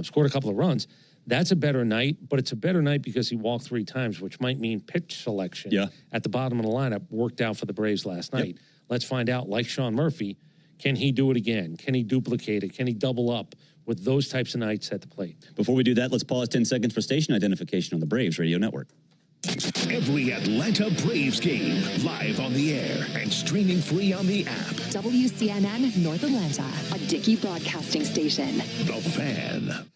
scored a couple of runs. That's a better night, but it's a better night because he walked 3 times, which might mean pitch selection at the bottom of the lineup worked out for the Braves last night. Let's find out, like Sean Murphy, can he do it again? Can he duplicate it? Can he double up with those types of nights at the plate? Before we do that, let's pause 10 seconds for station identification on the Braves Radio Network. Every Atlanta Braves game, live on the air and streaming free on the app. WCNN North Atlanta, a Dickey broadcasting station. The Fan.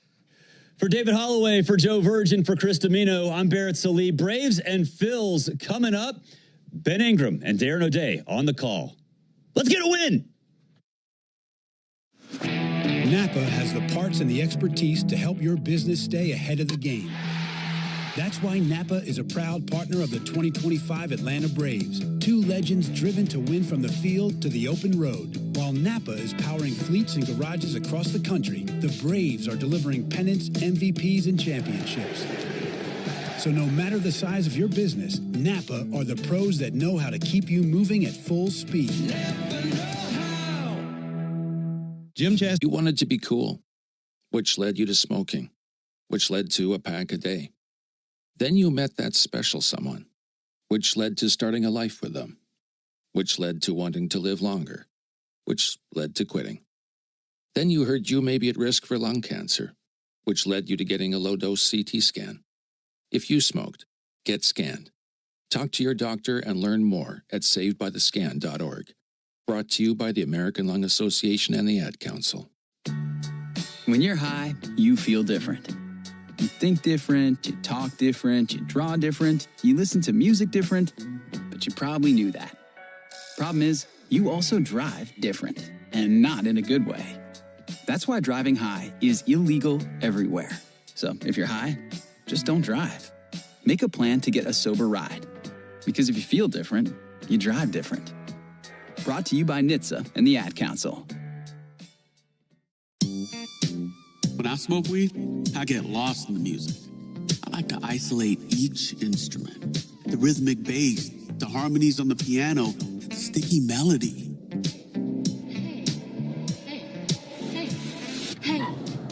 For David Holloway, for Joe Virgin, for Chris Domino, I'm Barrett Sallee. Braves and Phils coming up. Ben Ingram and Darren O'Day on the call. Let's get a win! Napa has the parts and the expertise to help your business stay ahead of the game. That's why Napa is a proud partner of the 2025 Atlanta Braves. 2 legends driven to win from the field to the open road. While Napa is powering fleets and garages across the country, the Braves are delivering pennants, MVPs, and championships. So no matter the size of your business, Napa are the pros that know how to keep you moving at full speed. Napa know-how. Jim Chas. You wanted to be cool, which led you to smoking, which led to a pack a day. Then you met that special someone, which led to starting a life with them, which led to wanting to live longer, which led to quitting. Then you heard you may be at risk for lung cancer, which led you to getting a low-dose CT scan. If you smoked, get scanned. Talk to your doctor and learn more at savedbythescan.org. Brought to you by the American Lung Association and the Ad Council. When you're high, you feel different. You think different, you talk different, you draw different, you listen to music different, but you probably knew that. Problem is, you also drive different, and not in a good way. That's why driving high is illegal everywhere. So if you're high, just don't drive. Make a plan to get a sober ride. Because if you feel different, you drive different. Brought to you by NHTSA and the Ad Council. When I smoke weed, I get lost in the music. I like to isolate each instrument. The rhythmic bass, the harmonies on the piano, the sticky melody. Hey,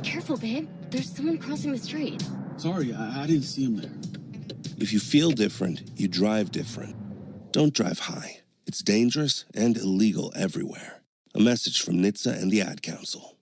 careful, babe. There's someone crossing the street. Sorry, I didn't see him there. If you feel different, you drive different. Don't drive high. It's dangerous and illegal everywhere. A message from NHTSA and the Ad Council.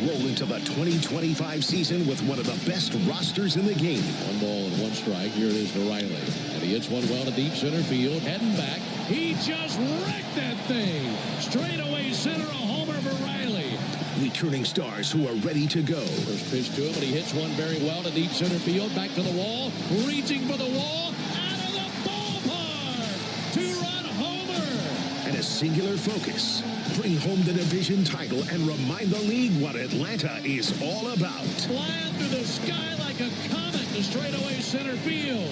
Roll into the 2025 season with one of the best rosters in the game. 1 ball and 1 strike. Here it is to Riley. And he hits one well to deep center field. Heading back. He just wrecked that thing. Straight away center, a homer for Riley. Returning stars who are ready to go. First pitch to him, and he hits one very well to deep center field. Back to the wall. Reaching for the wall. Out of the ballpark. 2-run homer. And a singular focus. Bring home the division title and remind the league what Atlanta is all about. Flying through the sky like a comet to straightaway center field.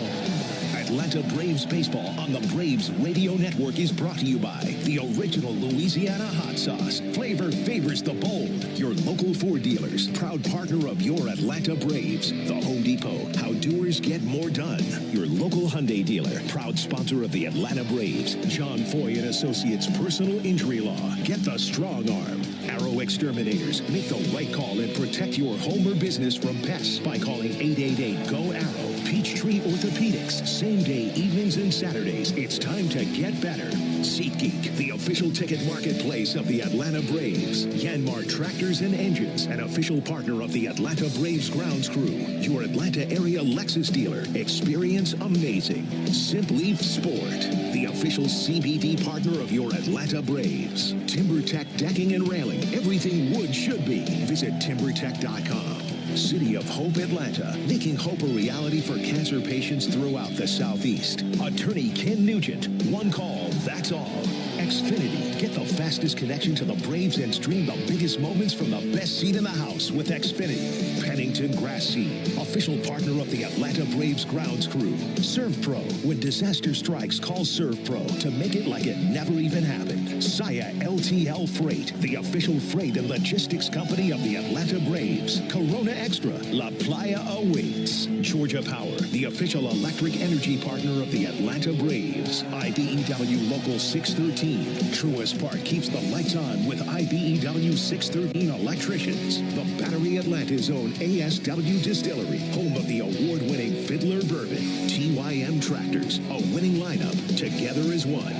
Atlanta Braves baseball on the Braves Radio Network is brought to you by the original Louisiana hot sauce. Flavor favors the bold. Your local Ford dealers, proud partner of your Atlanta Braves. The Home Depot, how doers get more done. Your local Hyundai dealer, proud sponsor of the Atlanta Braves. John Foy and Associates Personal Injury Law. Get the strong arm. Arrow Exterminators, make the right call and protect your home or business from pests by calling 888-GO-ARROW. Peachtree Orthopedics, same day, evenings and Saturdays. It's time to get better. SeatGeek, the official ticket marketplace of the Atlanta Braves. Yanmar Tractors and Engines, an official partner of the Atlanta Braves grounds crew. Your Atlanta area Lexus dealer. Experience amazing. Simply Sport, the official CBD partner of your Atlanta Braves. TimberTech Decking and Railing, everything wood should be. Visit TimberTech.com. City of Hope, Atlanta, making hope a reality for cancer patients throughout the Southeast. Attorney Ken Nugent, one call, that's all. Xfinity, get the fastest connection to the Braves and stream the biggest moments from the best seat in the house with Xfinity. Pennington Grass Seed, official partner of the Atlanta Braves grounds crew. ServPro, when disaster strikes, call ServPro to make it like it never even happened. Saya LTL Freight, the official freight and logistics company of the Atlanta Braves. Corona Extra, La Playa awaits. Georgia Power, the official electric energy partner of the Atlanta Braves. IBEW Local 613. Truist Park keeps the lights on with IBEW 613 electricians. The Battery Atlanta's own ASW Distillery, home of the award-winning Fiddler Bourbon. TYM Tractors, a winning lineup, together as one.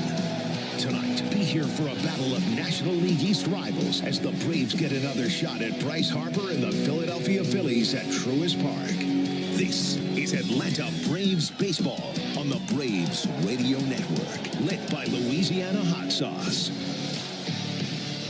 Tonight, be here for a battle of National League East rivals as the Braves get another shot at Bryce Harper and the Philadelphia Phillies at Truist Park. This is Atlanta Braves Baseball on the Braves Radio Network, lit by Louisiana Hot Sauce.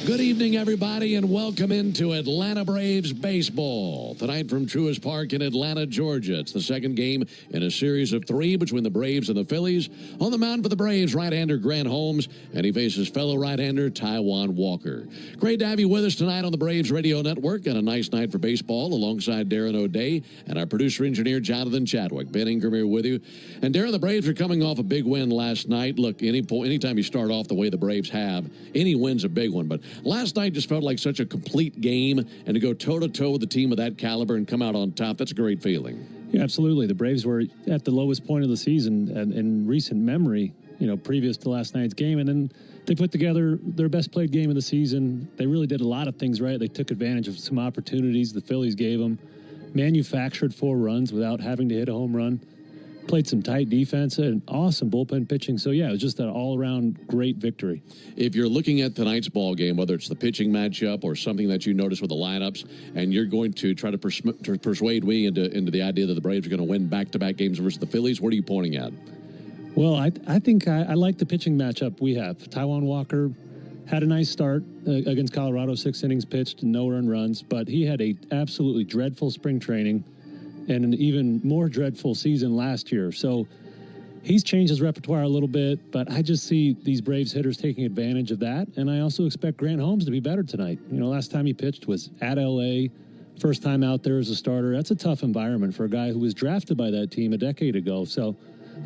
Good evening, everybody, and welcome into Atlanta Braves baseball. Tonight from Truist Park in Atlanta, Georgia. It's the second game in a series of 3 between the Braves and the Phillies. On the mound for the Braves, right-hander Grant Holmes, and he faces fellow right-hander Taijuan Walker. Great to have you with us tonight on the Braves Radio Network, and a nice night for baseball alongside Darren O'Day and our producer-engineer Jonathan Chadwick. Ben Ingram here with you. And Darren, the Braves are coming off a big win last night. Look, anytime you start off the way the Braves have, any win's a big one, but last night just felt like such a complete game, and to go toe-to-toe with a team of that caliber and come out on top, that's a great feeling. Yeah, absolutely. The Braves were at the lowest point of the season in recent memory, previous to last night's game, and then they put together their best played game of the season. They really did a lot of things right. They took advantage of some opportunities the Phillies gave them, manufactured 4 runs without having to hit a home run, played some tight defense and awesome bullpen pitching. So, yeah, it was just an all-around great victory. If you're looking at tonight's ball game, whether it's the pitching matchup or something that you notice with the lineups, and you're going to try to persuade me into the idea that the Braves are going to win back-to-back games versus the Phillies, what are you pointing at? Well, I think I like the pitching matchup we have. Taijuan Walker had a nice start against Colorado, 6 innings pitched, no earned runs, but he had a absolutely dreadful spring training and an even more dreadful season last year. So he's changed his repertoire a little bit, but I just see these Braves hitters taking advantage of that, and I also expect Grant Holmes to be better tonight. Last time he pitched was at L.A., first time out there as a starter. That's a tough environment for a guy who was drafted by that team a decade ago. So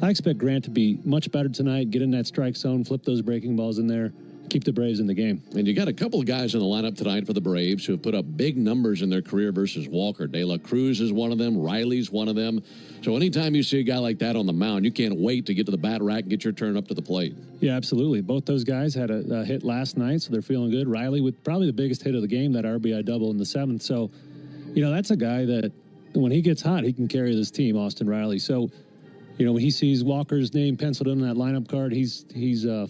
I expect Grant to be much better tonight, get in that strike zone, flip those breaking balls in there, keep the Braves in the game. And you got a couple of guys in the lineup tonight for the Braves who have put up big numbers in their career versus Walker. De La Cruz is one of them. Riley's one of them. So anytime you see a guy like that on the mound, you can't wait to get to the bat rack and get your turn up to the plate. Yeah, absolutely. Both those guys had a hit last night, so they're feeling good. Riley with probably the biggest hit of the game, that RBI double in the 7th. So, that's a guy that when he gets hot, he can carry this team, Austin Riley. So, when he sees Walker's name penciled in that lineup card, he's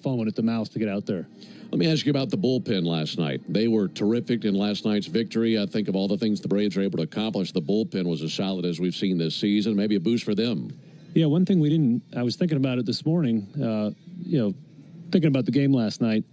foaming at the mouth to get out there. Let me ask you about the bullpen last night. They were terrific in last night's victory. I think of all the things the Braves were able to accomplish, the bullpen was as solid as we've seen this season. Maybe a boost for them. Yeah, one thing I was thinking about it this morning, thinking about the game last night.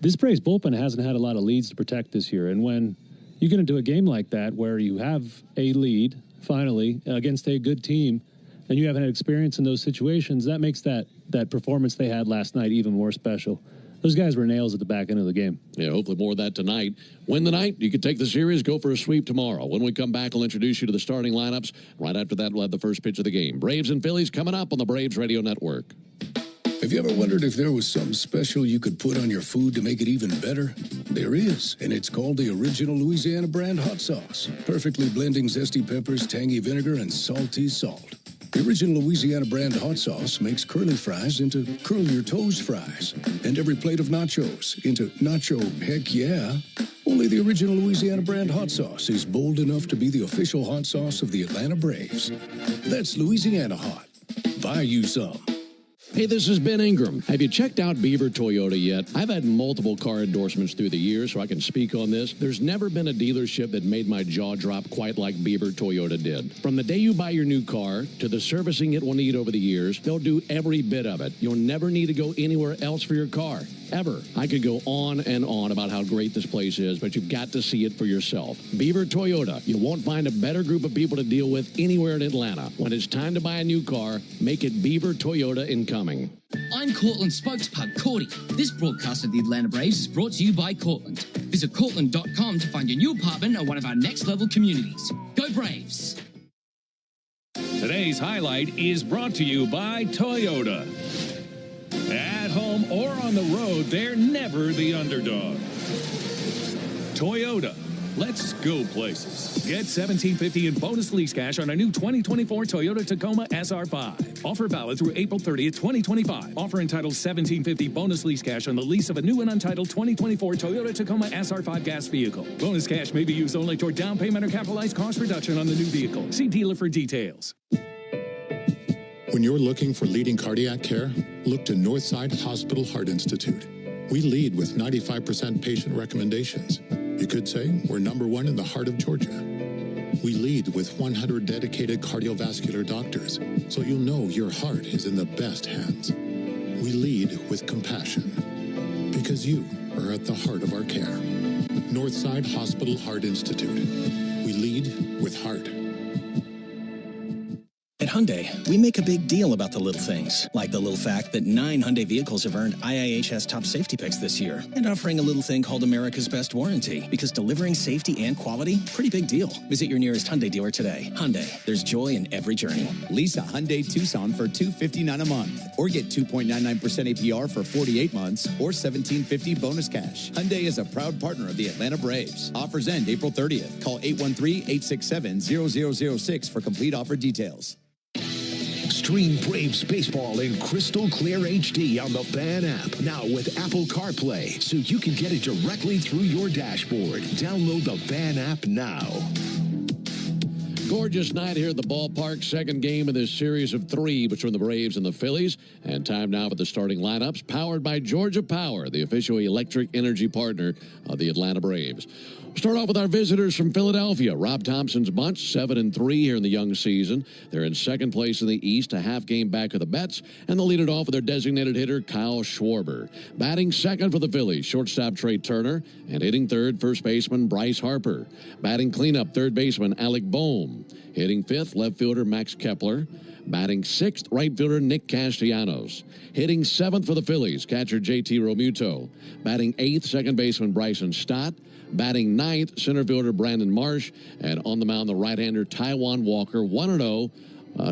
This Braves bullpen hasn't had a lot of leads to protect this year. And when you get into a game like that where you have a lead, finally, against a good team, and you haven't had experience in those situations, that makes that performance they had last night even more special. those guys were nails at the back end of the game. Yeah, hopefully more of that tonight. Win the night, you could take the series, go for a sweep tomorrow. When we come back, I'll introduce you to the starting lineups. Right after that, we'll have the first pitch of the game. Braves and Phillies coming up on the Braves Radio Network. Have you ever wondered if there was something special you could put on your food to make it even better? There is, and it's called the original Louisiana brand hot sauce. Perfectly blending zesty peppers, tangy vinegar, and salty salt. The original Louisiana brand hot sauce makes curly fries into curl your toes fries, and every plate of nachos into nacho heck yeah. Only the original Louisiana brand hot sauce is bold enough to be the official hot sauce of the Atlanta Braves. That's Louisiana hot. Buy you some. Hey, this is Ben Ingram. Have you checked out Beaver Toyota yet? I've had multiple car endorsements through the years, so I can speak on this. There's never been a dealership that made my jaw drop quite like Beaver Toyota did. From the day you buy your new car to the servicing it will need over the years, they'll do every bit of it. You'll never need to go anywhere else for your car. Ever. I could go on and on about how great this place is, but you've got to see it for yourself. Beaver Toyota. You won't find a better group of people to deal with anywhere in Atlanta. When it's time to buy a new car, make it Beaver Toyota incoming. I'm Cortland spokespug Cordy. This broadcast of the Atlanta Braves is brought to you by Cortland. Visit Cortland.com to find your new apartment or one of our next-level communities. Go Braves! Today's highlight is brought to you by Toyota. At home or on the road, they're never the underdog. Toyota. Let's go places. Get $1,750 in bonus lease cash on a new 2024 Toyota Tacoma SR5. Offer valid through April 30th, 2025. Offer entitles $1,750 bonus lease cash on the lease of a new and untitled 2024 Toyota Tacoma SR5 gas vehicle. Bonus cash may be used only toward down payment or capitalized cost reduction on the new vehicle. See dealer for details. When you're looking for leading cardiac care, look to Northside Hospital Heart Institute. We lead with 95% patient recommendations. You could say we're #1 in the heart of Georgia. We lead with 100 dedicated cardiovascular doctors, so you'll know your heart is in the best hands. We lead with compassion, because you are at the heart of our care. Northside Hospital Heart Institute. We lead with heart. At Hyundai, we make a big deal about the little things, like the little fact that 9 Hyundai vehicles have earned IIHS top safety picks this year, and offering a little thing called America's Best Warranty, because delivering safety and quality, pretty big deal. Visit your nearest Hyundai dealer today. Hyundai, there's joy in every journey. Lease a Hyundai Tucson for $259 a month, or get 2.99% APR for 48 months, or $1,750 bonus cash. Hyundai is a proud partner of the Atlanta Braves. Offers end April 30th. Call 813-867-0006 for complete offer details. Stream Braves baseball in crystal clear HD on the Fan app. Now with Apple CarPlay, so you can get it directly through your dashboard. Download the Fan app now. Gorgeous night here at the ballpark. Second game of this series of 3 between the Braves and the Phillies. And time now for the starting lineups, powered by Georgia Power, the official electric energy partner of the Atlanta Braves. Start off with our visitors from Philadelphia. Rob Thompson's bunch, 7-3 here in the young season. They're in second place in the East, a half game back of the Mets, and they'll lead it off with their designated hitter, Kyle Schwarber. Batting second for the Phillies, shortstop Trey Turner, and hitting third, first baseman Bryce Harper. Batting cleanup, third baseman Alec Bohm. Hitting fifth, left fielder Max Kepler. Batting sixth, right fielder Nick Castellanos. Hitting seventh for the Phillies, catcher JT Realmuto. Batting eighth, second baseman Bryson Stott. Batting ninth, center fielder Brandon Marsh. And on the mound, the right-hander Taijuan Walker, 1-0.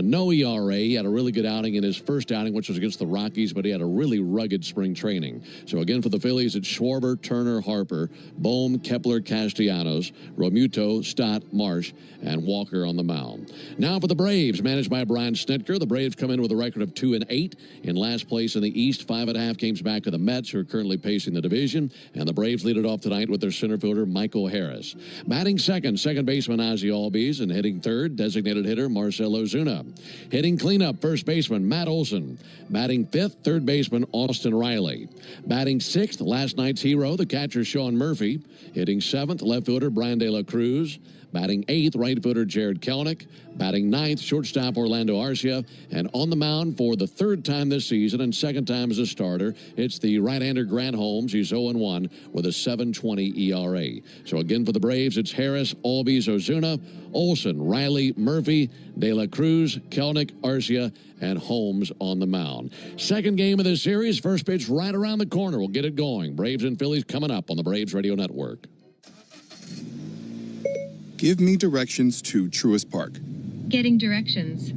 No ERA. He had a really good outing in his first outing, which was against the Rockies, but he had a really rugged spring training. So again, for the Phillies, it's Schwarber, Turner, Harper, Bohm, Kepler, Castellanos, Realmuto, Stott, Marsh, and Walker on the mound. Now for the Braves, managed by Brian Snitker. The Braves come in with a record of 2-8 in last place in the East, 5.5 games back of the Mets, who are currently pacing the division. And the Braves lead it off tonight with their center fielder, Michael Harris. Batting second, second baseman Ozzie Albies, and hitting third, designated hitter Marcell Ozuna. Hitting cleanup, first baseman Matt Olson. Batting fifth, third baseman Austin Riley. Batting sixth, last night's hero, the catcher Sean Murphy. Hitting seventh, left fielder Brian De La Cruz. Batting eighth, right fielder Jared Kelenic. Batting ninth, shortstop Orlando Arcia. And on the mound for the third time this season and second time as a starter, it's the right-hander Grant Holmes. He's 0-1 with a 7.20 ERA. So again for the Braves, it's Harris, Albies, Ozuna, Olson, Riley, Murphy, De La Cruz, Hughes, Kelnick, Arcia, and Holmes on the mound. Second game of this series, first pitch right around the corner. We'll get it going. Braves and Phillies coming up on the Braves Radio Network. Give me directions to Truist Park. Getting directions.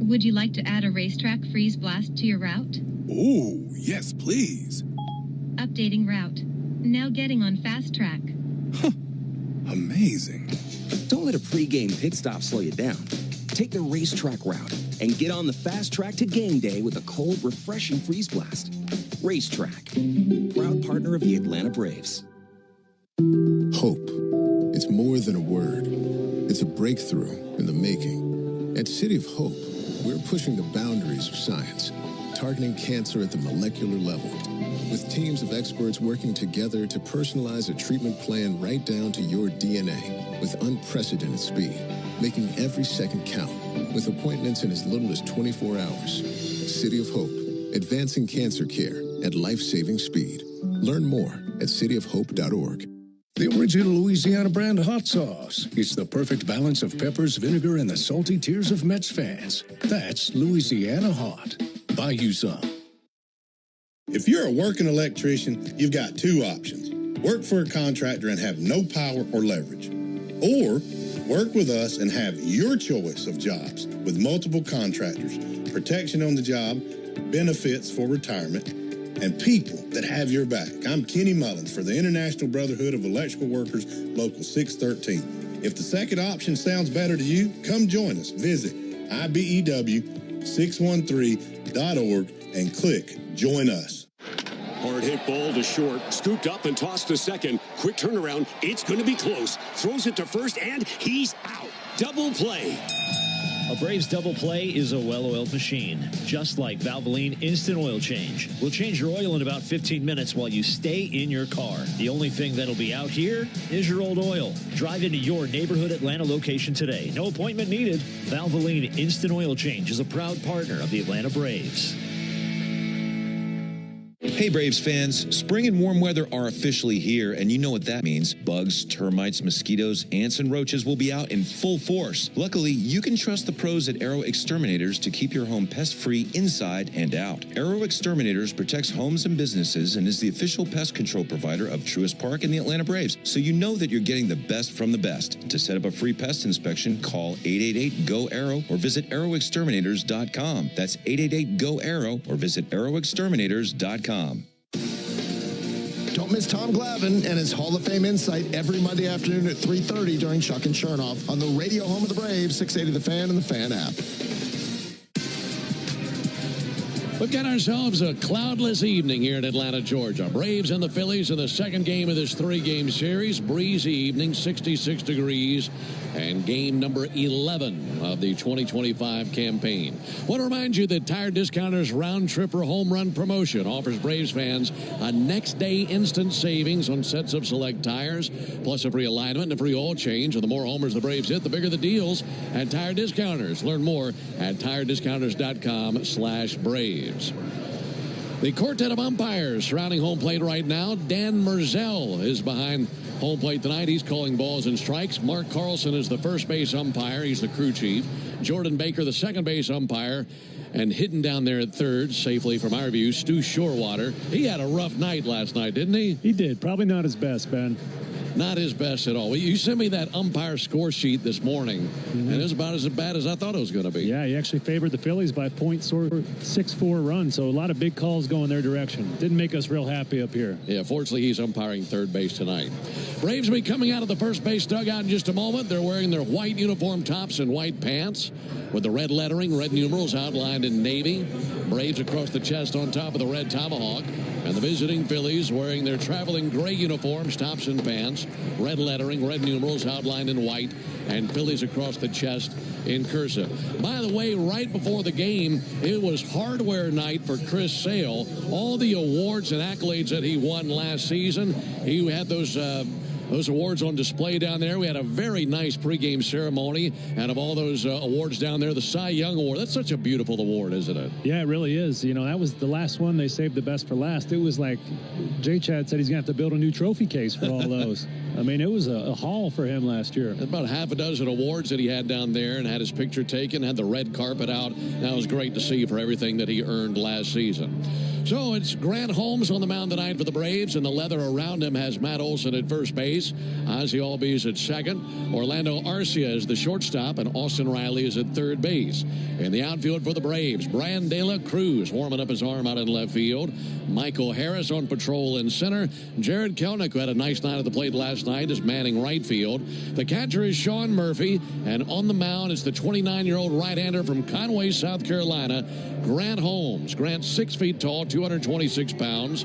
Would you like to add a racetrack freeze blast to your route? Ooh, yes, please. Updating route. Now getting on fast track. Amazing. Don't let a pregame pit stop slow you down. Take the racetrack route and get on the fast track to game day with a cold, refreshing freeze blast. Racetrack, proud partner of the Atlanta Braves. Hope. It's more than a word. It's a breakthrough in the making. At City of Hope, we're pushing the boundaries of science, targeting cancer at the molecular level, with teams of experts working together to personalize a treatment plan right down to your DNA with unprecedented speed, making every second count, with appointments in as little as 24 hours. City of Hope, advancing cancer care at life-saving speed. Learn more at cityofhope.org. The original Louisiana brand hot sauce. It's the perfect balance of peppers, vinegar, and the salty tears of Mets fans. That's Louisiana Hot. Buy you some. If you're a working electrician, you've got two options. Work for a contractor and have no power or leverage. Or work with us and have your choice of jobs with multiple contractors, protection on the job, benefits for retirement, and people that have your back. I'm Kenny Mullins for the International Brotherhood of Electrical Workers, Local 613. If the second option sounds better to you, come join us. Visit IBEW613.org and click Join Us. Hard hit ball to short, scooped up and tossed to second. Quick turnaround, it's going to be close. Throws it to first, and he's out. Double play. A Braves double play is a well-oiled machine, just like Valvoline Instant Oil Change. We'll change your oil in about 15 minutes while you stay in your car. The only thing that'll be out here is your old oil. Drive into your neighborhood Atlanta location today. No appointment needed. Valvoline Instant Oil Change is a proud partner of the Atlanta Braves. Hey Braves fans, spring and warm weather are officially here, and you know what that means. Bugs, termites, mosquitoes, ants, and roaches will be out in full force. Luckily, you can trust the pros at Arrow Exterminators to keep your home pest-free inside and out. Arrow Exterminators protects homes and businesses and is the official pest control provider of Truist Park and the Atlanta Braves, so you know that you're getting the best from the best. To set up a free pest inspection, call 888-GO-ARROW or visit arrowexterminators.com. That's 888-GO-ARROW or visit arrowexterminators.com. Don't miss Tom Glavine and his Hall of Fame insight every Monday afternoon at 3:30 during Chuck and Chernoff on the radio home of the Braves, 680 The Fan and the Fan app. We've got ourselves a cloudless evening here in Atlanta, Georgia. Braves and the Phillies in the second game of this three-game series. Breezy evening, 66 degrees, and game number 11 of the 2025 campaign. I want to remind you that Tire Discounters Round Tripper Home Run Promotion offers Braves fans a next-day instant savings on sets of select tires, plus a free alignment and a free oil change. And the more homers the Braves hit, the bigger the deals at Tire Discounters. Learn more at tirediscounters.com/Braves. The quartet of umpires surrounding home plate right now. Dan Merzel is behind home plate tonight. He's calling balls and strikes. Mark Carlson is the first base umpire. He's the crew chief. Jordan Baker, the second base umpire. And hidden down there at third, safely from our view, Stu Shorewater. He had a rough night last night, didn't he? He did. Probably not his best, Ben. Not his best at all. You sent me that umpire score sheet this morning, and it was about as bad as I thought it was going to be. Yeah, he actually favored the Phillies by 0.64 run, so a lot of big calls going their direction. Didn't make us real happy up here. Yeah, fortunately, he's umpiring third base tonight. Braves will be coming out of the first base dugout in just a moment. They're wearing their white uniform tops and white pants with the red lettering, red numerals outlined in navy. Braves across the chest on top of the red tomahawk. And the visiting Phillies wearing their traveling gray uniforms, tops and pants, red lettering, red numerals outlined in white, and Phillies across the chest in cursive. By the way, right before the game, it was hardware night for Chris Sale. All the awards and accolades that he won last season, he had those awards on display down there. We had a very nice pregame ceremony. And of all those awards down there, the Cy Young Award, that's such a beautiful award, isn't it? Yeah, it really is. You know, that was the last one. They saved the best for last. It was like Jay Chad said he's going to have to build a new trophy case for all those. I mean, it was a haul for him last year. About half a dozen awards that he had down there and had his picture taken, had the red carpet out. That was great to see for everything that he earned last season. So it's Grant Holmes on the mound tonight for the Braves, and the leather around him has Matt Olson at first base, Ozzie Albies at second, Orlando Arcia is the shortstop, and Austin Riley is at third base. In the outfield for the Braves, Brian De La Cruz warming up his arm out in left field, Michael Harris on patrol in center, Jared Kelnick, who had a nice night at the plate last night, is manning right field. The catcher is Sean Murphy, and on the mound is the 29-year-old right-hander from Conway, South Carolina, Grant Holmes. Grant's 6 feet tall, 226 pounds.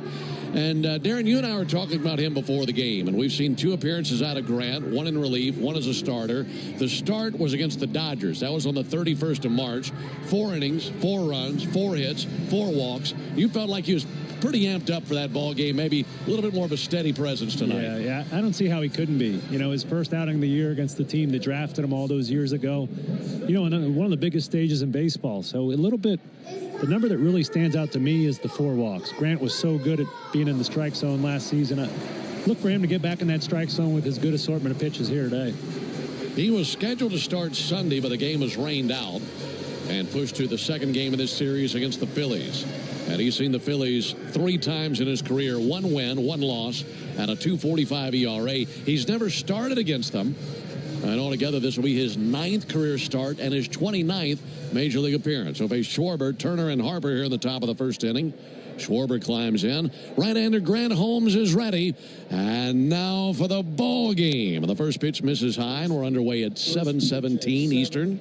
And Darren, you and I were talking about him before the game, and we've seen 2 appearances out of Grant, one in relief, one as a starter. The start was against the Dodgers. That was on the 31st of March. 4 innings, 4 runs, 4 hits, 4 walks. You felt like he was pretty amped up for that ball game, maybe a little bit more of a steady presence tonight. Yeah, I don't see how he couldn't be. You know, his first outing of the year against the team that drafted him all those years ago. You know, on one of the biggest stages in baseball. So a little bit, the number that really stands out to me is the 4 walks. Grant was so good at being in the strike zone last season. Look for him to get back in that strike zone with his good assortment of pitches here today. He was scheduled to start Sunday, but the game was rained out and pushed to the second game of this series against the Phillies. And he's seen the Phillies 3 times in his career, 1 win, 1 loss, and a 2.45 ERA. He's never started against them. And altogether, this will be his 9th career start and his 29th Major League appearance. So face Schwarber, Turner, and Harper here in the top of the first inning. Schwarber climbs in. Right-hander Grant Holmes is ready. And now for the ball game. The first pitch misses high, and we're underway at 7:17 Eastern.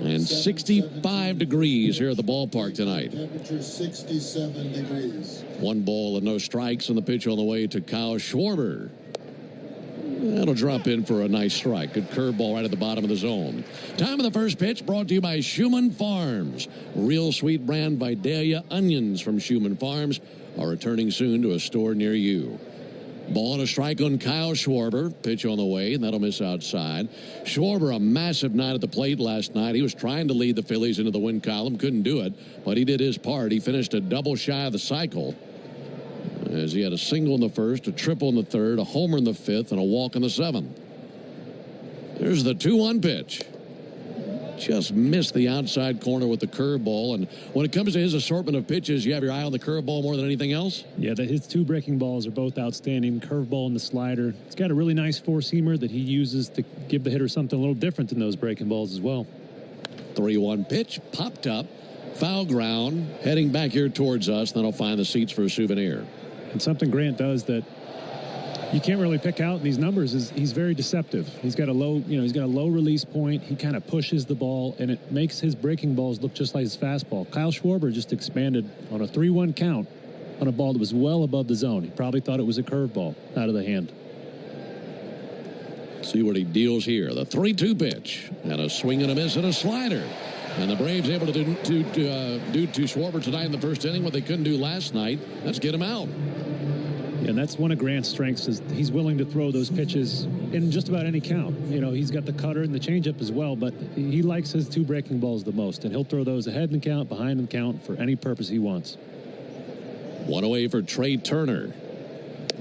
And 65 degrees here at the ballpark tonight. Temperature 67 degrees. 1 ball and no strikes, and the pitch on the way to Kyle Schwarber. That'll drop in for a nice strike. Good curveball right at the bottom of the zone. Time of the first pitch brought to you by Schumann Farms. Real sweet brand Vidalia onions from Schumann Farms are returning soon to a store near you. Ball and a strike on Kyle Schwarber. Pitch on the way, and that'll miss outside. Schwarber, a massive night at the plate last night. He was trying to lead the Phillies into the win column. Couldn't do it, but he did his part. He finished a double shy of the cycle, as he had a single in the first, a triple in the third, a homer in the 5th, and a walk in the 7th. There's the 2-1 pitch. Just missed the outside corner with the curveball. And when it comes to his assortment of pitches, you have your eye on the curveball more than anything else? Yeah, his 2 breaking balls are both outstanding. Curveball and the slider. He's got a really nice 4-seamer that he uses to give the hitter something a little different than those breaking balls as well. 3-1 pitch, popped up, foul ground, heading back here towards us. Then I'll find the seats for a souvenir. And something Grant does that you can't really pick out in these numbers is he's very deceptive. He's got a low, he's got a low release point. He kind of pushes the ball, and it makes his breaking balls look just like his fastball. Kyle Schwarber just expanded on a 3-1 count on a ball that was well above the zone. He probably thought it was a curveball out of the hand. See what he deals here. The 3-2 pitch, and a swing and a miss and a slider. And the Braves able to do to Schwarber tonight in the first inning what they couldn't do last night. Let's get him out. And that's one of Grant's strengths, is he's willing to throw those pitches in just about any count. He's got the cutter and the changeup as well, but he likes his 2 breaking balls the most, and he'll throw those ahead in the count, behind in the count, for any purpose he wants. 1 away for Trey Turner.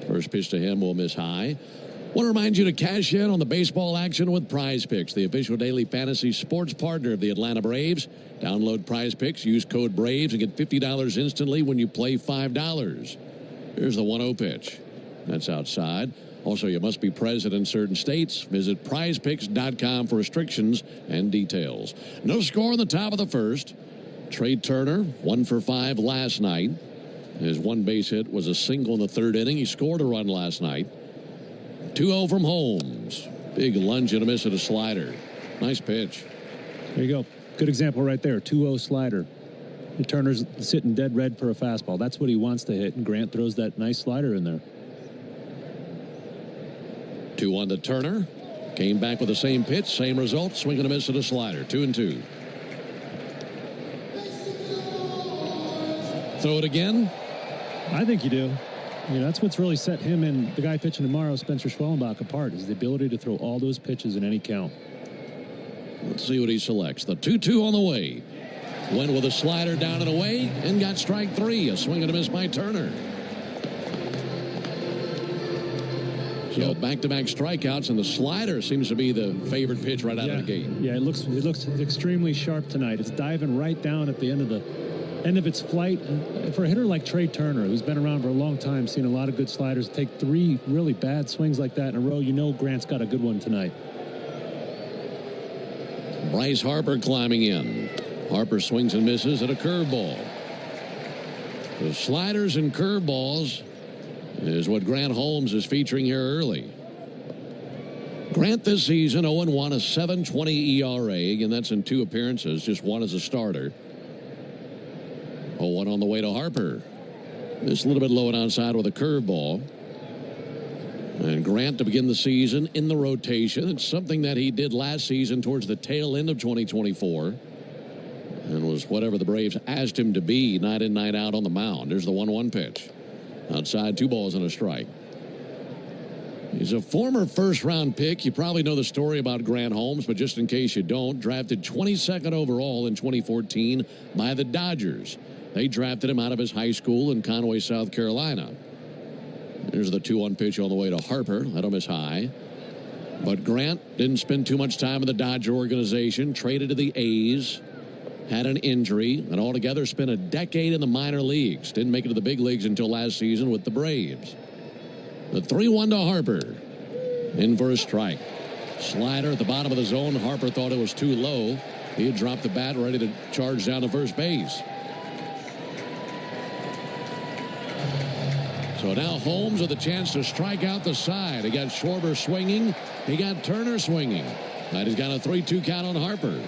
First pitch to him will miss high. Want to remind you to cash in on the baseball action with Prize Picks, the official daily fantasy sports partner of the Atlanta Braves. Download Prize Picks, use code BRAVES, and get $50 instantly when you play $5. Here's the 1-0 pitch. That's outside. Also, you must be present in certain states. Visit prizepicks.com for restrictions and details. No score in the top of the first. Trey Turner, 1 for 5 last night. His 1 base hit was a single in the 3rd inning. He scored a run last night. 2-0 from Holmes. Big lunge and a miss at a slider. Nice pitch. There you go. Good example right there. 2-0 slider. Turner's sitting dead red for a fastball. That's what he wants to hit, and Grant throws that nice slider in there. 2-1 to Turner. Came back with the same pitch, same result. Swing and a miss at a slider. 2-2. Throw it again? I think you do. That's what's really set him and the guy pitching tomorrow, Spencer Schwellenbach, apart, is the ability to throw all those pitches in any count. Let's see what he selects. The 2-2 on the way. Went with a slider down and away and got strike 3. A swing and a miss by Turner. So back-to-back strikeouts, and the slider seems to be the favorite pitch right out of the gate. Yeah, it looks extremely sharp tonight. It's diving right down at the end of its flight. For a hitter like Trey Turner, who's been around for a long time, seen a lot of good sliders, take 3 really bad swings like that in a row, you know Grant's got a good one tonight. Bryce Harper climbing in. Harper swings and misses at a curveball. The sliders and curveballs is what Grant Holmes is featuring here early. Grant this season 0-1, a 7.20 ERA. Again, that's in 2 appearances, just 1 as a starter. 0-1 on the way to Harper. Just a little bit low and outside with a curveball. And Grant to begin the season in the rotation. It's something that he did last season towards the tail end of 2024. And was whatever the Braves asked him to be night in, night out on the mound. There's the 1-1 pitch. Outside, 2 balls and a strike. He's a former first-round pick. You probably know the story about Grant Holmes, but just in case you don't, drafted 22nd overall in 2014 by the Dodgers. They drafted him out of his high school in Conway, South Carolina. There's the 2-1 pitch on the way to Harper. That'll miss high. But Grant didn't spend too much time in the Dodger organization, traded to the A's, had an injury, and altogether spent a decade in the minor leagues. Didn't make it to the big leagues until last season with the Braves. The 3-1 to Harper. In for a strike. Slider at the bottom of the zone. Harper thought it was too low. He had dropped the bat, ready to charge down to first base. So now Holmes with a chance to strike out the side. He got Schwarber swinging. He got Turner swinging. Now he's got a 3-2 count on Harper.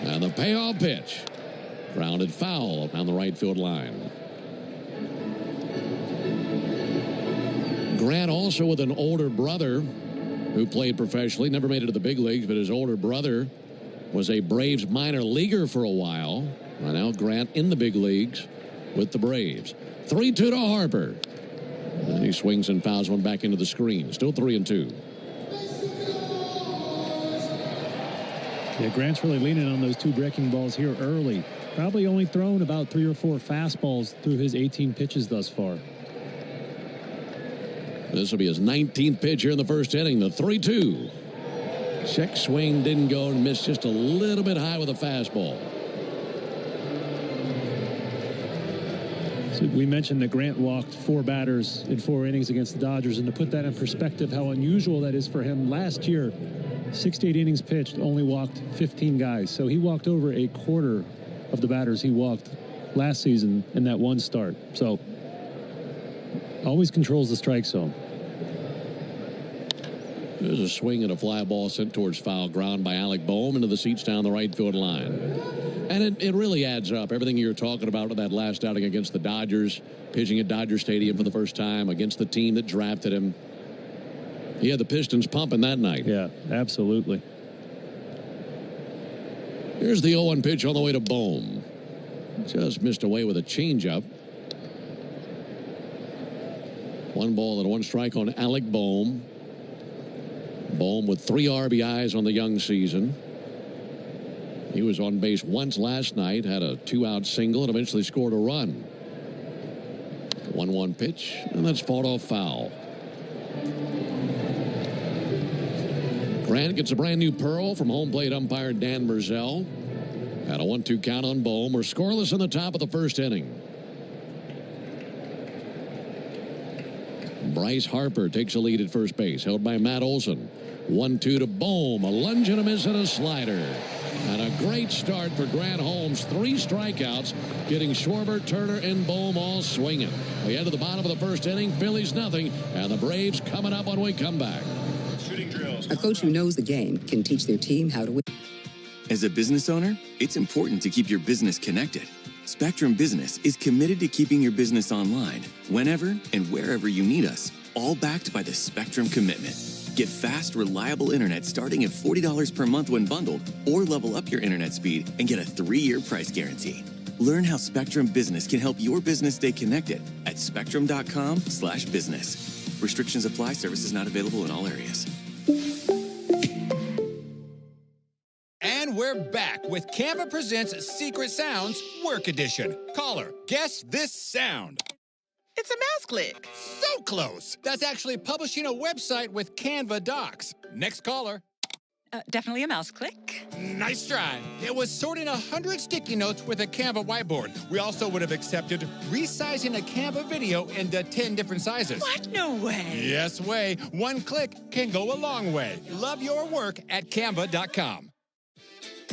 And the payoff pitch. Grounded foul down the right field line. Grant also with an older brother who played professionally. Never made it to the big leagues, but his older brother was a Braves minor leaguer for a while. And now Grant in the big leagues with the Braves. 3-2 to Harper. And he swings and fouls one back into the screen. Still 3-2. Yeah, Grant's really leaning on those 2 breaking balls here early. Probably only thrown about 3 or 4 fastballs through his 18 pitches thus far. This will be his 19th pitch here in the first inning. The 3-2. Check swing didn't go and missed just a little bit high with a fastball. So we mentioned that Grant walked 4 batters in 4 innings against the Dodgers, and to put that in perspective, how unusual that is for him. Last year, 68 innings pitched, only walked 15 guys. So he walked over a quarter of the batters he walked last season in that 1 start. So always controls the strike zone. There's a swing and a fly ball sent towards foul ground by Alec Boehm into the seats down the right field line. And it really adds up. Everything you were talking about with that last outing against the Dodgers, pitching at Dodger Stadium for the first time against the team that drafted him. He had the Pistons pumping that night. Yeah, absolutely. Here's the 0-1 pitch on the way to Boehm. Just missed away with a changeup. 1 ball and 1 strike on Alec Boehm. Boehm with 3 RBIs on the young season. He was on base once last night, had a 2-out single, and eventually scored a run. 1-1 pitch, and that's fought off foul. Grant gets a brand new pearl from home plate umpire Dan Merzell. Had a 1-2 count on Boehm. We're scoreless in the top of the first inning. Bryce Harper takes a lead at first base, held by Matt Olson. 1-2 to Boehm. A lunge and a miss and a slider. And a great start for Grant Holmes. 3 strikeouts, getting Schwarber, Turner, and Boehm all swinging. We head to the bottom of the first inning. Phillies nothing, and the Braves coming up when we come back. A coach who knows the game can teach their team how to win. As a business owner, it's important to keep your business connected. Spectrum Business is committed to keeping your business online whenever and wherever you need us, all backed by the Spectrum Commitment. Get fast, reliable internet starting at $40 per month when bundled, or level up your internet speed and get a 3-year price guarantee. Learn how Spectrum Business can help your business stay connected at spectrum.com/business. Restrictions apply. Services not available in all areas. And we're back with Canva Presents Secret Sounds Work Edition. Caller, guess this sound. It's a mouse click. So close. That's actually publishing a website with Canva Docs. Next caller. Definitely a mouse click. Nice try. It was sorting 100 sticky notes with a Canva whiteboard. We also would have accepted resizing a Canva video into 10 different sizes. What? No way. Yes way. One click can go a long way. Love your work at canva.com.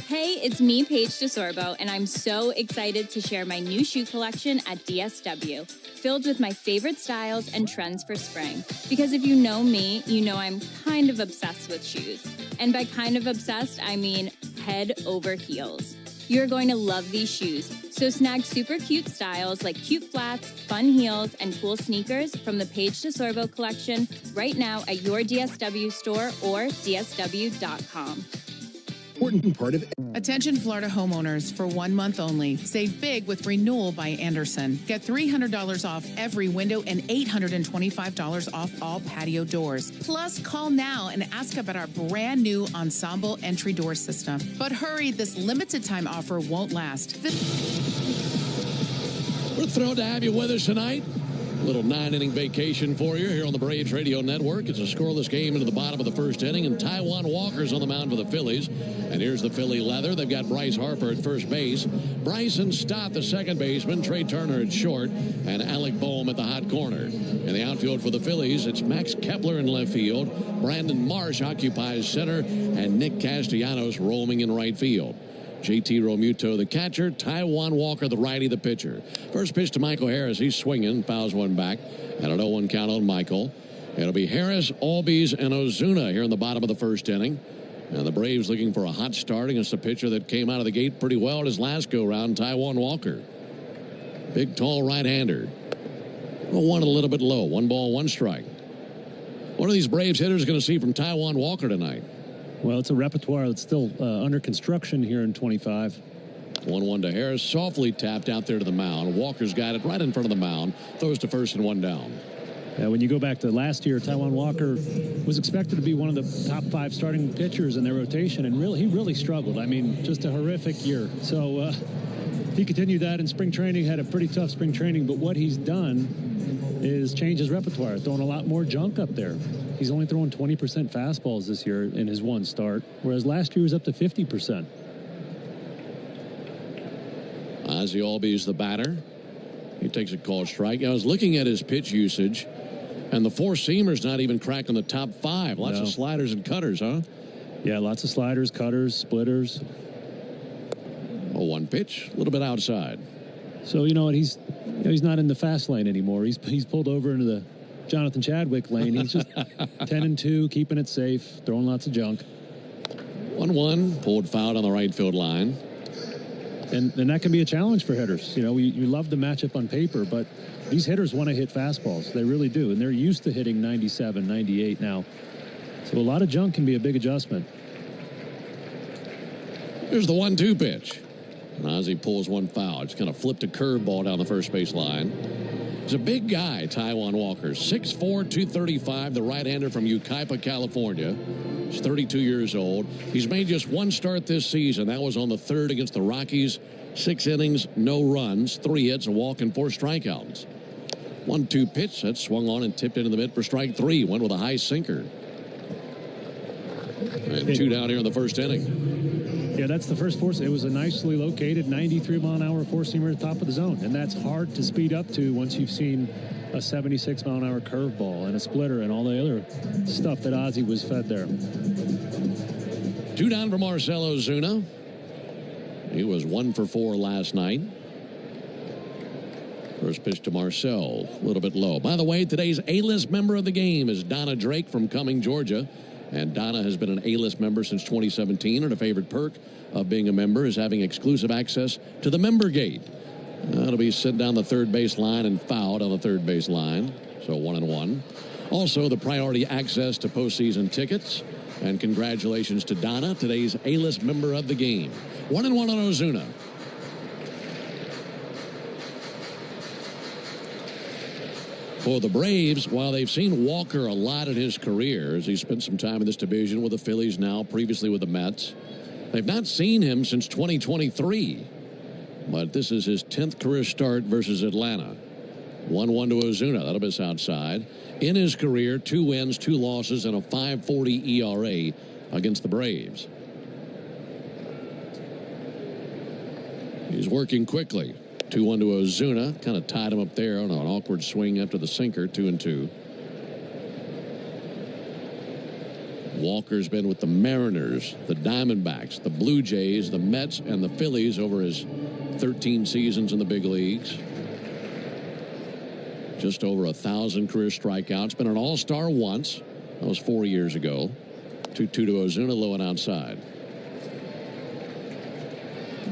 Hey, it's me, Paige DeSorbo, and I'm so excited to share my new shoe collection at DSW, filled with my favorite styles and trends for spring. Because if you know me, you know I'm kind of obsessed with shoes. And by kind of obsessed, I mean head over heels. You're going to love these shoes, so snag super cute styles like cute flats, fun heels, and cool sneakers from the Paige DeSorbo collection right now at your DSW store or dsw.com. Important part of Attention Florida homeowners, for 1 month only. Save big with Renewal by Anderson. Get $300 off every window and $825 off all patio doors. Plus, call now and ask about our brand new Ensemble entry door system. But hurry, this limited time offer won't last. We're thrilled to have you with us tonight. A little 9-inning vacation for you here on the Braves Radio Network. It's a scoreless game into the bottom of the first inning, and Taijuan Walker's on the mound for the Phillies. And here's the Philly leather. They've got Bryce Harper at first base, Bryson Stott, the second baseman, Trey Turner at short, and Alec Boehm at the hot corner. In the outfield for the Phillies, it's Max Kepler in left field, Brandon Marsh occupies center, and Nick Castellanos roaming in right field. JT Realmuto, the catcher. Taijuan Walker, the righty, the pitcher. First pitch to Michael Harris. He's swinging, fouls one back. And an 0-1 count on Michael. It'll be Harris, Albies, and Ozuna here in the bottom of the first inning. And the Braves looking for a hot start against a pitcher that came out of the gate pretty well at his last go-round, Taijuan Walker. Big, tall right-hander. One a little bit low. 1 ball, 1 strike. What are these Braves hitters going to see from Taijuan Walker tonight? Well, it's a repertoire that's still under construction here in 25. 1-1 to Harris. Softly tapped out there to the mound. Walker's got it right in front of the mound. Throws to first and 1 down. Yeah, when you go back to last year, Taijuan Walker was expected to be one of the top 5 starting pitchers in their rotation, and he really struggled. I mean, just a horrific year. So he continued that in spring training, had a pretty tough spring training, but what he's done is change his repertoire, throwing a lot more junk up there. He's only throwing 20% fastballs this year in his 1 start, whereas last year was up to 50%. Ozzie Albies, the batter. He takes a called strike. I was looking at his pitch usage, and the 4-seamer's not even cracking the top 5. Lots of sliders and cutters, huh? Yeah, lots of sliders, cutters, splitters. 0-1 pitch, a little bit outside. So, you know what, he's not in the fast lane anymore. He's pulled over into the Jonathan Chadwick lane. He's just 10-2, keeping it safe, throwing lots of junk. 1-1, pulled foul on the right field line. And that can be a challenge for hitters. You know, you love the matchup on paper, but these hitters want to hit fastballs. They really do, and they're used to hitting 97, 98 now. So a lot of junk can be a big adjustment. Here's the 1-2 pitch. And Ozzie pulls one foul. It's kind of flipped a curveball down the first base line. He's a big guy, Taijuan Walker. 6'4", 235, the right-hander from Yucaipa, California. He's 32 years old. He's made just 1 start this season. That was on the 3rd against the Rockies. 6 innings, no runs, 3 hits, a walk, and 4 strikeouts. 1-2 pitch. That swung on and tipped into the mid for strike 3. Went with a high sinker. And 2 down here in the first inning. Yeah, that's the first force. It was a nicely located 93-mile-an-hour 4-seamer at the top of the zone, and that's hard to speed up to once you've seen a 76-mile-an-hour curveball and a splitter and all the other stuff that Ozzie was fed there. 2 down for Marcell Ozuna. He was 1 for 4 last night. First pitch to Marcell, a little bit low. By the way, today's A-list member of the game is Donna Drake from Cumming, Georgia. And Donna has been an A-list member since 2017, and a favorite perk of being a member is having exclusive access to the member gate. That'll be sent down the third base line and fouled on the third base line. So 1-1. Also, the priority access to postseason tickets. And congratulations to Donna, today's A-list member of the game. 1-1 on Ozuna. For the Braves, while they've seen Walker a lot in his career, as he spent some time in this division with the Phillies now, previously with the Mets, they've not seen him since 2023. But this is his 10th career start versus Atlanta. 1-1 to Ozuna. That'll miss outside. In his career, 2 wins, 2 losses, and a 5.40 ERA against the Braves. He's working quickly. 2-1 to Ozuna. Kind of tied him up there on an awkward swing after the sinker. 2-2. Walker's been with the Mariners, the Diamondbacks, the Blue Jays, the Mets, and the Phillies over his 13 seasons in the big leagues. Just over 1,000 career strikeouts. Been an all-star once. That was 4 years ago. 2-2 to Ozuna, low and outside.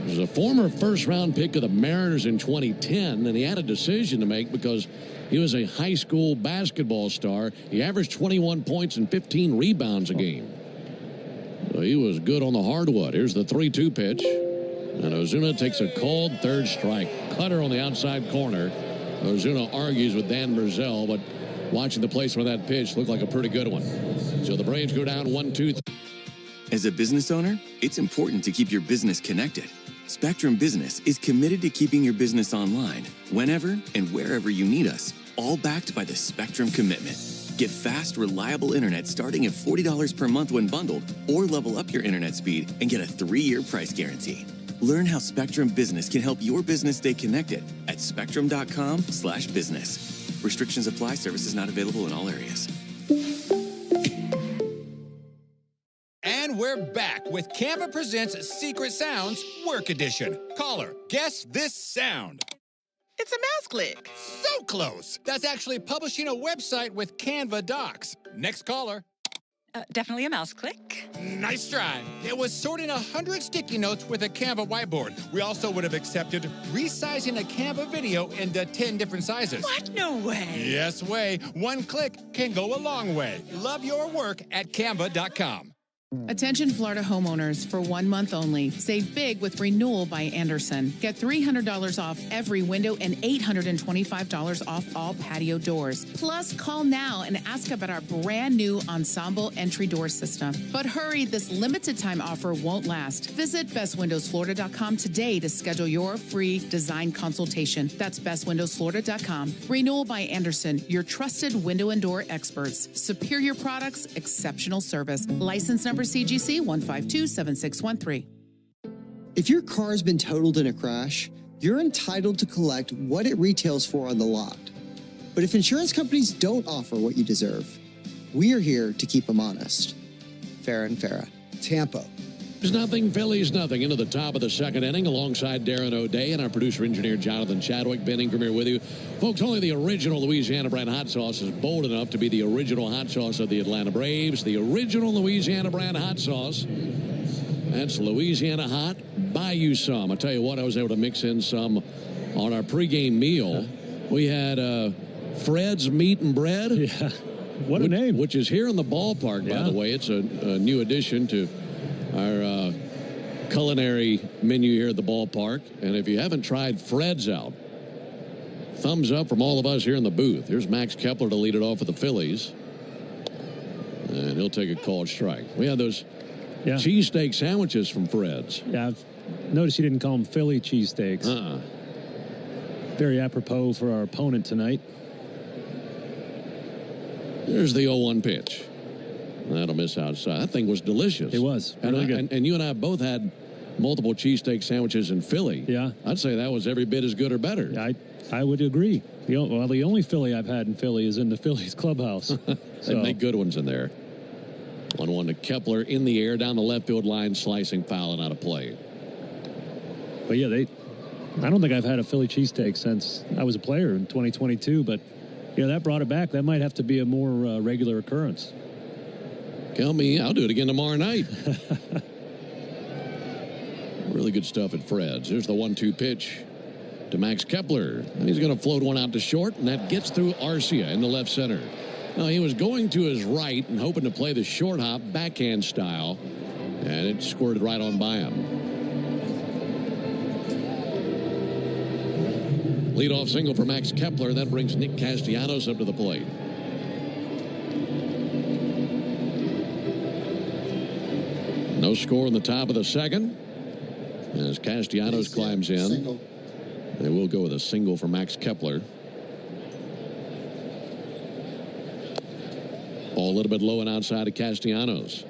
He was a former first-round pick of the Mariners in 2010, and he had a decision to make because he was a high school basketball star. He averaged 21 points and 15 rebounds a game. So he was good on the hardwood. Here's the 3-2 pitch. And Ozuna takes a called third strike. Cutter on the outside corner. Ozuna argues with Dan Merzel, but watching the placement of that pitch looked like a pretty good one. So the Braves go down 1-2. As a business owner, it's important to keep your business connected. Spectrum Business is committed to keeping your business online whenever and wherever you need us, all backed by the Spectrum Commitment. Get fast, reliable internet starting at $40 per month when bundled, or level up your internet speed and get a 3-year price guarantee. Learn how Spectrum Business can help your business stay connected at spectrum.com/business. Restrictions apply. Services not available in all areas. And we're back with Canva Presents Secret Sounds Work Edition. Caller, guess this sound. It's a mouse click. So close. That's actually publishing a website with Canva Docs. Next caller. Definitely a mouse click. Nice try. It was sorting 100 sticky notes with a Canva whiteboard. We also would have accepted resizing a Canva video into 10 different sizes. What? No way. Yes way. One click can go a long way. Love your work at canva.com. Attention Florida homeowners, for 1 month only. Save big with Renewal by Anderson. Get $300 off every window and $825 off all patio doors. Plus, call now and ask about our brand new Ensemble entry door system. But hurry, this limited time offer won't last. Visit bestwindowsflorida.com today to schedule your free design consultation. That's bestwindowsflorida.com. Renewal by Anderson, your trusted window and door experts. Superior products, exceptional service. License number CGC 1527613. If your car's been totaled in a crash, you're entitled to collect what it retails for on the lot. But if insurance companies don't offer what you deserve, we are here to keep them honest. Farrah and Farrah, Tampa. It's nothing, Phillies nothing. Into the top of the second inning alongside Darren O'Day and our producer-engineer Jonathan Chadwick. Ben Ingram here with you. Folks, only the original Louisiana brand hot sauce is bold enough to be the original hot sauce of the Atlanta Braves. The original Louisiana brand hot sauce. That's Louisiana Hot. Buy you some. I tell you what, I was able to mix in some on our pregame meal. We had Fred's Meat and Bread. Yeah, what a name. Which is here in the ballpark, by the way. It's a new addition to our culinary menu here at the ballpark. And if you haven't tried Fred's out, thumbs up from all of us here in the booth. Here's Max Kepler to lead it off for the Phillies. And he'll take a called strike. We had those cheesesteak sandwiches from Fred's. Yeah, I've noticed you didn't call them Philly cheesesteaks. Very apropos for our opponent tonight. Here's the 0-1 pitch. That'll miss outside. That thing was delicious. It was. Really good. And you and I both had multiple cheesesteak sandwiches in Philly. Yeah. I'd say that was every bit as good or better. I would agree. The only Philly I've had in Philly is in the Phillies clubhouse. They make good ones in there. 1-1 to Kepler in the air down the left field line, slicing foul and out of play. But yeah, I don't think I've had a Philly cheesesteak since I was a player in 2022, but that brought it back. That might have to be a more regular occurrence. Tell me, I'll do it again tomorrow night. Really good stuff at Fred's. Here's the 1-2 pitch to Max Kepler. And he's going to float one out to short, and that gets through Arcia in the left center. Now, he was going to his right and hoping to play the short hop backhand style, and it squirted right on by him. Leadoff single for Max Kepler. That brings Nick Castellanos up to the plate. No score in the top of the second. As Castellanos climbs in, they will go with a single for Max Kepler. Ball a little bit low and outside of Castellanos.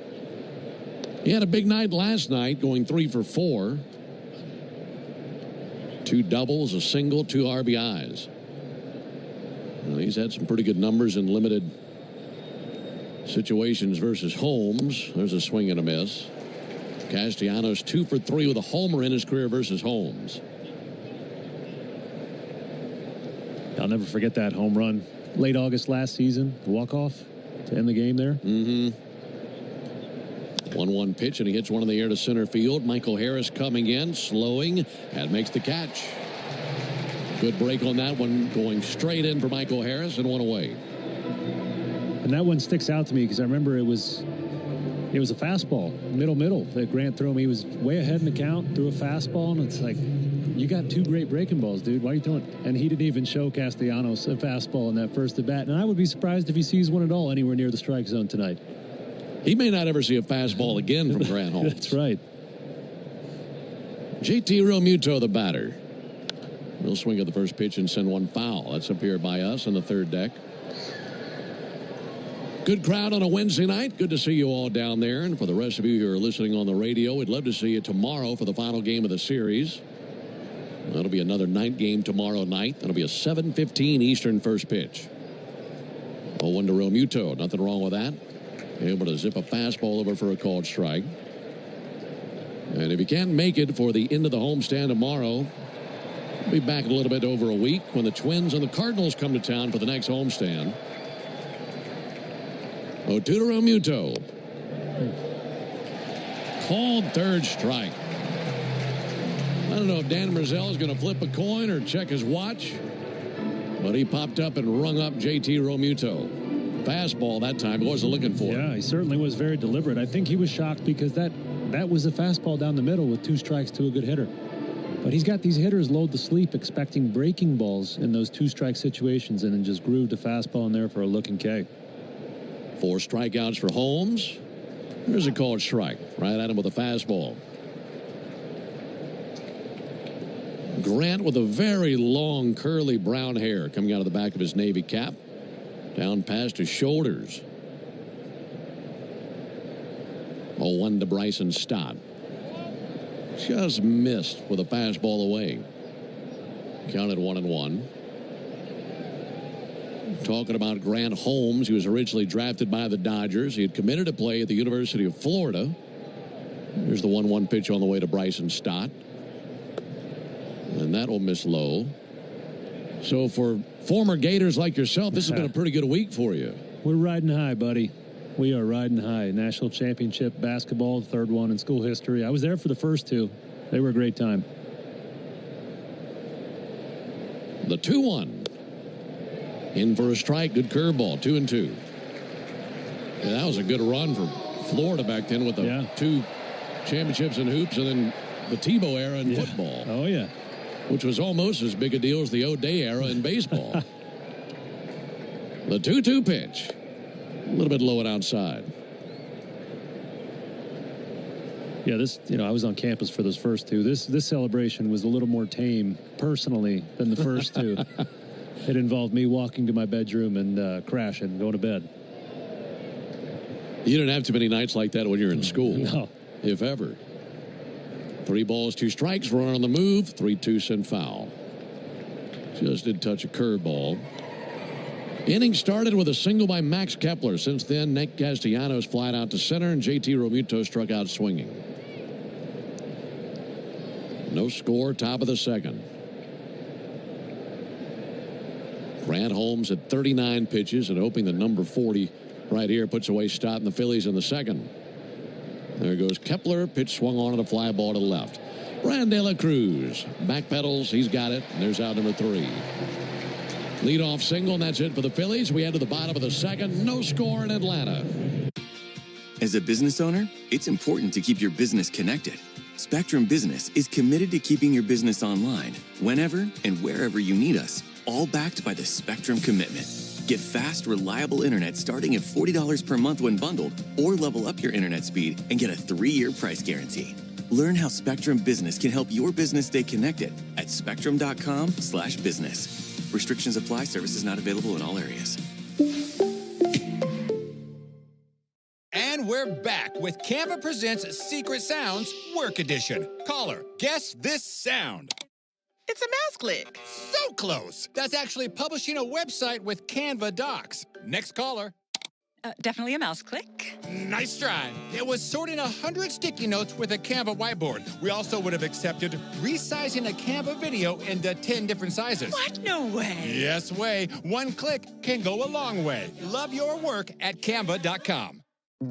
He had a big night last night, going 3 for 4. 2 doubles, a single, 2 RBIs. Well, he's had some pretty good numbers in limited situations versus Holmes. There's a swing and a miss. Castellanos 2 for 3 with a homer in his career versus Holmes. I'll never forget that home run late August last season, walk-off to end the game there. 1-1 pitch, and he hits one in the air to center field. Michael Harris coming in, slowing, and makes the catch. Good break on that one, going straight in for Michael Harris and one away. And that one sticks out to me because I remember it was a fastball, middle that Grant threw him. He was way ahead in the count, threw a fastball, and it's like, you got 2 great breaking balls, dude. Why are you throwing? And he didn't even show Castellanos a fastball in that first at bat. And I would be surprised if he sees one at all anywhere near the strike zone tonight. He may not ever see a fastball again from Grant Holmes. That's right. JT Realmuto, the batter. He'll swing at the first pitch and send one foul. That's up here by us on the third deck. Good crowd on a Wednesday night. Good to see you all down there. And for the rest of you who are listening on the radio, we'd love to see you tomorrow for the final game of the series. That'll be another night game tomorrow night. That'll be a 7:15 Eastern first pitch. 0-1 to Realmuto. Nothing wrong with that. Able to zip a fastball over for a called strike. And if you can't make it for the end of the homestand tomorrow, we'll be back in a little bit over a week when the Twins and the Cardinals come to town for the next homestand. 0-2 to Realmuto. Called third strike. I don't know if Dan Marzell is going to flip a coin or check his watch, but he popped up and rung up JT Realmuto. Fastball that time. He wasn't looking for it. Yeah, he certainly was very deliberate. I think he was shocked because that was a fastball down the middle with 2 strikes to a good hitter. But he's got these hitters lulled to sleep expecting breaking balls in those 2-strike situations and then just grooved a fastball in there for a looking K. 4 strikeouts for Holmes. There's a called strike. Right at him with a fastball. Grant with a very long curly brown hair coming out of the back of his Navy cap. Down past his shoulders. 0-1 to Bryson Stott. Just missed with a fastball away. Counted 1-1. Talking about Grant Holmes, he was originally drafted by the Dodgers. He had committed to play at the University of Florida. Here's the 1-1 pitch on the way to Bryson Stott. And that will miss low. So for former Gators like yourself, this has been a pretty good week for you. We're riding high, buddy. We are riding high. National championship basketball, third one in school history. I was there for the first 2. They were a great time. The 2-1. In for a strike. Good curveball. 2-2. Yeah, that was a good run for Florida back then with the 2 championships in hoops and then the Tebow era in football. Oh, yeah. Which was almost as big a deal as the O'Day era in baseball. The 2-2 pitch. A little bit low and outside. Yeah, I was on campus for those first 2. This celebration was a little more tame, personally, than the first 2. It involved me walking to my bedroom and crashing, going to bed. You didn't have too many nights like that when you were in school. No. If ever. 3 balls, 2 strikes, runner on the move, 3-2 sent foul. Just did touch a curveball. Inning started with a single by Max Kepler. Since then, Nick Castellanos flied out to center, and JT Realmuto struck out swinging. No score, top of the second. Grant Holmes at 39 pitches and hoping that number 40 right here puts away Stott and the Phillies in the second. There goes Kepler. Pitch swung on at a fly ball to the left. Brian De La Cruz backpedals. He's got it. And there's out number 3. Leadoff single, and that's it for the Phillies. We head to the bottom of the second. No score in Atlanta. As a business owner, it's important to keep your business connected. Spectrum Business is committed to keeping your business online whenever and wherever you need us, all backed by the Spectrum Commitment. Get fast, reliable internet starting at $40 per month when bundled, or level up your internet speed and get a 3-year price guarantee. Learn how Spectrum Business can help your business stay connected at spectrum.com/business. Restrictions apply. Services not available in all areas. we're back with Canva Presents Secret Sounds Work Edition. Caller, guess this sound. It's a mouse click. So close. That's actually publishing a website with Canva Docs. Next caller. Definitely a mouse click. Nice try. It was sorting 100 sticky notes with a Canva whiteboard. We also would have accepted resizing a Canva video into 10 different sizes. What? No way. Yes way. One click can go a long way. Love your work at canva.com.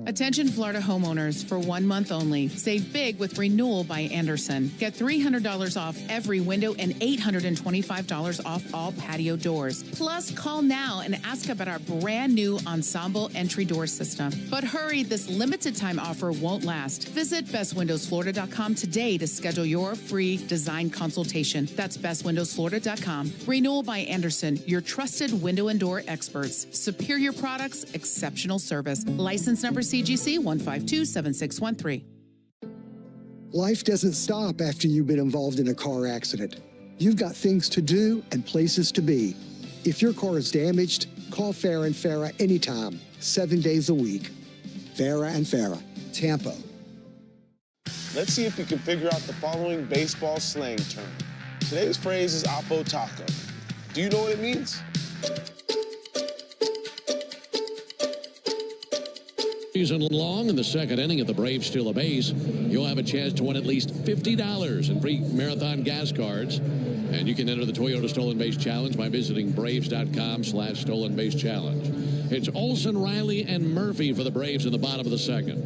Attention Florida homeowners, for 1 month only. Save big with Renewal by Anderson. Get $300 off every window and $825 off all patio doors. Plus, call now and ask about our brand new Ensemble entry door system. But hurry, this limited time offer won't last. Visit bestwindowsflorida.com today to schedule your free design consultation. That's bestwindowsflorida.com. Renewal by Anderson, your trusted window and door experts. Superior products, exceptional service. License number CGC 1527613. Life doesn't stop after you've been involved in a car accident. You've got things to do and places to be. If your car is damaged, call Farah and Farah anytime, 7 days a week. Farah and Farah, Tampa. Let's see if we can figure out the following baseball slang term. Today's phrase is Apo Taco. Do you know what it means? Season long in the second inning, if the Braves steal a base, you'll have a chance to win at least $50 in free marathon gas cards. And you can enter the Toyota Stolen Base Challenge by visiting Braves.com/Stolen Base Challenge. It's Olson, Riley, and Murphy for the Braves in the bottom of the second.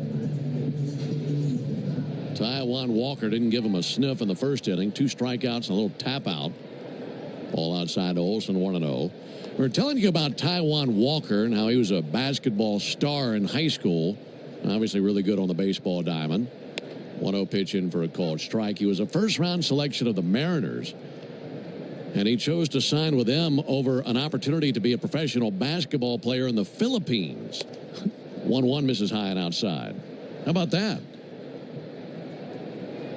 Taijuan Walker didn't give him a sniff in the first inning. 2 strikeouts and a little tap out. Ball outside to Olson, 1-0. We're telling you about Taijuan Walker and how he was a basketball star in high school. Obviously really good on the baseball diamond. 1-0 pitch in for a called strike. He was a first-round selection of the Mariners. And he chose to sign with them over an opportunity to be a professional basketball player in the Philippines. 1-1 misses high and outside. How about that?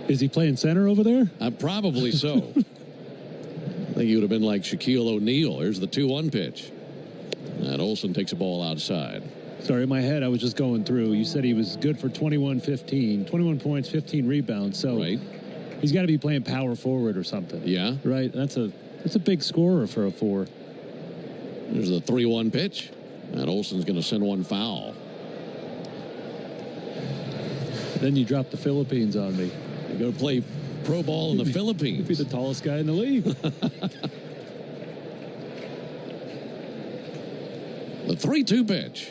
Is he playing center over there? Probably so. I think he would have been like Shaquille O'Neal. Here's the 2-1 pitch. And Olson takes a ball outside. Sorry, in my head, I was just going through. You said he was good for 21 points, 15 rebounds. So right. He's got to be playing power forward or something. Yeah. Right. That's a big scorer for a 4. There's the 3-1 pitch. And Olson's going to send one foul. Then you drop the Philippines on me. You go play pro ball in the Philippines. You'd be the tallest guy in the league. The 3-2 pitch.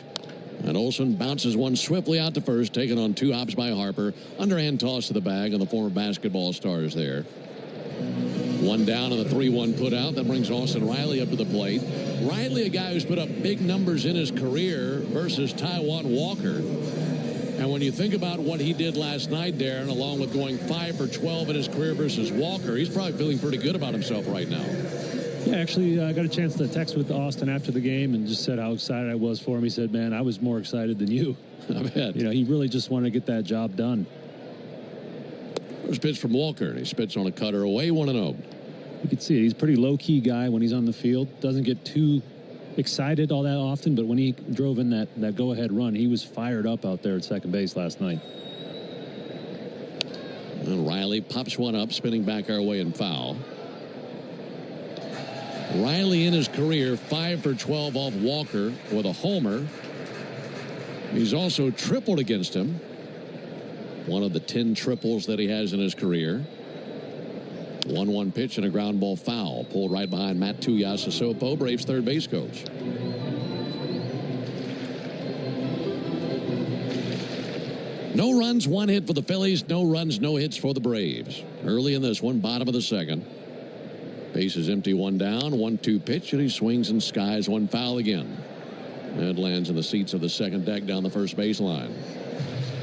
And Olson bounces one swiftly out to first, taken on 2 hops by Harper. Underhand toss to the bag, and the former basketball star is there. 1 down on the 3-1 put out. That brings Austin Riley up to the plate. Riley, a guy who's put up big numbers in his career, versus Taijuan Walker. And when you think about what he did last night, Darren, along with going 5 for 12 in his career versus Walker, he's probably feeling pretty good about himself right now. Yeah, actually, I got a chance to text with Austin after the game and just said how excited I was for him. He said, man, I was more excited than you. I bet. You know, he really just wanted to get that job done. First pitch from Walker. He spits on a cutter away, 1-0. You can see it. He's a pretty low-key guy when he's on the field. Doesn't get too excited all that often, but when he drove in that go-ahead run, he was fired up out there at second base last night. And Riley pops one up, spinning back our way and foul. Riley in his career 5 for 12 off Walker with a homer. He's also tripled against him. One of the 10 triples that he has in his career. 1-1 pitch and a ground ball foul. Pulled right behind Matt Tuiasosopo, Braves third base coach. No runs, 1 hit for the Phillies. No runs, no hits for the Braves. Early in this one, bottom of the second. Base is empty, 1 down, 1-2 pitch, and he swings and skies 1 foul again. That lands in the seats of the second deck down the first baseline.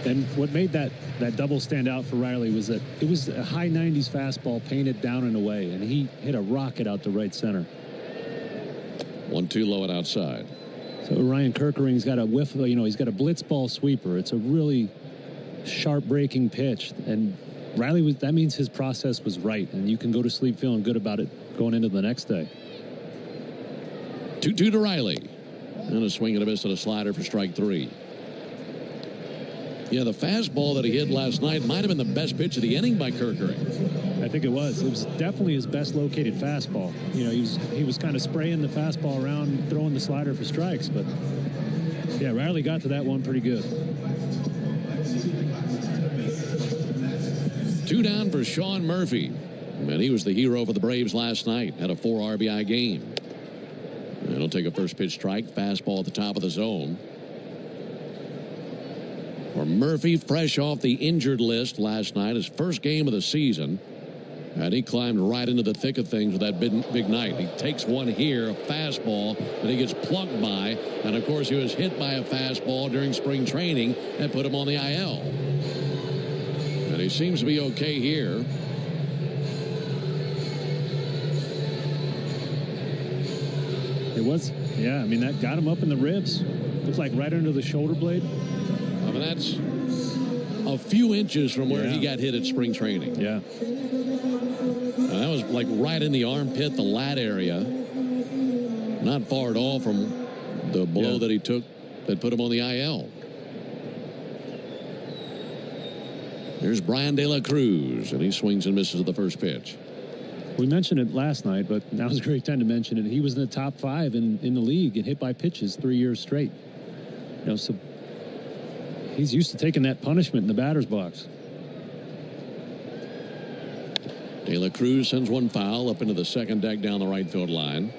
And what made that double stand out for Riley was that it was a high 90s fastball painted down and away, and he hit a rocket out to right center. 1-2 low and outside. So Ryan Kerkering's got a whiff, he's got a blitz ball sweeper. It's a really sharp breaking pitch, and Riley that means his process was right, and you can go to sleep feeling good about it going into the next day. 2-2 to Riley. And a swing and a miss and a slider for strike 3. Yeah, the fastball that he hit last night might have been the best pitch of the inning by Kerkering. I think it was. It was definitely his best located fastball. You know, he was kind of spraying the fastball around, throwing the slider for strikes. But, yeah, Riley got to that one pretty good. 2 down for Sean Murphy. And he was the hero for the Braves last night. Had a 4 RBI game. And he'll take a first pitch strike. Fastball at the top of the zone. For Murphy, fresh off the injured list last night, his first game of the season. And he climbed right into the thick of things with that big night. He takes one here, a fastball, that he gets plucked by. And, of course, he was hit by a fastball during spring training and put him on the IL. And he seems to be okay here. It was, yeah, I mean, that got him up in the ribs. Looked like right under the shoulder blade. I mean, that's a few inches from where he got hit at spring training. Yeah. And that was like right in the armpit, the lat area. Not far at all from the blow that he took that put him on the IL. Here's Brian De La Cruz, and he swings and misses at the first pitch. We mentioned it last night, but now's a great time to mention it. He was in the top 5 in the league and hit by pitches 3 years straight. You know, so he's used to taking that punishment in the batter's box. De La Cruz sends one foul up into the second deck down the right field line.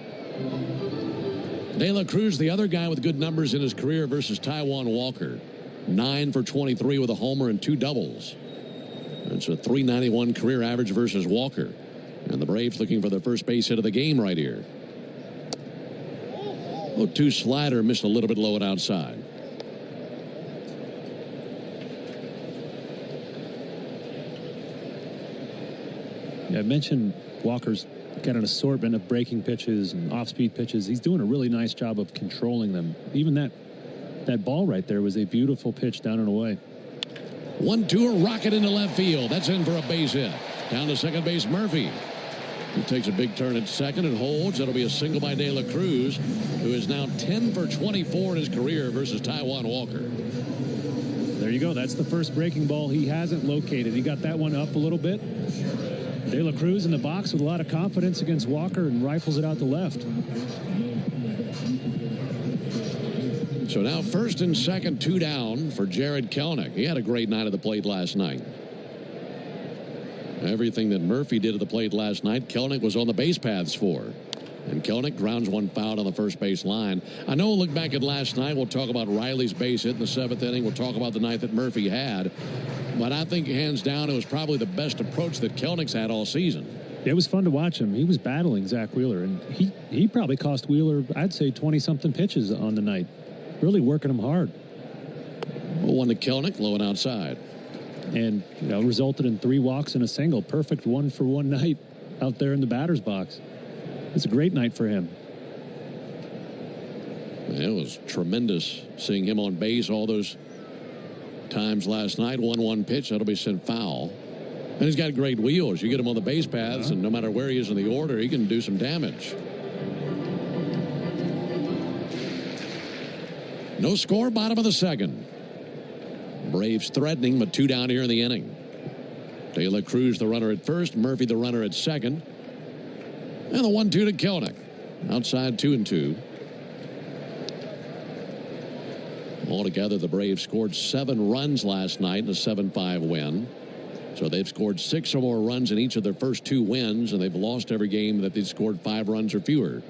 De La Cruz, the other guy with good numbers in his career versus Taijuan Walker. 9 for 23 with a homer and 2 doubles. It's a .391 career average versus Walker. And the Braves looking for their first base hit of the game right here. 0-2 slider missed a little bit low and outside. Yeah, I mentioned Walker's got an assortment of breaking pitches and off-speed pitches. He's doing a really nice job of controlling them. Even that ball right there was a beautiful pitch down and away. 1-2, a rocket into left field. That's in for a base hit. Down to second base, Murphy. He takes a big turn at second and holds. That'll be a single by De La Cruz, who is now 10 for 24 in his career versus Taijuan Walker. There you go. That's the first breaking ball he hasn't located. He got that one up a little bit. De La Cruz in the box with a lot of confidence against Walker and rifles it out to left. So now first and second, 2 down for Jared Kelenic. He had a great night at the plate last night. Everything that Murphy did at the plate last night, Kelenic was on the base paths for. And Kelenic grounds one foul on the first base line. I know we'll look back at last night. We'll talk about Riley's base hit in the 7th inning. We'll talk about the night that Murphy had. But I think hands down it was probably the best approach that Kelnic's had all season. It was fun to watch him. He was battling Zach Wheeler, and he probably cost Wheeler, I'd say, 20-something pitches on the night. Really working him hard. Well, one to Kelenic, low and outside. And, you know, resulted in 3 walks and a single. Perfect 1-for-1 night out there in the batter's box. It's a great night for him. It was tremendous seeing him on base all those times last night. 1-1 pitch, that'll be sent foul. And he's got great wheels. You get him on the base paths, and no matter where he is in the order, he can do some damage. No score, bottom of the second. Braves threatening, but 2 down here in the inning. De La Cruz, the runner at first. Murphy, the runner at second. And the 1-2 to Kelenic. Outside 2-2. Altogether, the Braves scored 7 runs last night in a 7-5 win. So they've scored 6 or more runs in each of their first 2 wins, and they've lost every game that they've scored 5 runs or fewer.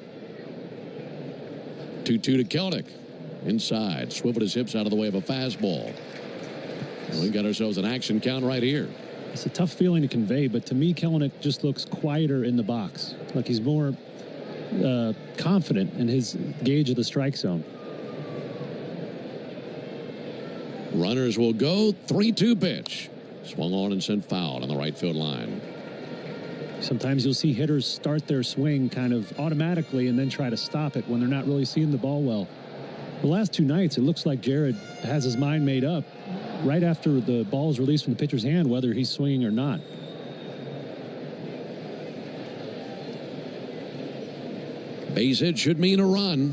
2-2 to Kelenic. Inside, swiveled his hips out of the way of a fastball. And we've got ourselves an action count right here. It's a tough feeling to convey, but to me, Kelenic just looks quieter in the box. Like he's more confident in his gauge of the strike zone. Runners will go. 3-2 pitch. Swung on and sent foul on the right field line. Sometimes you'll see hitters start their swing kind of automatically and then try to stop it when they're not really seeing the ball well. The last 2 nights, it looks like Jared has his mind made up right after the ball is released from the pitcher's hand, whether he's swinging or not. Base hit should mean a run.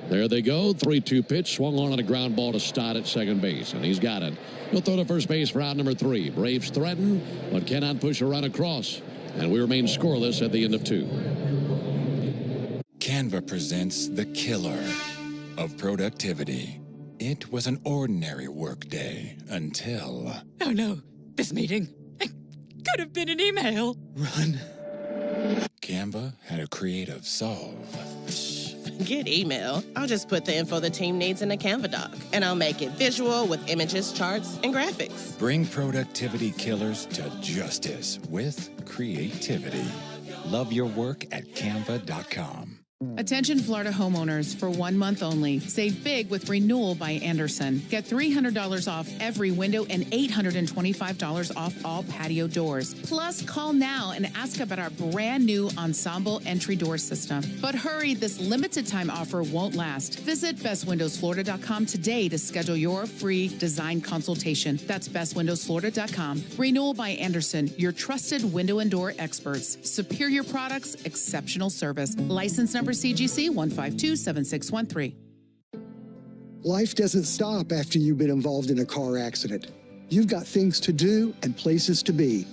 There they go. 3-2 pitch. Swung on a ground ball to Stott at second base, and he's got it. He'll throw to first base for out number 3. Braves threaten, but cannot push a run across. And we remain scoreless at the end of 2. Canva presents the killer of productivity. It was an ordinary workday until... Oh no, this meeting. It could have been an email. Run. Canva had a creative solve. Get email. I'll just put the info the team needs in a Canva doc, and I'll make it visual with images, charts, and graphics. Bring productivity killers to justice with creativity. Love your work at canva.com. Attention Florida homeowners, for 1 month only. Save big with Renewal by Anderson. Get $300 off every window and $825 off all patio doors. Plus, call now and ask about our brand new Ensemble entry door system. But hurry, this limited time offer won't last. Visit bestwindowsflorida.com today to schedule your free design consultation. That's bestwindowsflorida.com. Renewal by Anderson, your trusted window and door experts. Superior products, exceptional service. License number CGC 1527613. Life doesn't stop after you've been involved in a car accident. You've got things to do and places to be.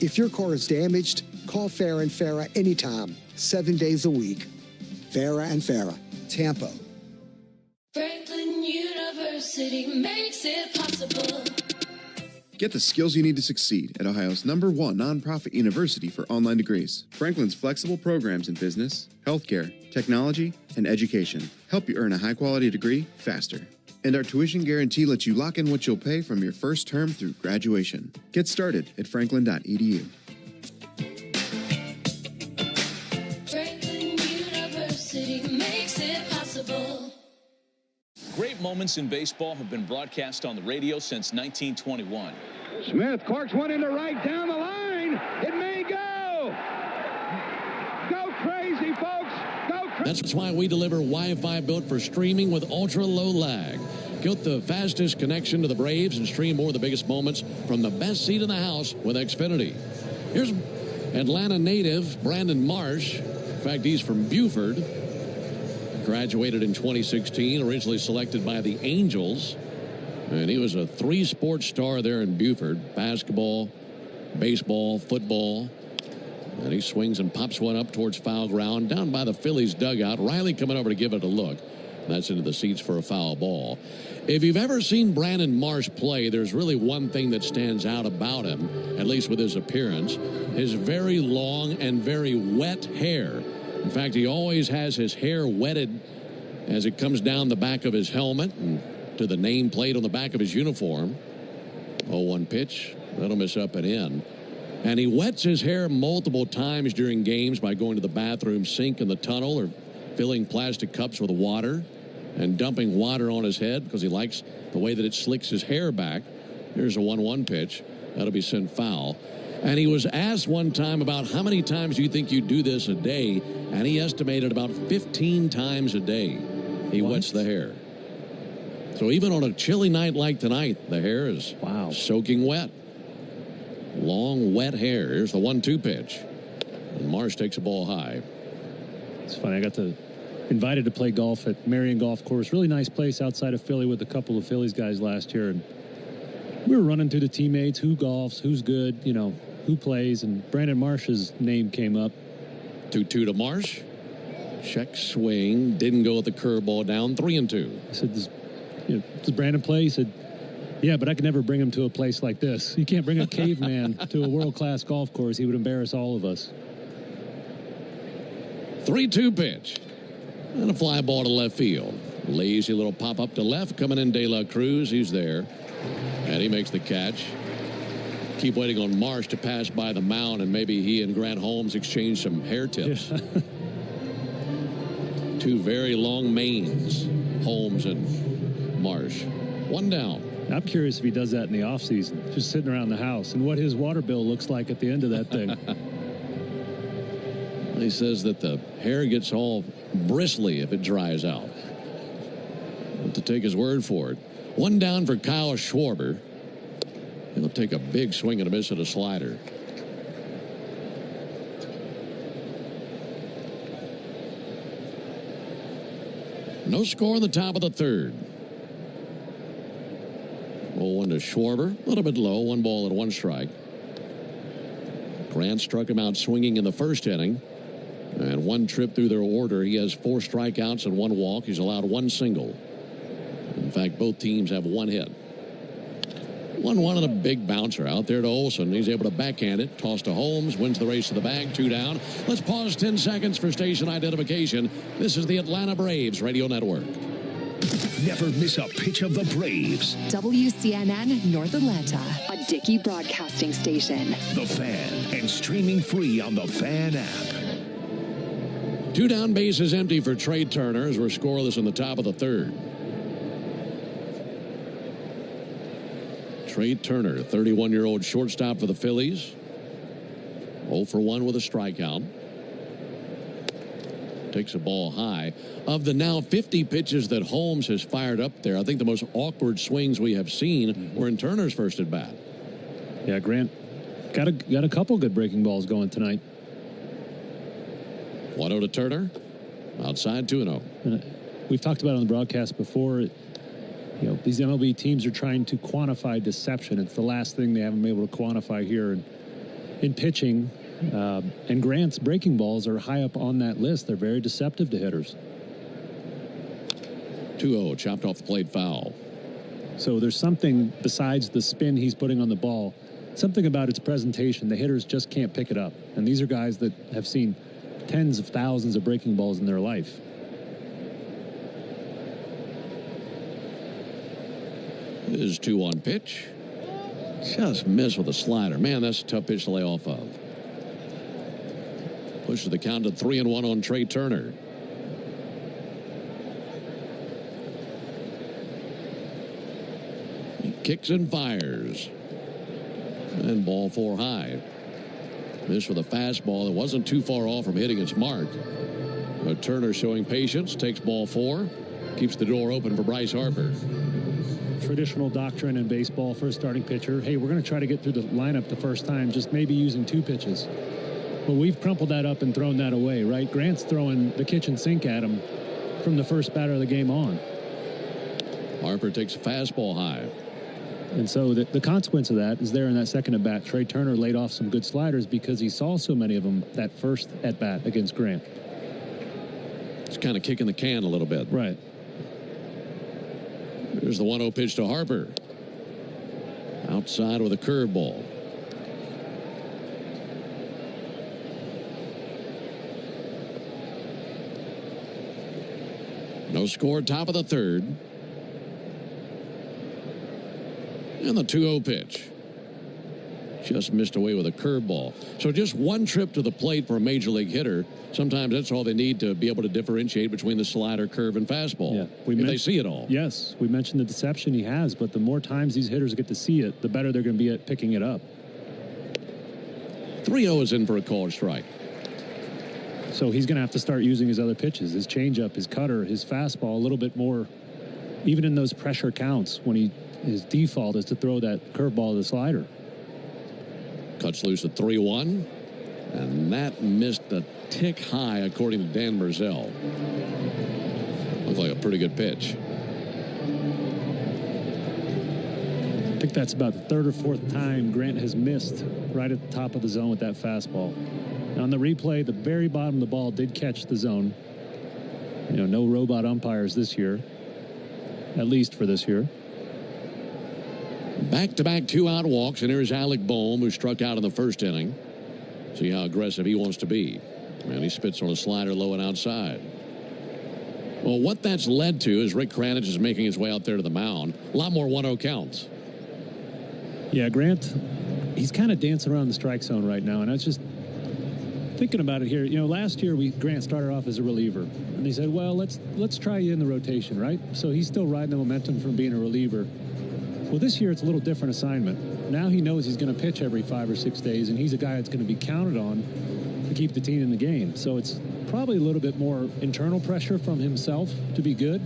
If your car is damaged, call Farah & Farah anytime, 7 days a week. Farah & Farah, Tampa. Franklin University makes it possible. Get the skills you need to succeed at Ohio's #1 nonprofit university for online degrees. Franklin's flexible programs in business, healthcare, technology, and education help you earn a high-quality degree faster. And our tuition guarantee lets you lock in what you'll pay from your first term through graduation. Get started at franklin.edu. Franklin University makes it possible. Great moments in baseball have been broadcast on the radio since 1921. Smith corks one into right down the line. It may go. Go crazy, folks. Go crazy. That's why we deliver Wi-Fi built for streaming with ultra-low lag. Get the fastest connection to the Braves and stream more of the biggest moments from the best seat in the house with Xfinity. Here's Atlanta native Brandon Marsh. In fact, he's from Buford. Graduated in 2016, originally selected by the Angels. And he was a 3-sport star there in Buford. Basketball, baseball, football. And he swings and pops one up towards foul ground down by the Phillies dugout. Riley coming over to give it a look. That's into the seats for a foul ball. If you've ever seen Brandon Marsh play, there's really one thing that stands out about him, at least with his appearance, his very long and very wet hair. In fact, he always has his hair wetted as it comes down the back of his helmet and to the nameplate on the back of his uniform. 0-1 pitch. That'll miss up and in. And he wets his hair multiple times during games by going to the bathroom sink in the tunnel or filling plastic cups with water and dumping water on his head because he likes the way that it slicks his hair back. Here's a 1-1 pitch. That'll be sent foul. And he was asked one time about how many times do you think you do this a day, and he estimated about 15 times a day he wets the hair. So even on a chilly night like tonight, the hair is soaking wet. Long, wet hair. Here's the 1-2 pitch. And Marsh takes a ball high. It's funny. I got invited to play golf at Marion Golf Course. Really nice place outside of Philly with a couple of Phillies guys last year. And we were running through the teammates, who golfs, who's good, you know, who plays. And Brandon Marsh's name came up. 2-2 to Marsh. Check swing. Didn't go with the curveball down. 3-2. I said, does Brandon play? He said, yeah, but I could never bring him to a place like this. You can't bring a caveman to a world-class golf course. He would embarrass all of us. 3-2 pitch. And a fly ball to left field. Lazy little pop-up to left. Coming in De La Cruz. He's there. And he makes the catch. Keep waiting on Marsh to pass by the mound, and maybe he and Grant Holmes exchange some hair tips. Yeah. Two very long manes, Holmes and Marsh. One down. I'm curious if he does that in the offseason, just sitting around the house, and what his water bill looks like at the end of that thing. He says that the hair gets all bristly if it dries out. Have to take his word for it. One down for Kyle Schwarber. He'll take a big swing and a miss at a slider. No score in the top of the third. 0-1 to Schwarber. A little bit low. 1 ball and 1 strike. Grant struck him out swinging in the first inning. And 1 trip through their order. He has 4 strikeouts and 1 walk. He's allowed 1 single. In fact, both teams have 1 hit. 1-1 and a big bouncer out there to Olsen. He's able to backhand it. Toss to Holmes. Wins the race to the bag. 2 down. Let's pause 10 seconds for station identification. This is the Atlanta Braves Radio Network. Never miss a pitch of the Braves. WCNN North Atlanta, a Dickey broadcasting station. The Fan, and streaming free on the Fan app. 2 down, bases empty for Trey Turner as we're scoreless in the top of the third. Trey Turner, 31-year-old shortstop for the Phillies. 0 for 1 with a strikeout. Takes a ball high. Of the now 50 pitches that Holmes has fired up there, I think the most awkward swings we have seen were in Turner's first at bat. Yeah, Grant got a couple good breaking balls going tonight. 1-0 to Turner. Outside 2-0. We've talked about it on the broadcast before. You know, these MLB teams are trying to quantify deception. It's the last thing they haven't been able to quantify here in pitching. And Grant's breaking balls are high up on that list. They're very deceptive to hitters. 2-0, chopped off the plate, foul. So there's something besides the spin he's putting on the ball, something about its presentation. The hitters just can't pick it up. And these are guys that have seen tens of thousands of breaking balls in their life. This is 2-1 pitch. Just missed with a slider. Man, that's a tough pitch to lay off of. Pushes the count to 3-1 on Trey Turner. He kicks and fires. And ball 4 high. This with a fastball that wasn't too far off from hitting its mark. But Turner showing patience, takes ball 4, keeps the door open for Bryce Harper. Traditional doctrine in baseball for a starting pitcher. Hey, we're going to try to get through the lineup the first time, just maybe using 2 pitches. Well, we've crumpled that up and thrown that away, right? Grant's throwing the kitchen sink at him from the first batter of the game on. Harper takes a fastball high. And so the consequence of that is there in that second at bat. Trey Turner laid off some good sliders because he saw so many of them that first at bat against Grant. It's kind of kicking the can a little bit. Right. Here's the 1-0 pitch to Harper. Outside with a curveball. No score, top of the third. And the 2-0 pitch. Just missed away with a curveball. So just 1 trip to the plate for a major league hitter. Sometimes that's all they need to be able to differentiate between the slider, curve, and fastball. Yeah, if they see it all. Yes, we mentioned the deception he has, but the more times these hitters get to see it, the better they're going to be at picking it up. 3-0 is in for a called strike. So he's going to have to start using his other pitches, his changeup, his cutter, his fastball a little bit more, even in those pressure counts when his default is to throw that curveball to the slider. Cuts loose at 3-1, and that missed a tick high, according to Dan Merzell. Looked like a pretty good pitch. I think that's about the 3rd or 4th time Grant has missed right at the top of the zone with that fastball. On the replay, the very bottom of the ball did catch the zone. You know, no robot umpires this year, at least for this year. Back-to-back 2-out walks, and here's Alec Boehm, who struck out in the first inning. See how aggressive he wants to be. And he spits on a slider low and outside. Well, what that's led to is Rick Kranich is making his way out there to the mound. A lot more 1-0 counts. Yeah, Grant, he's kind of dancing around the strike zone right now, and I was just thinking about it here. You know, last year Grant started off as a reliever, and they said, well, let's try you in the rotation, right? So he's still riding the momentum from being a reliever. Well, this year it's a little different assignment. Now he knows he's going to pitch every 5 or 6 days, and he's a guy that's going to be counted on to keep the team in the game. So it's probably a little bit more internal pressure from himself to be good.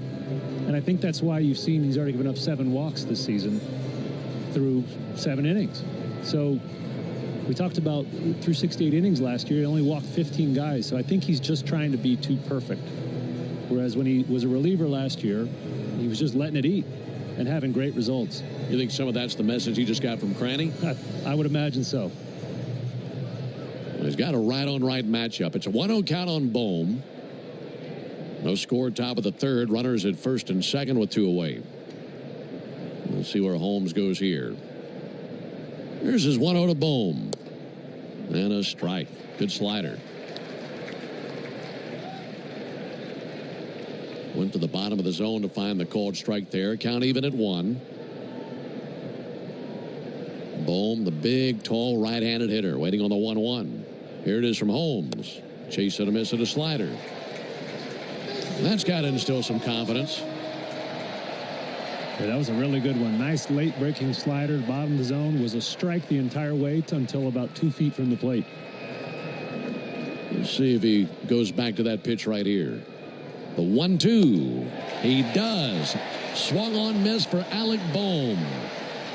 And I think that's why you've seen he's already given up 7 walks this season through 7 innings. So we talked about through 68 innings last year, he only walked 15 guys. So I think he's just trying to be too perfect. Whereas when he was a reliever last year, he was just letting it eat and having great results. You think some of that's the message he just got from Cranny? I would imagine so. He's got a right-on-right matchup. It's a 1-0 count on Bohm. No score, top of the third. Runners at first and second with 2 away. Let's see where Holmes goes here. Here's his 1-0 to Bohm. And a strike. Good slider. Went to the bottom of the zone to find the called strike there. Count even at 1. Bohm, the big, tall, right-handed hitter, waiting on the 1-1. Here it is from Holmes. Chase and a miss at a slider. That's got to instill some confidence. Yeah, that was a really good one. Nice late breaking slider. Bottom of the zone was a strike the entire way until about 2 feet from the plate. Let's see if he goes back to that pitch right here. The 1-2. He does. Swung on miss for Alec Bohm.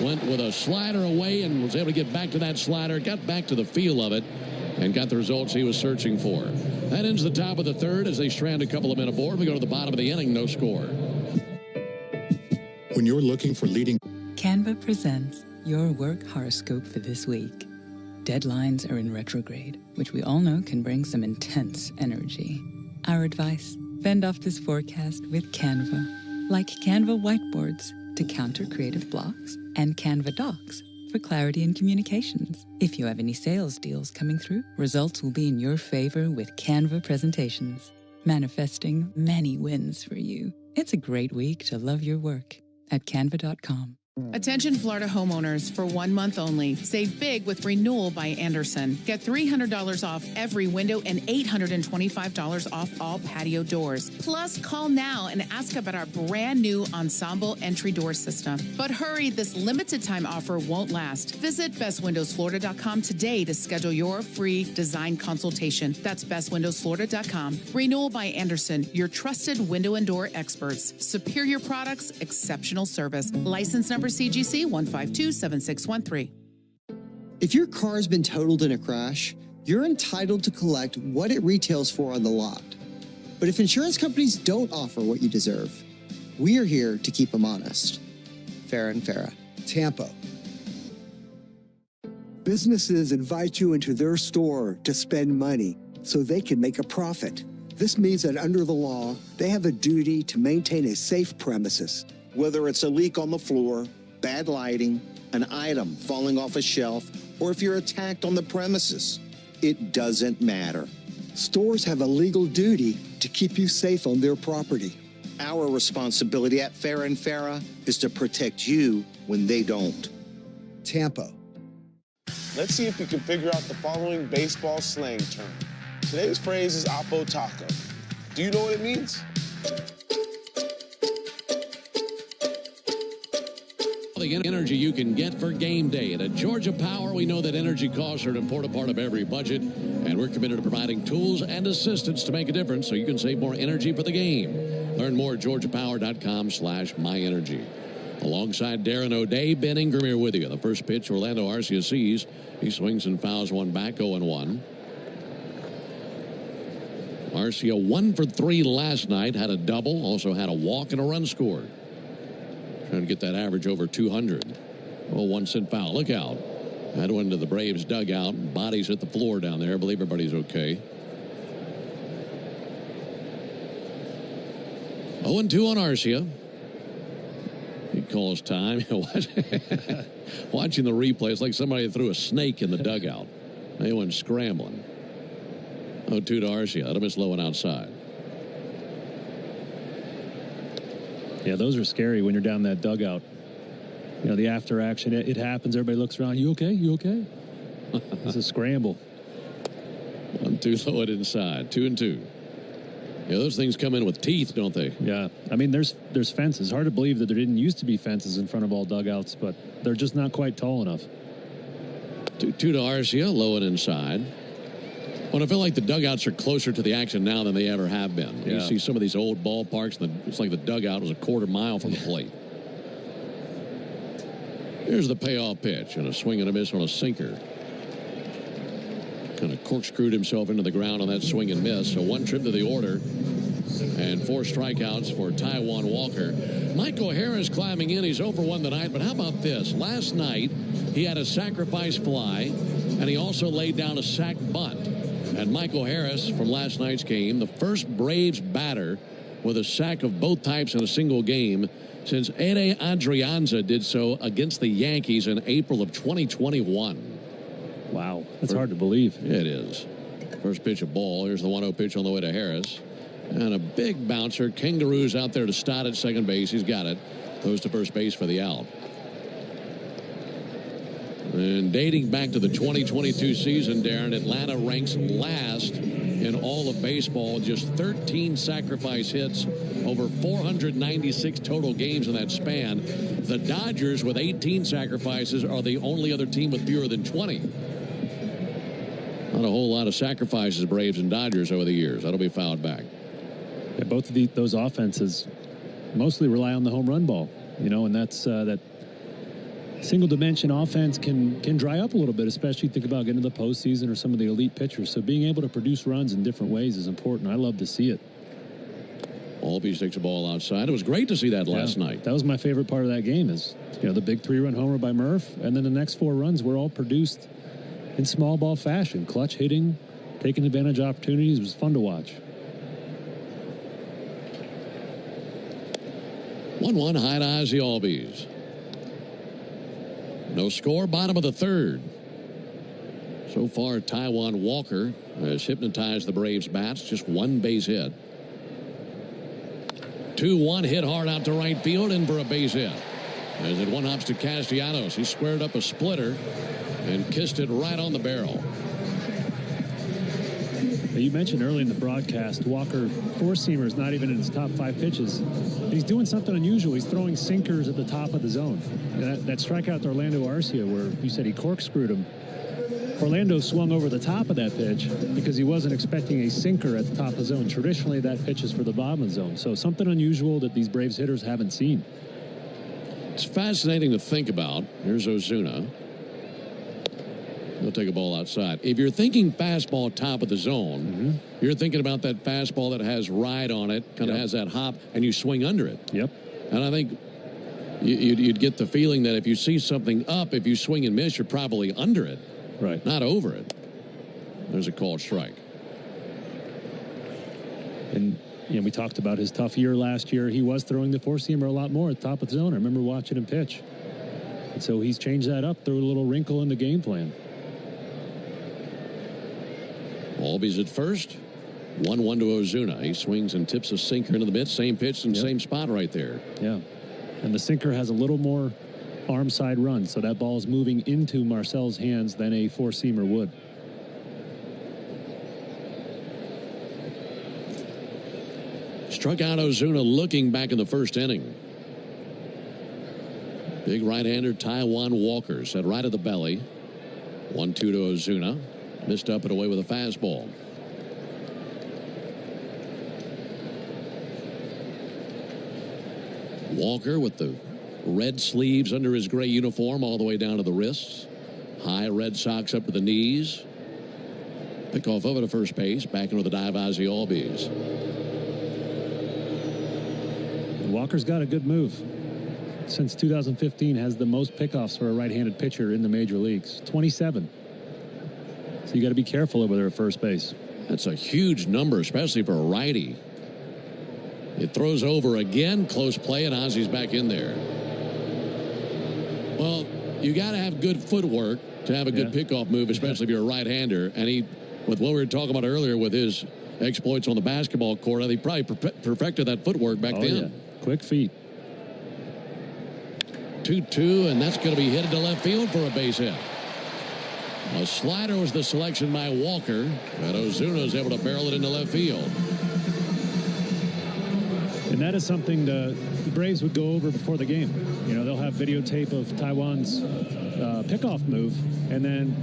Went with a slider away and was able to get back to that slider. Got back to the feel of it and got the results he was searching for. That ends the top of the third as they strand a couple of men aboard. We go to the bottom of the inning. No score. When you're looking for leading... Canva presents your work horoscope for this week. Deadlines are in retrograde, which we all know can bring some intense energy. Our advice: fend off this forecast with Canva. Like Canva whiteboards to counter creative blocks, and Canva docs for clarity in communications. If you have any sales deals coming through, results will be in your favor with Canva presentations, manifesting many wins for you. It's a great week to love your work at canva.com. Attention Florida homeowners, for 1 month only, save big with Renewal by Anderson. Get $300 off every window and $825 off all patio doors. Plus, call now and ask about our brand new Ensemble entry door system. But hurry, this limited time offer won't last. Visit bestwindowsflorida.com today to schedule your free design consultation. That's bestwindowsflorida.com. Renewal by Anderson, your trusted window and door experts. Superior products, exceptional service. License number CGC 1527613. If your car's been totaled in a crash, you're entitled to collect what it retails for on the lot. But if insurance companies don't offer what you deserve, we are here to keep them honest. Farah and Farah. Tampa. Businesses invite you into their store to spend money so they can make a profit. This means that under the law, they have a duty to maintain a safe premises. Whether it's a leak on the floor, bad lighting, an item falling off a shelf, or if you're attacked on the premises, it doesn't matter. Stores have a legal duty to keep you safe on their property. Our responsibility at Farah and Farah is to protect you when they don't. Tampa. Let's see if you can figure out the following baseball slang term. Today's phrase is Oppo Taco. Do you know what it means? The energy you can get for game day. And at Georgia Power, we know that energy costs are an important part of every budget, and we're committed to providing tools and assistance to make a difference so you can save more energy for the game. Learn more at georgiapower.com/myenergy. Alongside Darren O'Day, Ben Ingram here with you. The first pitch, Orlando Arcia sees. He swings and fouls one back, 0-1. Arcia 1 for 3 last night, had a double, also had a walk and a run scored. Trying to get that average over 200. Oh, 1 cent foul. Look out. That went into the Braves dugout. Bodies hit the floor down there. I believe everybody's okay. 0-2 on Arcia. He calls time. Watching the replay, it's like somebody threw a snake in the dugout. They went scrambling. 0-2 to Arcia. That'll miss low and outside. Yeah, those are scary when you're down that dugout. You know, the after action, it happens. Everybody looks around. You okay? You okay? It's a scramble. 1-2 low and inside. 2-2. Yeah, those things come in with teeth, don't they? Yeah. I mean, there's fences. Hard to believe that there didn't used to be fences in front of all dugouts, but they're just not quite tall enough. 2-2 to Arcia, low and inside. Well, I feel like the dugouts are closer to the action now than they ever have been. Yeah. You see some of these old ballparks, and it's like the dugout was a quarter mile from the plate. Here's the payoff pitch, and a swing and a miss on a sinker. Kind of corkscrewed himself into the ground on that swing and miss. So 1 trip to the order. And 4 strikeouts for Taijuan Walker. Michael Harris climbing in. He's over 1 tonight. But how about this? Last night, he had a sacrifice fly, and he also laid down a sac bunt. And Michael Harris from last night's game, the first Braves batter with a sack of both types in a single game since Ede Adrianza did so against the Yankees in April of 2021. Wow, that's hard to believe. It is. First pitch of ball. Here's the 1-0 pitch on the way to Harris. And a big bouncer. Kangaroo's out there to Stott at second base. He's got it. Goes to first base for the out. And dating back to the 2022 season, Darren, Atlanta ranks last in all of baseball. Just 13 sacrifice hits over 496 total games in that span. The Dodgers, with 18 sacrifices, are the only other team with fewer than 20. Not a whole lot of sacrifices, Braves and Dodgers, over the years. That'll be fouled back. Yeah, both of those offenses mostly rely on the home run ball, and that's that single dimension offense can dry up a little bit, especially think about getting to the postseason or some of the elite pitchers. So being able to produce runs in different ways is important. I love to see it. Albies takes a ball outside. It was great to see that last night. That was my favorite part of that game is, the big 3-run homer by Murph, and then the next 4 runs were all produced in small ball fashion. Clutch hitting, taking advantage of opportunities. It was fun to watch. 1-1, high to eyes the Albies. No score, bottom of the 3rd. So far, Taijuan Walker has hypnotized the Braves' bats. Just 1 base hit. 2-1, hit hard out to right field and for a base hit. As it one-hops to Castellanos. He squared up a splitter and kissed it right on the barrel. You mentioned early in the broadcast, Walker, 4-seamer is not even in his top 5 pitches. And he's doing something unusual. He's throwing sinkers at the top of the zone. That strikeout to Orlando Arcia, where you said he corkscrewed him, Orlando swung over the top of that pitch because he wasn't expecting a sinker at the top of the zone. Traditionally, that pitch is for the bottom of the zone. So something unusual that these Braves hitters haven't seen. It's fascinating to think about. Here's Ozuna. He'll take a ball outside. If you're thinking fastball top of the zone, you're thinking about that fastball that has ride on it, kind of has that hop, and you swing under it. Yep. And I think you'd get the feeling that if you see something up, if you swing and miss, you're probably under it. Right. Not over it. There's a called strike. And we talked about his tough year last year. He was throwing the 4-seamer a lot more at the top of the zone. I remember watching him pitch. And so he's changed that up, threw a little wrinkle in the game plan. Albies at first. 1-1 to Ozuna. He swings and tips a sinker into the mitt. Same pitch and same spot right there. Yeah. And the sinker has a little more arm side run, so that ball is moving into Marcel's hands than a 4-seamer would. Struck out Ozuna looking back in the 1st inning. Big right-hander Taijuan Walker set right at the belly. 1-2 to Ozuna. Missed up and away with a fastball. Walker with the red sleeves under his gray uniform all the way down to the wrists. High red socks up to the knees. Pickoff over to first base. Back into the dive as the Albies. Walker's got a good move. Since 2015 has the most pickoffs for a right-handed pitcher in the major leagues. 27. So you got to be careful over there at first base. That's a huge number, especially for a righty. It throws over again. Close play, and Ozzy's back in there. Well, you got to have good footwork to have a good pickoff move, especially if you're a right-hander. And he, with what we were talking about earlier with his exploits on the basketball court, he probably perfected that footwork back then. Yeah. Quick feet. 2-2, and that's going to be hit to left field for a base hit. A slider was the selection by Walker, but Ozuna is able to barrel it into left field. And that is something the Braves would go over before the game. They'll have videotape of Taijuan's pickoff move, and then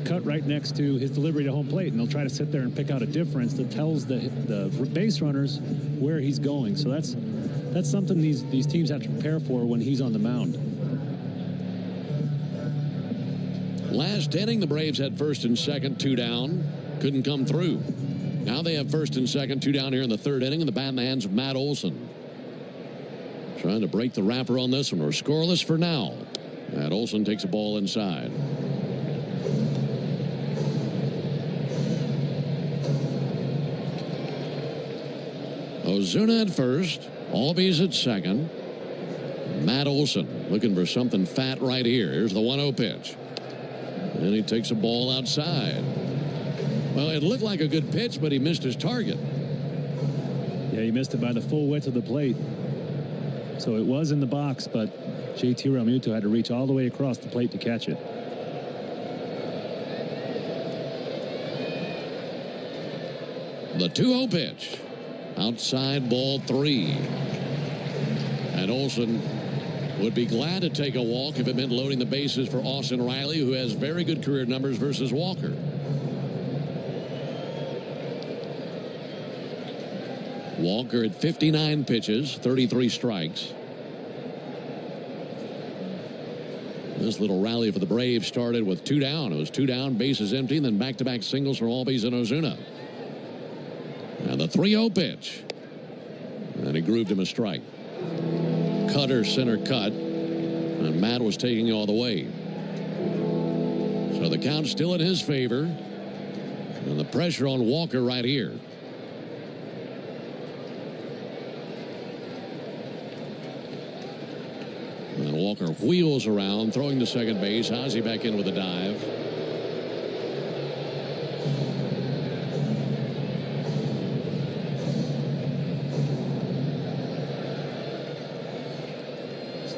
cut right next to his delivery to home plate, and they'll try to sit there and pick out a difference that tells the base runners where he's going. So that's something these teams have to prepare for when he's on the mound. Last inning, the Braves had first and second, 2 down. Couldn't come through. Now they have first and second, 2 down here in the third inning, and the bat in the hands of Matt Olson. Trying to break the wrapper on this one. We're scoreless for now. Matt Olson takes a ball inside. Ozuna at first. Albies at second. Matt Olson looking for something fat right here. Here's the 1-0 pitch. And he takes a ball outside. Well, it looked like a good pitch, but he missed his target. Yeah, he missed it by the full width of the plate. So it was in the box, but JT Realmuto had to reach all the way across the plate to catch it. The 2-0 pitch. Outside, ball 3. And Olson would be glad to take a walk if it meant loading the bases for Austin Riley, who has very good career numbers, versus Walker. Walker at 59 pitches, 33 strikes. This little rally for the Braves started with 2 down. It was 2 down, bases empty, and then back-to-back singles for Albies and Ozuna. And the 3-0 pitch. And he grooved him a strike. Cutter, center cut. And Matt was taking all the way. So the count's still in his favor. And the pressure on Walker right here. And Walker wheels around, throwing to second base. Ozzie back in with a dive.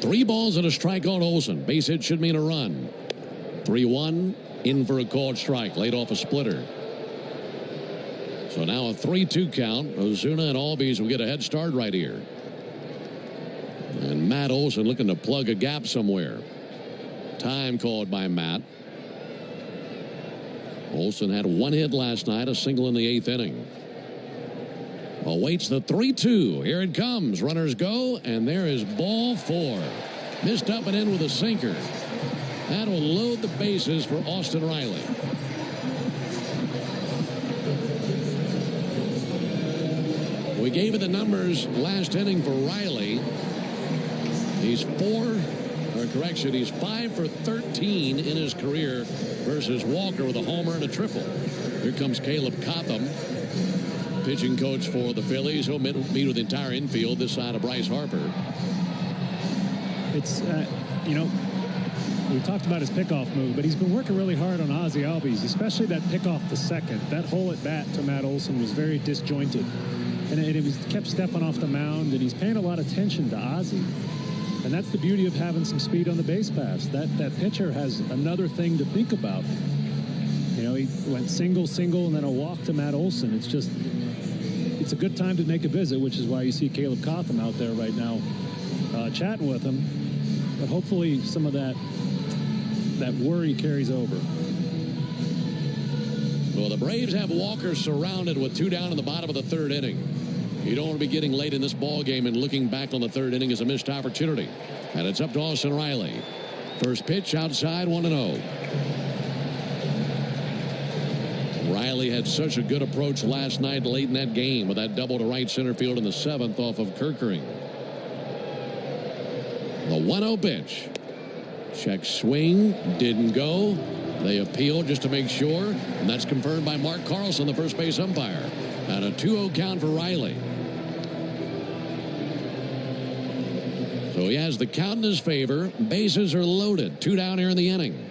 Three balls and a strike on Olson. Base hit should mean a run. 3-1, in for a called strike. Laid off a splitter. So now a 3-2 count. Ozuna and Albies will get a head start right here. And Matt Olson looking to plug a gap somewhere. Time called by Matt. Olson had 1 hit last night, a single in the 8th inning. Awaits the 3-2. Here it comes. Runners go, and there is ball 4. Missed up and in with a sinker. That will load the bases for Austin Riley. We gave you the numbers last inning for Riley. He's 5 for 13 in his career versus Walker with a homer and a triple. Here comes Caleb Cotham, pitching coach for the Phillies. He'll meet with the entire infield this side of Bryce Harper. It's, we talked about his pickoff move, but he's been working really hard on Ozzie Albies, especially that pickoff to second. That hole at bat to Matt Olson was very disjointed. And it was kept stepping off the mound, and he's paying a lot of attention to Ozzie. And that's the beauty of having some speed on the base pass. That pitcher has another thing to think about. He went single, and then a walk to Matt Olson. It's a good time to make a visit, which is why you see Caleb Cotham out there right now chatting with him. But hopefully some of that worry carries over. Well, the Braves have Walker surrounded with 2 down in the bottom of the 3rd inning. You don't want to be getting late in this ball game and looking back on the 3rd inning as a missed opportunity. And it's up to Austin Riley. First pitch outside, 1-0. Riley had such a good approach last night late in that game with that double to right center field in the 7th off of Kerkering. The 1-0 pitch. Check swing, didn't go. They appealed just to make sure, and that's confirmed by Mark Carlson, the first base umpire. And a 2-0 count for Riley. So he has the count in his favor. Bases are loaded. 2 down here in the inning.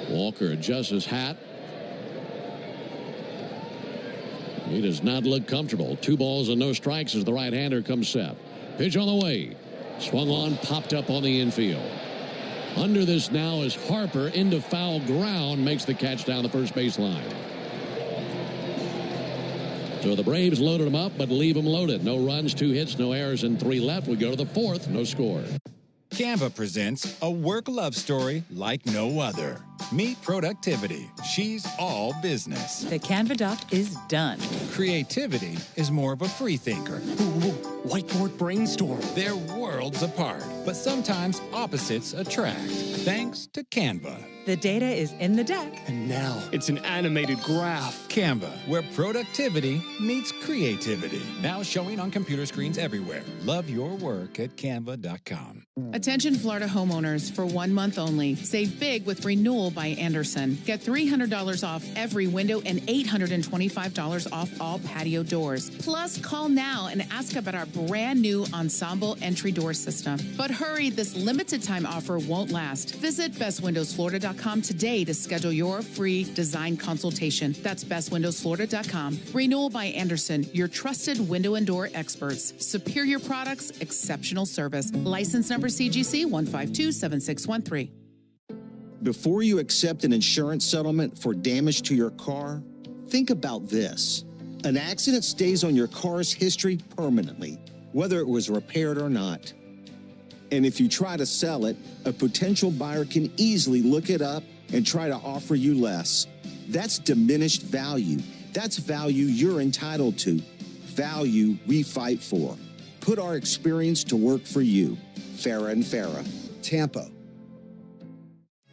Walker adjusts his hat. He does not look comfortable. 2 balls and no strikes as the right-hander comes set. Pitch on the way. Swung on, popped up on the infield. Under this now is Harper into foul ground, makes the catch down the first baseline. So the Braves loaded him up, but leave him loaded. No runs, 2 hits, no errors, and 3 left. We go to the 4th, no score. Canva presents a work love story like no other. Meet Productivity. She's all business. The Canva doc is done. Creativity is more of a free thinker. Whiteboard brainstorm. They're worlds apart. but sometimes opposites attract. Thanks to Canva. The data is in the deck. And now it's an animated graph. Canva, where productivity meets creativity. Now showing on computer screens everywhere. Love your work at canva.com. Attention Florida homeowners, for 1 month only. Save big with Renewal by Anderson. Get $300 off every window and $825 off all patio doors. Plus, call now and ask about our brand new Ensemble entry door system. But hurry, this limited time offer won't last. Visit bestwindowsflorida.com today to schedule your free design consultation. That's bestwindowsflorida.com. Renewal by Anderson, your trusted window and door experts. Superior products, exceptional service. License number CGC 1527613. Before you accept an insurance settlement for damage to your car, think about this. An accident stays on your car's history permanently, whether it was repaired or not. And if you try to sell it, a potential buyer can easily look it up and try to offer you less. That's diminished value. That's value you're entitled to. Value we fight for. Put our experience to work for you. Farah and Farah. Tampa.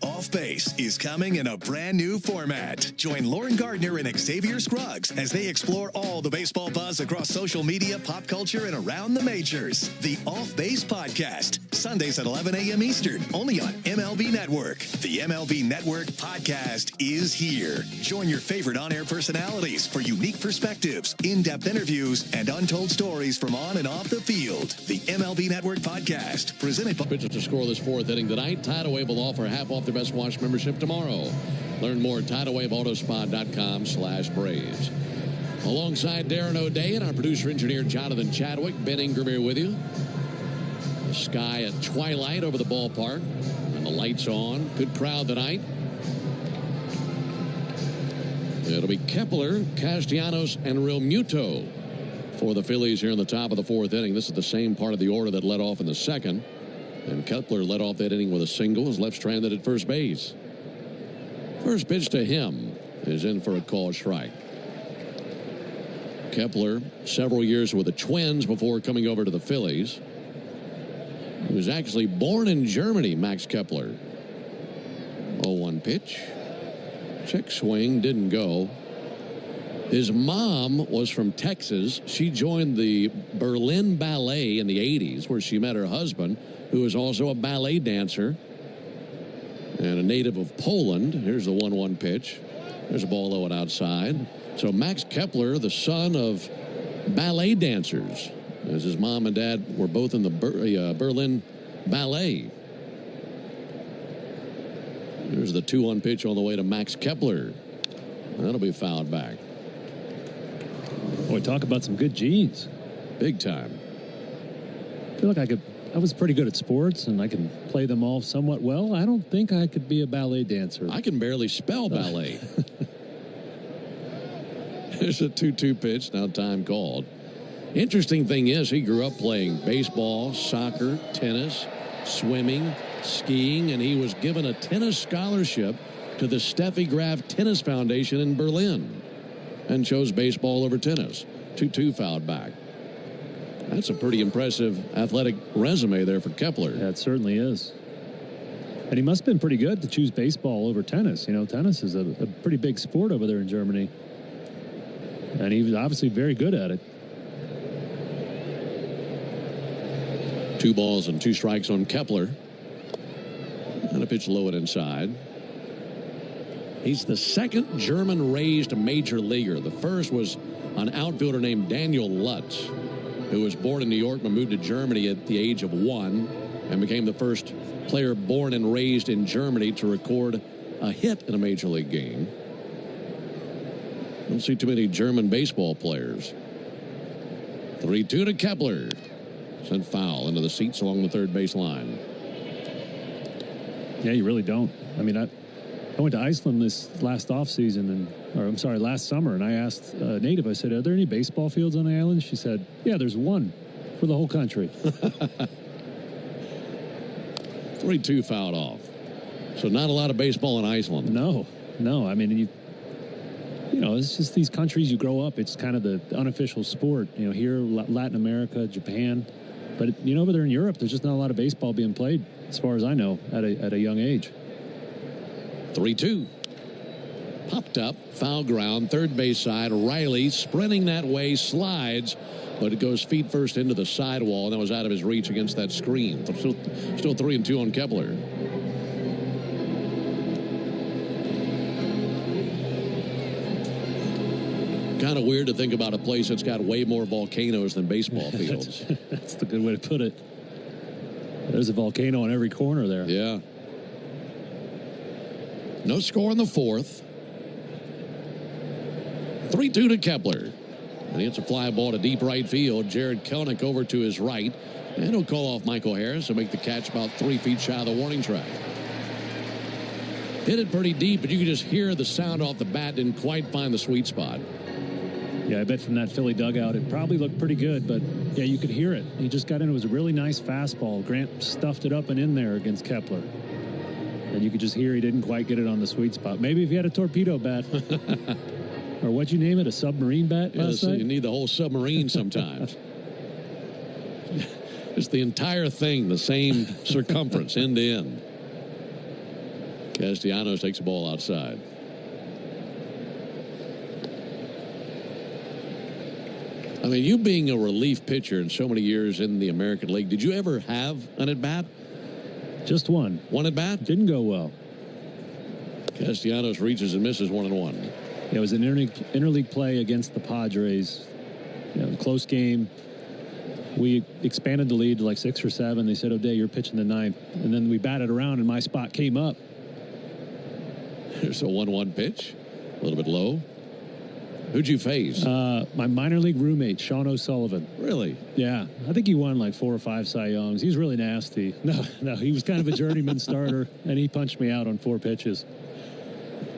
Off Base is coming in a brand new format. Join Lauren Gardner and Xavier Scruggs as they explore all the baseball buzz across social media, pop culture, and around the majors. The Off Base Podcast, Sundays at 11 a.m. Eastern, only on MLB Network. The MLB Network Podcast is here. Join your favorite on-air personalities for unique perspectives, in-depth interviews, and untold stories from on and off the field. The MLB Network Podcast, presented by... Pitchers to score this fourth inning tonight. Tidal Wave will offer half off their Best Wash membership tomorrow. Learn more at TidalWaveAutoSpa.com/Braves. Alongside Darren O'Day and our producer-engineer Jonathan Chadwick, Ben Ingram here with you. The sky at twilight over the ballpark, and the lights on. Good crowd tonight. It'll be Kepler, Castellanos, and Realmuto for the Phillies here in the top of the fourth inning. This is the same part of the order that led off in the second. And Kepler led off that inning with a single, is left stranded at first base. First pitch to him is in for a called strike. Kepler, several years with the Twins before coming over to the Phillies. He was actually born in Germany, Max Kepler. 0-1 pitch. Check swing, didn't go. His mom was from Texas. She joined the Berlin Ballet in the 80s, where she met her husband, who is also a ballet dancer and a native of Poland. Here's the 1-1 pitch. There's a ball low and outside. So Max Kepler, the son of ballet dancers, as his mom and dad were both in the Berlin Ballet. There's the 2-1 pitch on the way to Max Kepler. That'll be fouled back. Boy, talk about some good genes. Big time. I feel like I was pretty good at sports, and I can play them all somewhat well. I don't think I could be a ballet dancer. I can barely spell ballet. There's a 2-2 pitch, now time called. Interesting thing is, he grew up playing baseball, soccer, tennis, swimming, skiing, and he was given a tennis scholarship to the Steffi Graf Tennis Foundation in Berlin and chose baseball over tennis. 2-2 fouled back. That's a pretty impressive athletic resume there for Kepler. That certainly is. And he must have been pretty good to choose baseball over tennis. You know, tennis is a pretty big sport over there in Germany. And he was obviously very good at it. 2 balls and 2 strikes on Kepler. And a pitch low and inside. He's the second German-raised major leaguer. The first was an outfielder named Daniel Lutz, who was born in New York but moved to Germany at the age of 1 and became the first player born and raised in Germany to record a hit in a major league game. Don't see too many German baseball players. 3-2 to Kepler. Sent foul into the seats along the third base line. Yeah, you really don't. I mean, I went to Iceland this last offseason, last summer, and I asked a native, I said, are there any baseball fields on the island? She said, yeah, there's one for the whole country. 3-2 fouled off. So not a lot of baseball in Iceland. No. I mean, you know, it's just these countries you grow up, it's kind of the unofficial sport. You know, here, Latin America, Japan, But, over there in Europe, there's just not a lot of baseball being played, as far as I know, at a young age. 3-2. Popped up, foul ground, third base side. Riley sprinting that way, slides, but it goes feet first into the sidewall, and that was out of his reach against that screen. Still 3-2 on Kepler. Kind of weird to think about a place that's got way more volcanoes than baseball fields. That's the good way to put it. There's a volcano on every corner there. Yeah. No score in the fourth. 3-2 to Kepler. And he hits a fly ball to deep right field. Jared Kelenic over to his right. And he'll call off Michael Harris and make the catch about 3 feet shy of the warning track. Hit it pretty deep, but you could just hear the sound off the bat. Didn't quite find the sweet spot. Yeah, I bet from that Philly dugout, it probably looked pretty good, but yeah, you could hear it. He just got in. It was a really nice fastball. Grant stuffed it up and in there against Kepler. And you could just hear he didn't quite get it on the sweet spot. Maybe if he had a torpedo bat. Or what'd you name it? A submarine bat last night? You need the whole submarine sometimes. It's the entire thing, the same circumference, end to end. Castellanos takes the ball outside. I mean, you being a relief pitcher in so many years in the American League, did you ever have an at-bat? Just one. One at-bat? Didn't go well. Castellanos reaches and misses 1-1. Yeah, it was an interleague play against the Padres. Close game. We expanded the lead to like 6 or 7. They said, O'Day, you're pitching the 9th. And then we batted around, and my spot came up. There's a 1-1 pitch. A little bit low. Who'd you face? My minor league roommate, Sean O'Sullivan. Really? Yeah. I think he won like 4 or 5 Cy Youngs. He's really nasty. No, he was kind of a journeyman starter, and he punched me out on 4 pitches.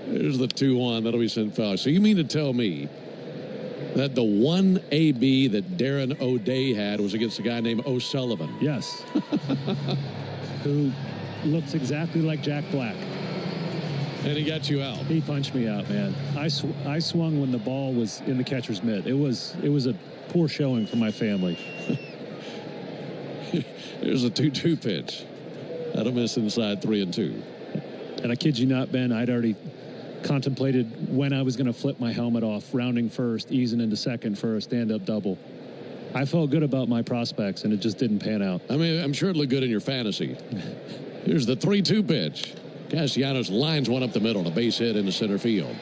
There's the 2-1. That'll be sent foul. So you mean to tell me that the one AB that Darren O'Day had was against a guy named O'Sullivan? Yes. Who looks exactly like Jack Black. And he got you out. He punched me out, man. I swung when the ball was in the catcher's mitt. It was a poor showing for my family. Here's a 2-2 pitch. That'll miss inside 3-2. And I kid you not, Ben, I'd already contemplated when I was going to flip my helmet off, rounding first, easing into second for a stand-up double. I felt good about my prospects, and it just didn't pan out. I mean, I'm sure it looked good in your fantasy. Here's the 3-2 pitch. Castellanos lines one up the middle, a base hit into center field.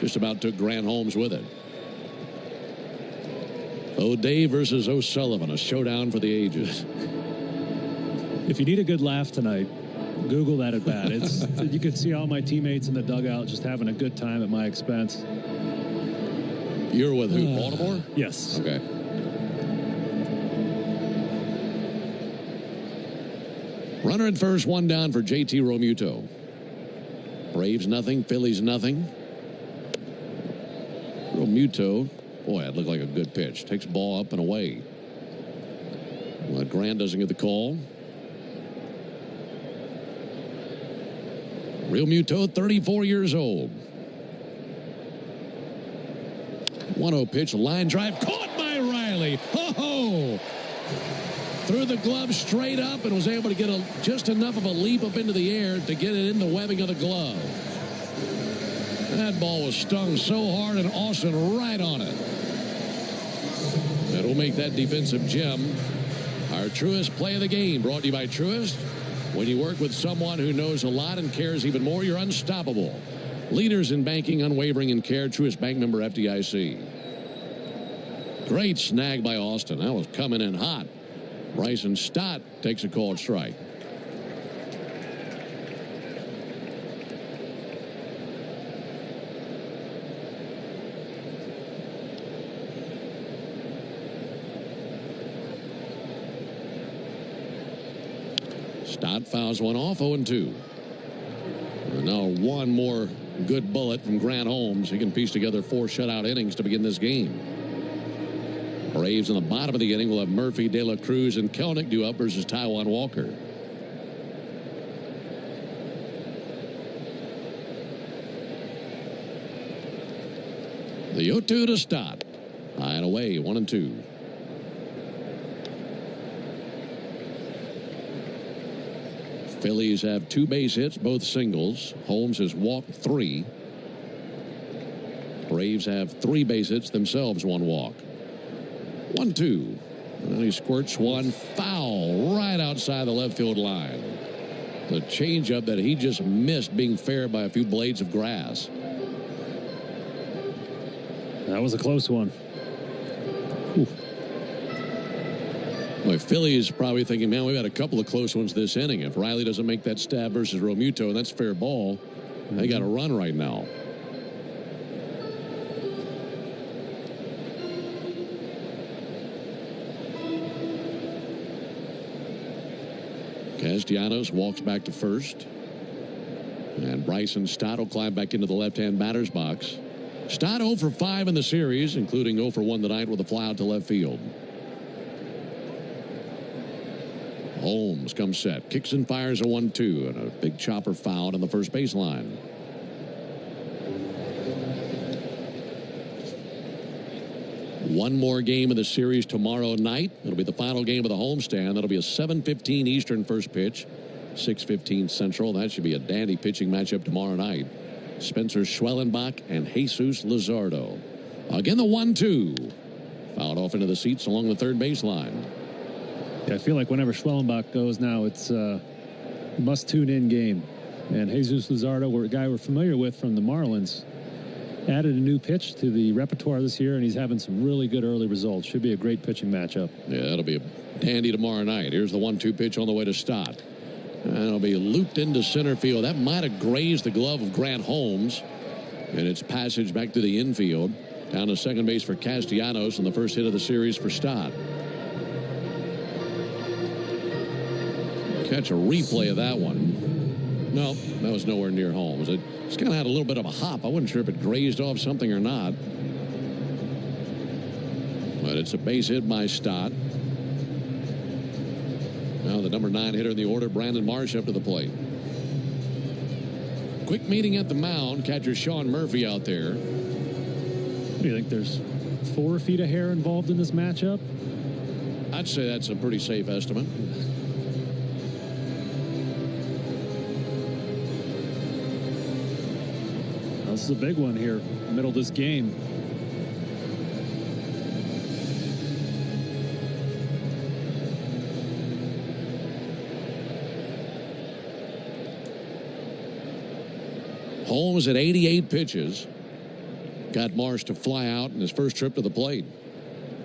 Just about took Grant Holmes with it. O'Day versus O'Sullivan, a showdown for the ages. If you need a good laugh tonight, Google that at bat. You could see all my teammates in the dugout just having a good time at my expense. You're with who, Baltimore? Yes. Okay. Runner at first, 1 down for JT Realmuto. Braves nothing, Phillies nothing. Realmuto, boy, that looked like a good pitch. Takes the ball up and away. Well, Grant doesn't get the call. Realmuto, 34 years old. 1-0 pitch, line drive, caught by Riley. Ho-ho! Threw the glove straight up and was able to get just enough of a leap up into the air to get it in the webbing of the glove. That ball was stung so hard and Austin right on it. That'll make that defensive gem our Truist play of the game. Brought to you by Truist. When you work with someone who knows a lot and cares even more, you're unstoppable. Leaders in banking, unwavering in care. Truist Bank, member FDIC. Great snag by Austin. That was coming in hot. Bryson Stott takes a called strike. Stott fouls one off, 0-2. And now one more good bullet from Grant Holmes. He can piece together 4 shutout innings to begin this game. Braves in the bottom of the inning will have Murphy, De La Cruz, and Kelenic due up versus Taijuan Walker. The 0-2 to Stott. High and away, 1-2. Phillies have 2 base hits, both singles. Holmes has walked 3. Braves have 3 base hits, themselves 1 walk. 1-2. And he squirts one foul right outside the left field line. The changeup that he just missed being fair by a few blades of grass. That was a close one. Well, Phillies probably thinking, man, we've had a couple of close ones this inning. If Riley doesn't make that stab versus Romuto, and that's fair ball, they got a run right now. Castellanos walks back to first. And Bryson Stott will climb back into the left-hand batter's box. Stott 0 for 5 in the series, including 0 for 1 tonight with a fly out to left field. Holmes comes set, kicks and fires a 1-2, and a big chopper fouled on the first baseline. One more game of the series tomorrow night. It'll be the final game of the homestand. That'll be a 7:15 Eastern first pitch, 6:15 Central. That should be a dandy pitching matchup tomorrow night. Spencer Schwellenbach and Jesus Luzardo. Again, the 1-2. Fouled off into the seats along the third baseline. Yeah, I feel like whenever Schwellenbach goes now, it's a must-tune-in game. And Jesus Luzardo, a guy we're familiar with from the Marlins, added a new pitch to the repertoire this year, and he's having some really good early results. Should be a great pitching matchup. Yeah, that'll be a dandy tomorrow night. Here's the 1-2 pitch on the way to Stott. And it'll be looped into center field. That might have grazed the glove of Grant Holmes. And its passage back to the infield. Down to second base for Castellanos, and the first hit of the series for Stott. Catch a replay of that one. No, that was nowhere near Holmes. It just kind of had a little bit of a hop. I wasn't sure if it grazed off something or not. But it's a base hit by Stott. Now the number 9 hitter in the order, Brandon Marsh, up to the plate. Quick meeting at the mound. Catcher Sean Murphy out there. What do you think? There's 4 feet of hair involved in this matchup? I'd say that's a pretty safe estimate. This is a big one here, middle of this game. Holmes at 88 pitches. Got Marsh to fly out in his first trip to the plate.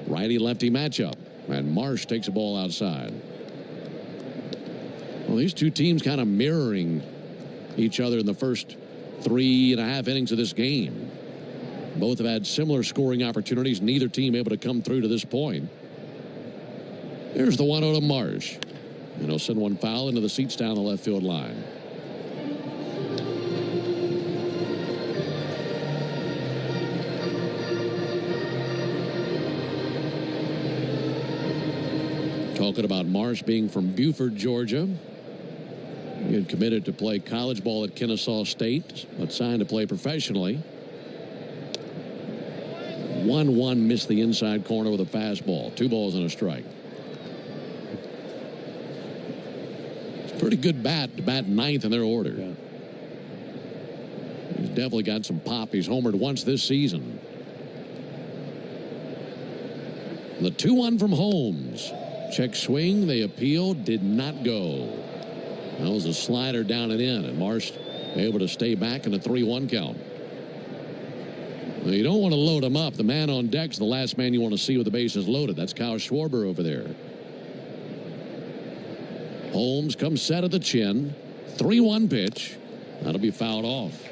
Righty-lefty matchup. And Marsh takes a ball outside. Well, these two teams kind of mirroring each other in the first 3.5 innings of this game. Both have had similar scoring opportunities. Neither team able to come through to this point. Here's the 1-0 to Marsh. And he'll send one foul into the seats down the left field line. Talking about Marsh being from Buford, Georgia. He had committed to play college ball at Kennesaw State, but signed to play professionally. 1-1, missed the inside corner with a fastball. 2 balls and a strike. It's a pretty good bat to bat 9th in their order. Yeah. He's definitely got some pop. He's homered once this season. The 2-1 from Holmes. Check swing. They appealed. Did not go. That was a slider down and in, and Marsh able to stay back in a 3-1 count. Now, you don't want to load him up. The man on deck's the last man you want to see with the bases loaded. That's Kyle Schwarber over there. Holmes comes set at the chin. 3-1 pitch. That'll be fouled off.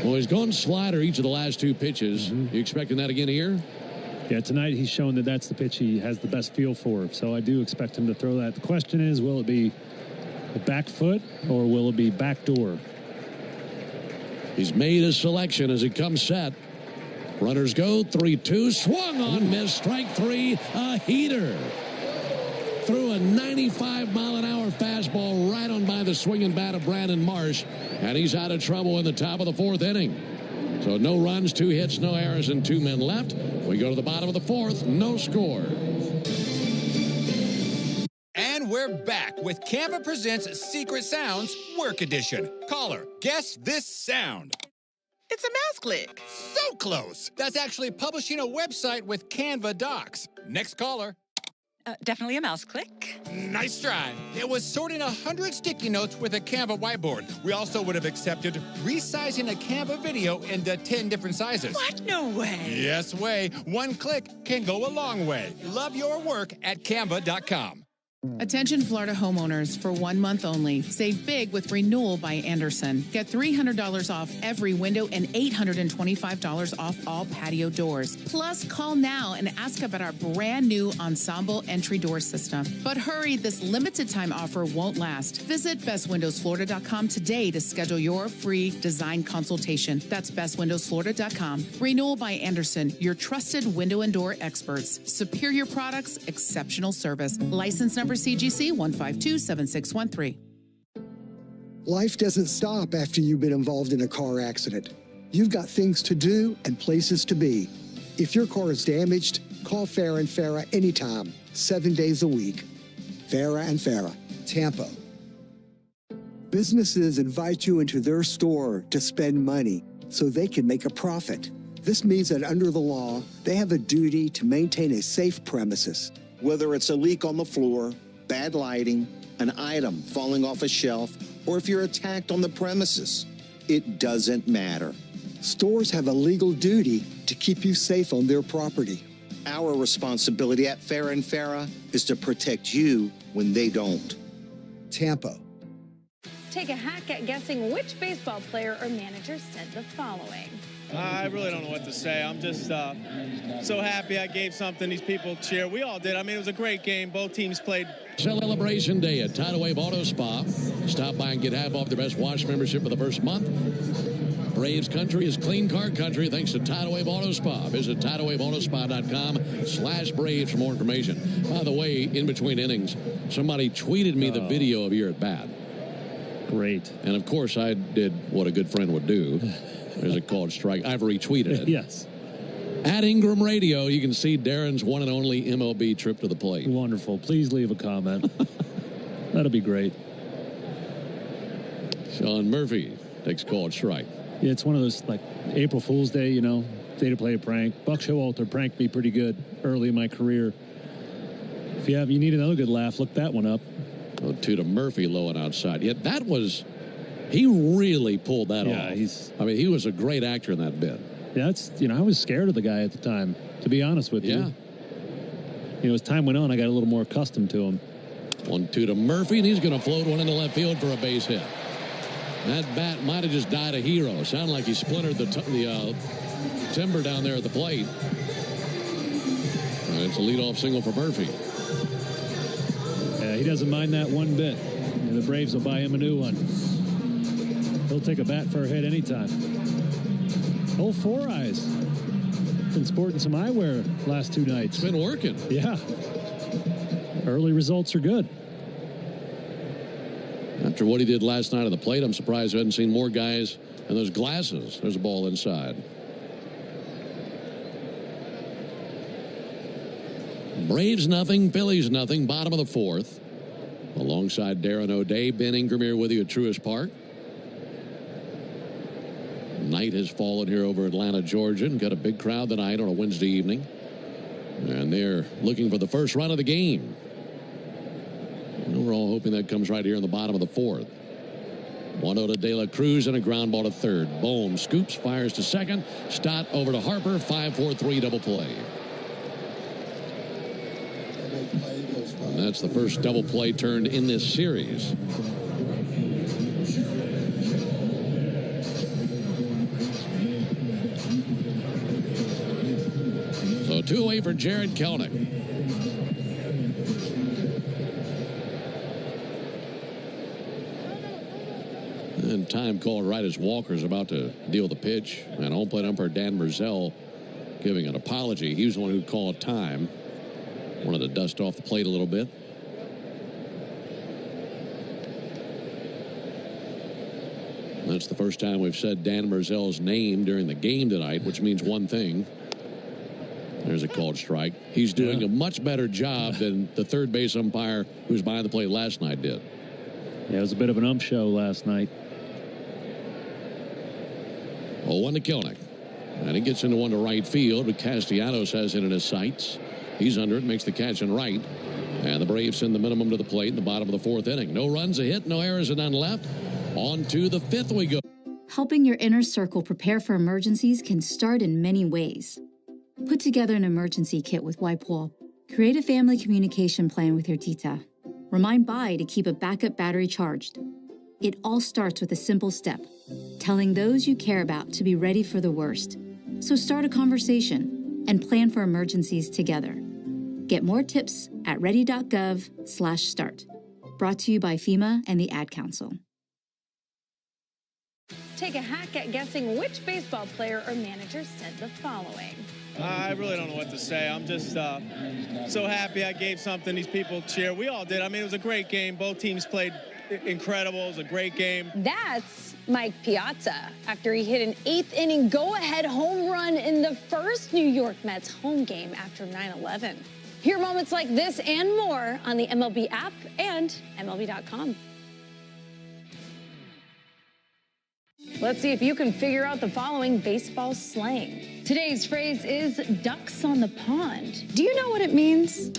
Well, he's gone slider each of the last 2 pitches. You expecting that again here? Yeah, tonight he's shown that that's the pitch he has the best feel for. So I do expect him to throw that. The question is, will it be a back foot or will it be backdoor? He's made his selection as he comes set. Runners go. 3-2. Swung on, missed. Strike 3. A heater. Threw a 95-mile-an-hour fastball right on by the swinging bat of Brandon Marsh. And he's out of trouble in the top of the 4th inning. So no runs, 2 hits, no errors, and 2 men left. We go to the bottom of the 4th. No score. And we're back with Canva Presents Secret Sounds Work Edition. Caller, guess this sound. It's a mouse click. So close. That's actually publishing a website with Canva Docs. Next caller. Definitely a mouse click. Nice try. It was sorting 100 sticky notes with a Canva whiteboard. We also would have accepted resizing a Canva video into 10 different sizes. What? No way. Yes way. One click can go a long way. Love your work at canva.com. Attention Florida homeowners, for 1 month only. Save big with Renewal by Anderson. Get $300 off every window and $825 off all patio doors. Plus, call now and ask about our brand new Ensemble entry door system. But hurry, this limited time offer won't last. Visit bestwindowsflorida.com today to schedule your free design consultation. That's bestwindowsflorida.com. Renewal by Anderson, your trusted window and door experts. Superior products, exceptional service. License number CGC 1527613. Life doesn't stop after you've been involved in a car accident. You've got things to do and places to be. If your car is damaged, call Farah & Farah anytime, 7 days a week. Farah & Farah, Tampa. Businesses invite you into their store to spend money so they can make a profit. This means that under the law, they have a duty to maintain a safe premises. Whether it's a leak on the floor, bad lighting, an item falling off a shelf, or if you're attacked on the premises, it doesn't matter. Stores have a legal duty to keep you safe on their property. Our responsibility at Farah & Farah is to protect you when they don't. Tampa. Take a hack at guessing which baseball player or manager said the following. I really don't know what to say. I'm just so happy I gave something these people cheer. We all did. I mean, it was a great game. Both teams played. Celebration Day at Tidal Wave Auto Spa. Stop by and get half off the best wash membership for the first month. Braves country is clean car country thanks to Tidal Wave Auto Spa. Visit tidalwaveautospa.com/Braves for more information. By the way, in between innings, somebody tweeted me the video of your at bat. Great. And of course, I did what a good friend would do. There's a called strike. I've retweeted it. Yes. At Ingram Radio, you can see Darren's one and only MLB trip to the plate. Wonderful. Please leave a comment. That'll be great. Sean Murphy takes called strike. Yeah, it's one of those, like, April Fool's Day, you know, day to play a prank. Buck Showalter pranked me pretty good early in my career. If you need another good laugh, look that one up. Oh, two to Murphy low and outside. Yeah, that was... He really pulled that off. I mean, he was a great actor in that bit. Yeah, I was scared of the guy at the time, to be honest with you. Yeah. As time went on, I got a little more accustomed to him. 1-2 to Murphy, and he's going to float one into left field for a base hit. That bat might have just died a hero. Sounded like he splintered the timber down there at the plate. And it's a leadoff single for Murphy. Yeah, he doesn't mind that one bit. And the Braves will buy him a new one. He'll take a bat for a hit anytime. Oh, Four Eyes. Been sporting some eyewear last 2 nights. It's been working. Yeah. Early results are good. After what he did last night at the plate, I'm surprised I hadn't seen more guys in those glasses. There's a ball inside. Braves nothing, Phillies nothing, bottom of the 4th. Alongside Darren O'Day, Ben Ingram here with you at Truist Park. Night has fallen here over Atlanta, Georgia, and got a big crowd tonight on a Wednesday evening. And they're looking for the first run of the game. And we're all hoping that comes right here in the bottom of the 4th. 1-0 to De La Cruz and a ground ball to third. Bohm scoops, fires to second. Stott over to Harper. 5-4-3 double play. And that's the first double play turned in this series. So 2 away for Jared Kelenic. And time called right as Walker's about to deal the pitch. And home plate umpire Dan Merzell giving an apology. He was the one who called time. Wanted to dust off the plate a little bit. That's the first time we've said Dan Merzell's name during the game tonight, which means one thing. There's There's a called strike. He's doing a much better job than the third base umpire who was behind the plate last night did. Yeah, it was a bit of an ump show last night. 0-1 to Kilnick. And he gets into one to right field, but Castellanos has it in his sights. He's under it, makes the catch and right. And the Braves send the minimum to the plate in the bottom of the fourth inning. No runs, a hit, no errors, and none left. On to the fifth we go. Helping your inner circle prepare for emergencies can start in many ways. Put together an emergency kit with WipeWall. Create a family communication plan with your tita. Remind Bai to keep a backup battery charged. It all starts with a simple step, telling those you care about to be ready for the worst. So start a conversation and plan for emergencies together. Get more tips at ready.gov/start. Brought to you by FEMA and the Ad Council. Take a hack at guessing which baseball player or manager said the following. I really don't know what to say. I'm just so happy I gave something these people cheer. We all did. I mean, it was a great game. Both teams played incredible. It was a great game. That's Mike Piazza after he hit an eighth-inning go-ahead home run in the first New York Mets home game after 9/11. Hear moments like this and more on the MLB app and MLB.com. Let's see if you can figure out the following baseball slang. Today's phrase is ducks on the pond. Do you know what it means?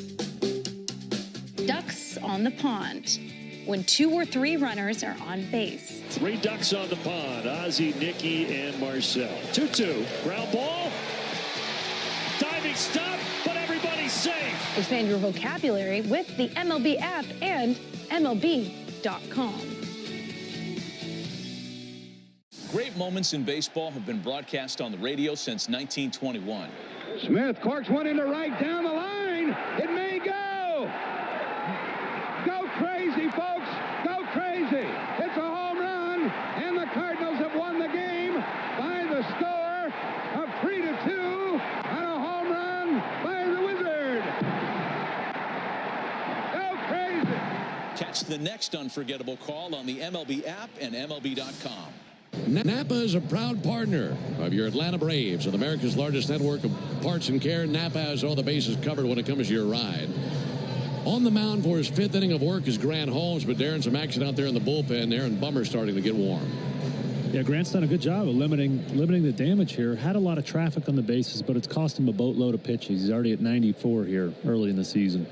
Ducks on the pond. When 2 or 3 runners are on base. 3 ducks on the pond. Ozzie, Nicky, and Marcel. 2-2. Ground ball. Diving stop, but everybody's safe. Expand your vocabulary with the MLB app and MLB.com. Great moments in baseball have been broadcast on the radio since 1921. Smith corks one into right down the line. It may go. Go crazy, folks. Go crazy. It's a home run, and the Cardinals have won the game by the score of 3-2 on a home run by the Wizard. Go crazy. Catch the next unforgettable call on the MLB app and MLB.com. Napa is a proud partner of your Atlanta Braves with America's largest network of parts and care. Napa has all the bases covered when it comes to your ride. On the mound for his 5th inning of work is Grant Holmes, but Darren, some action out there in the bullpen. Aaron Bummer's starting to get warm. Yeah, Grant's done a good job of limiting the damage here. Had a lot of traffic on the bases, but it's cost him a boatload of pitches. He's already at 94 here early in the season.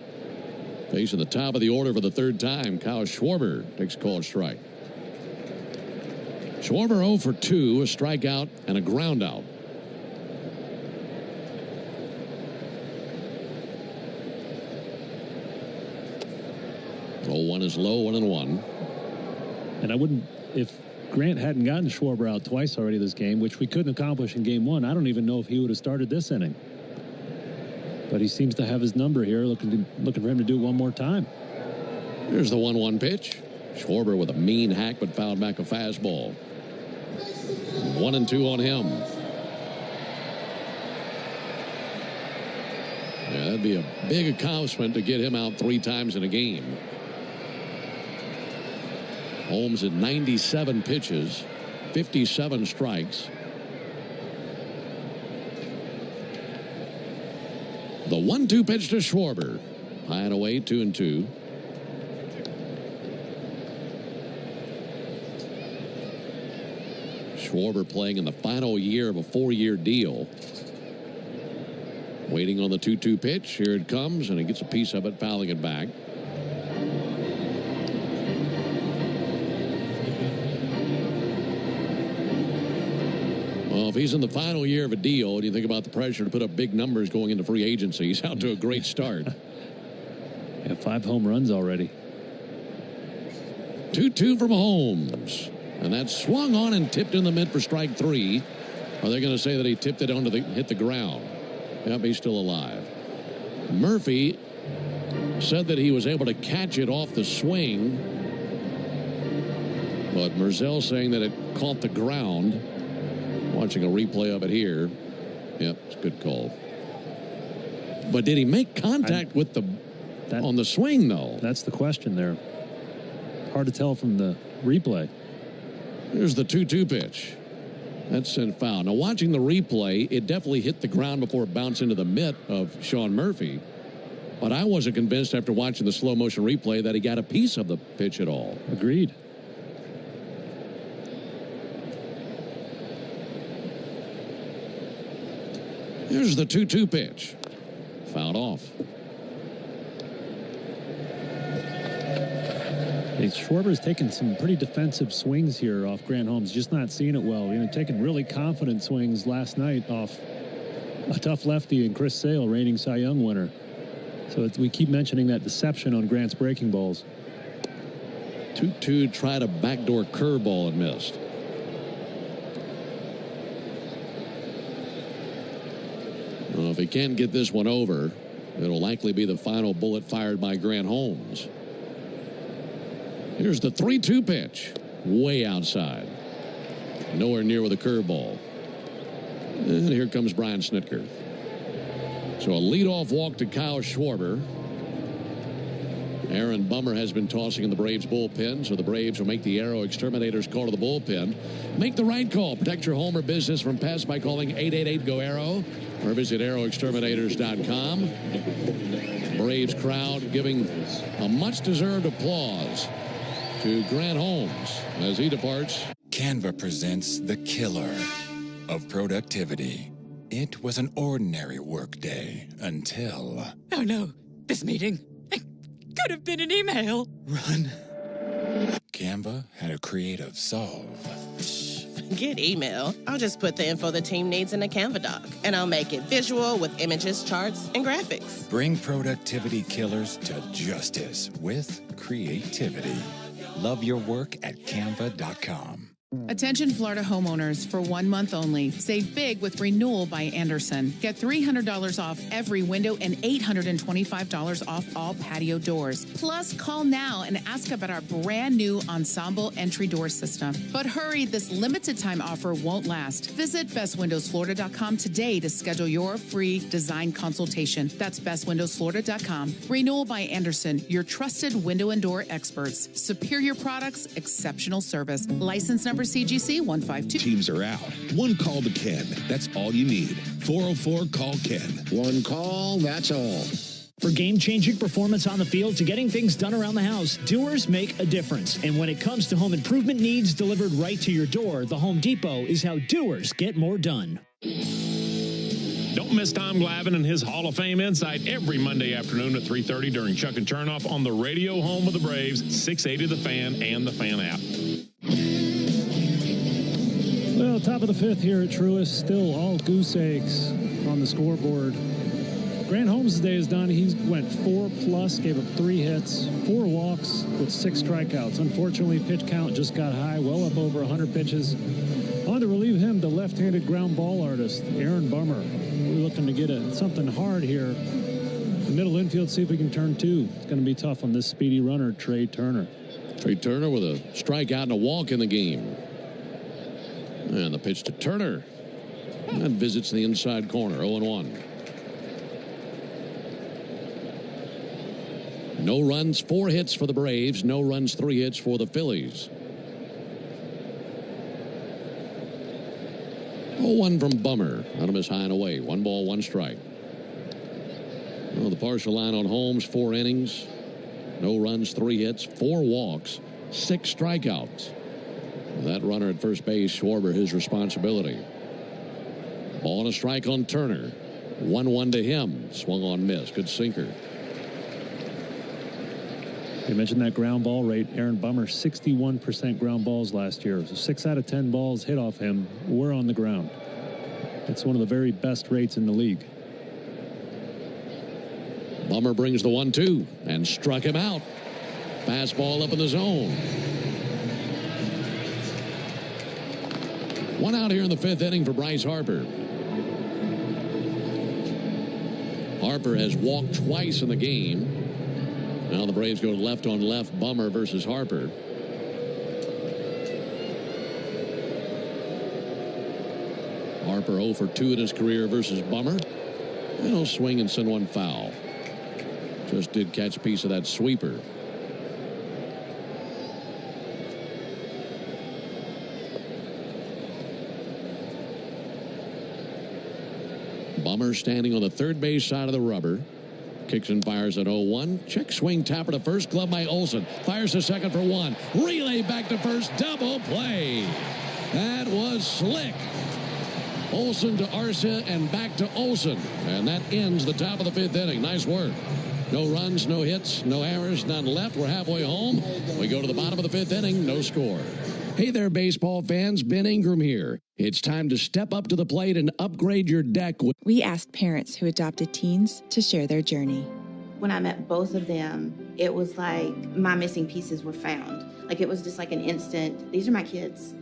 Facing the top of the order for the 3rd time, Kyle Schwarber takes a called strike. Schwarber 0 for 2, a strikeout and a ground out. Oh, 1 is low, 1-1. And I wouldn't, if Grant hadn't gotten Schwarber out twice already this game, which we couldn't accomplish in game 1, I don't even know if he would have started this inning. But he seems to have his number here, looking for him to do it one more time. Here's the 1-1 pitch. Schwarber with a mean hack, but fouled back a fastball. 1-2 on him. Yeah, that'd be a big accomplishment to get him out 3 times in a game. Holmes at 97 pitches, 57 strikes. The 1-2 pitch to Schwarber. High and away, 2-2. Schwarber playing in the final year of a 4-year deal. Waiting on the 2-2 pitch. Here it comes, and he gets a piece of it, fouling it back. Well, if he's in the final year of a deal, and you think about the pressure to put up big numbers going into free agency, he's out to a great start. Yeah, 5 home runs already. 2-2 from Holmes. And that swung on and tipped in the mid for strike 3. Are they going to say that he tipped it hit the ground? Yep, he's still alive. Murphy said that he was able to catch it off the swing. But Merzel saying that it caught the ground. Watching a replay of it here. Yep, it's a good call. But did he make contact with on the swing, though? That's the question there. Hard to tell from the replay. Here's the 2-2 pitch. That's sent foul. Now, watching the replay, it definitely hit the ground before it bounced into the mitt of Sean Murphy. But I wasn't convinced after watching the slow motion replay that he got a piece of the pitch at all. Agreed. Here's the 2-2 pitch. Fouled off. Schwarber's taking some pretty defensive swings here off Grant Holmes, just not seeing it well. Taking really confident swings last night off a tough lefty and Chris Sale, reigning Cy Young winner. So we keep mentioning that deception on Grant's breaking balls. 2-2 tried a backdoor curveball and missed. Well, if he can get this one over, it'll likely be the final bullet fired by Grant Holmes. Here's the 3-2 pitch. Way outside. Nowhere near with a curveball. And here comes Brian Snitker. So a leadoff walk to Kyle Schwarber. Aaron Bummer has been tossing in the Braves bullpen, so the Braves will make the Aero Exterminators call to the bullpen. Make the right call. Protect your home or business from pests by calling 888-GO-ARROW or visit AeroExterminators.com. Braves crowd giving a much-deserved applause to Grant Holmes as he departs. Canva presents the killer of productivity. It was an ordinary workday until... Oh no, this meeting. It could have been an email. Run. Canva had a creative solve. Get email. I'll just put the info the team needs in a Canva doc, and I'll make it visual with images, charts, and graphics. Bring productivity killers to justice with creativity. Love your work at canva.com. Attention Florida homeowners, for 1 month only. Save big with Renewal by Anderson. Get $300 off every window and $825 off all patio doors. Plus, call now and ask about our brand new Ensemble entry door system. But hurry, this limited time offer won't last. Visit bestwindowsflorida.com today to schedule your free design consultation. That's bestwindowsflorida.com. Renewal by Anderson, your trusted window and door experts. Superior products, exceptional service. License number CGC 152. Teams are out. One call to Ken. That's all you need. 404-CALL-KEN. One call, that's all. For game-changing performance on the field to getting things done around the house, Doers make a difference. And when it comes to home improvement needs delivered right to your door, the Home Depot is how doers get more done. Don't miss Tom Glavine and his Hall of Fame Insight every Monday afternoon at 3:30 during Chuck and Chernoff on the radio home of the Braves, 680 The Fan and the Fan app. Well, top of the fifth here at Truist, still all goose eggs on the scoreboard. Grant Holmes' day is done. He went 4+, gave up 3 hits, 4 walks with 6 strikeouts. Unfortunately, pitch count just got high, well up over 100 pitches. On to relieve him, the left-handed ground ball artist, Aaron Bummer. We're looking to get something hard here. The middle infield, see if we can turn 2. It's going to be tough on this speedy runner, Trey Turner. Trey Turner with a strikeout and a walk in the game. And the pitch to Turner. That visits the inside corner, 0-1. No runs, 4 hits for the Braves. No runs, 3 hits for the Phillies. 0-1 from Bummer. Out of his high and away. 1 ball, 1 strike. Well, the partial line on Holmes, 4 innings. No runs, 3 hits, 4 walks, 6 strikeouts. That runner at first base, Schwarber, his responsibility. Ball and a strike on Turner. 1-1 to him. Swung on, miss. Good sinker. You mentioned that ground ball rate. Aaron Bummer, 61% ground balls last year. So 6 out of 10 balls hit off him were on the ground. It's one of the very best rates in the league. Bummer brings the 1-2 and struck him out. Fastball up in the zone. 1 out here in the 5th inning for Bryce Harper. Harper has walked twice in the game. Now the Braves go left on left, Bummer versus Harper. Harper 0 for 2 in his career versus Bummer. And he'll swing and send one foul. Just did catch a piece of that sweeper. Bummer standing on the third base side of the rubber. Kicks and fires at 0-1. Check swing tapper to first. Glove by Olsen. Fires to second for 1. Relay back to first. Double play. That was slick. Olsen to Arcia and back to Olsen. And that ends the top of the 5th inning. Nice work. No runs, no hits, no errors, none left. We're halfway home. We go to the bottom of the 5th inning. No score. Hey there, baseball fans. Ben Ingram here. It's time to step up to the plate and upgrade your deck. We asked parents who adopted teens to share their journey. When I met both of them, it was like my missing pieces were found. Like it was just like an instant, these are my kids.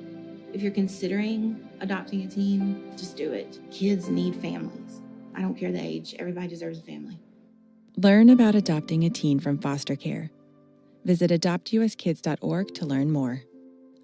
If you're considering adopting a teen, just do it. Kids need families. I don't care the age. Everybody deserves a family. Learn about adopting a teen from foster care. Visit adoptuskids.org to learn more.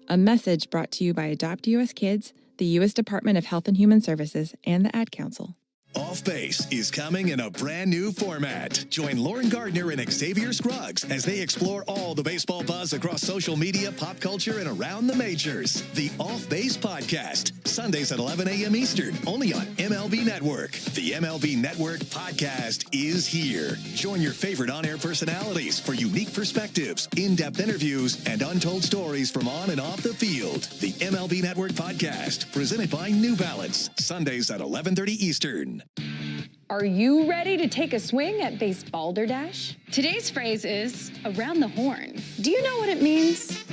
A message brought to you by Adopt US Kids, the U.S. Department of Health and Human Services, and the Ad Council. Off Base is coming in a brand new format. Join Lauren Gardner and Xavier Scruggs as they explore all the baseball buzz across social media, pop culture, and around the majors. The Off Base Podcast, Sundays at 11 a.m. Eastern, only on MLB Network. The MLB Network Podcast is here. Join your favorite on-air personalities for unique perspectives, in-depth interviews, and untold stories from on and off the field. The MLB Network Podcast, presented by New Balance, Sundays at 11:30 Eastern. Are you ready to take a swing at Base Balderdash? Today's phrase is around the horn. Do you know what it means?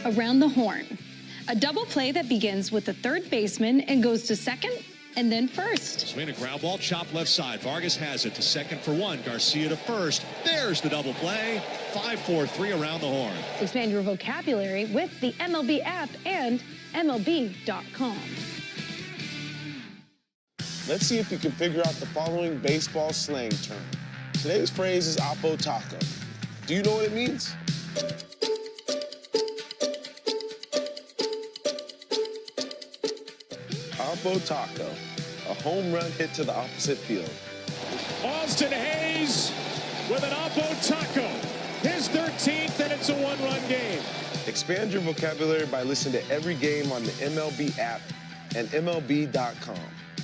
Around the horn. A double play that begins with the third baseman and goes to second and then first. Swing a ground ball, chop left side. Vargas has it to second for 1. Garcia to first. There's the double play. 5-4-3 around the horn. Expand your vocabulary with the MLB app and MLB.com. Let's see if you can figure out the following baseball slang term. Today's phrase is Oppo Taco. Do you know what it means? Oppo Taco, a home run hit to the opposite field. Austin Hayes with an Oppo Taco. His 13th, and it's a one-run game. Expand your vocabulary by listening to every game on the MLB app and MLB.com.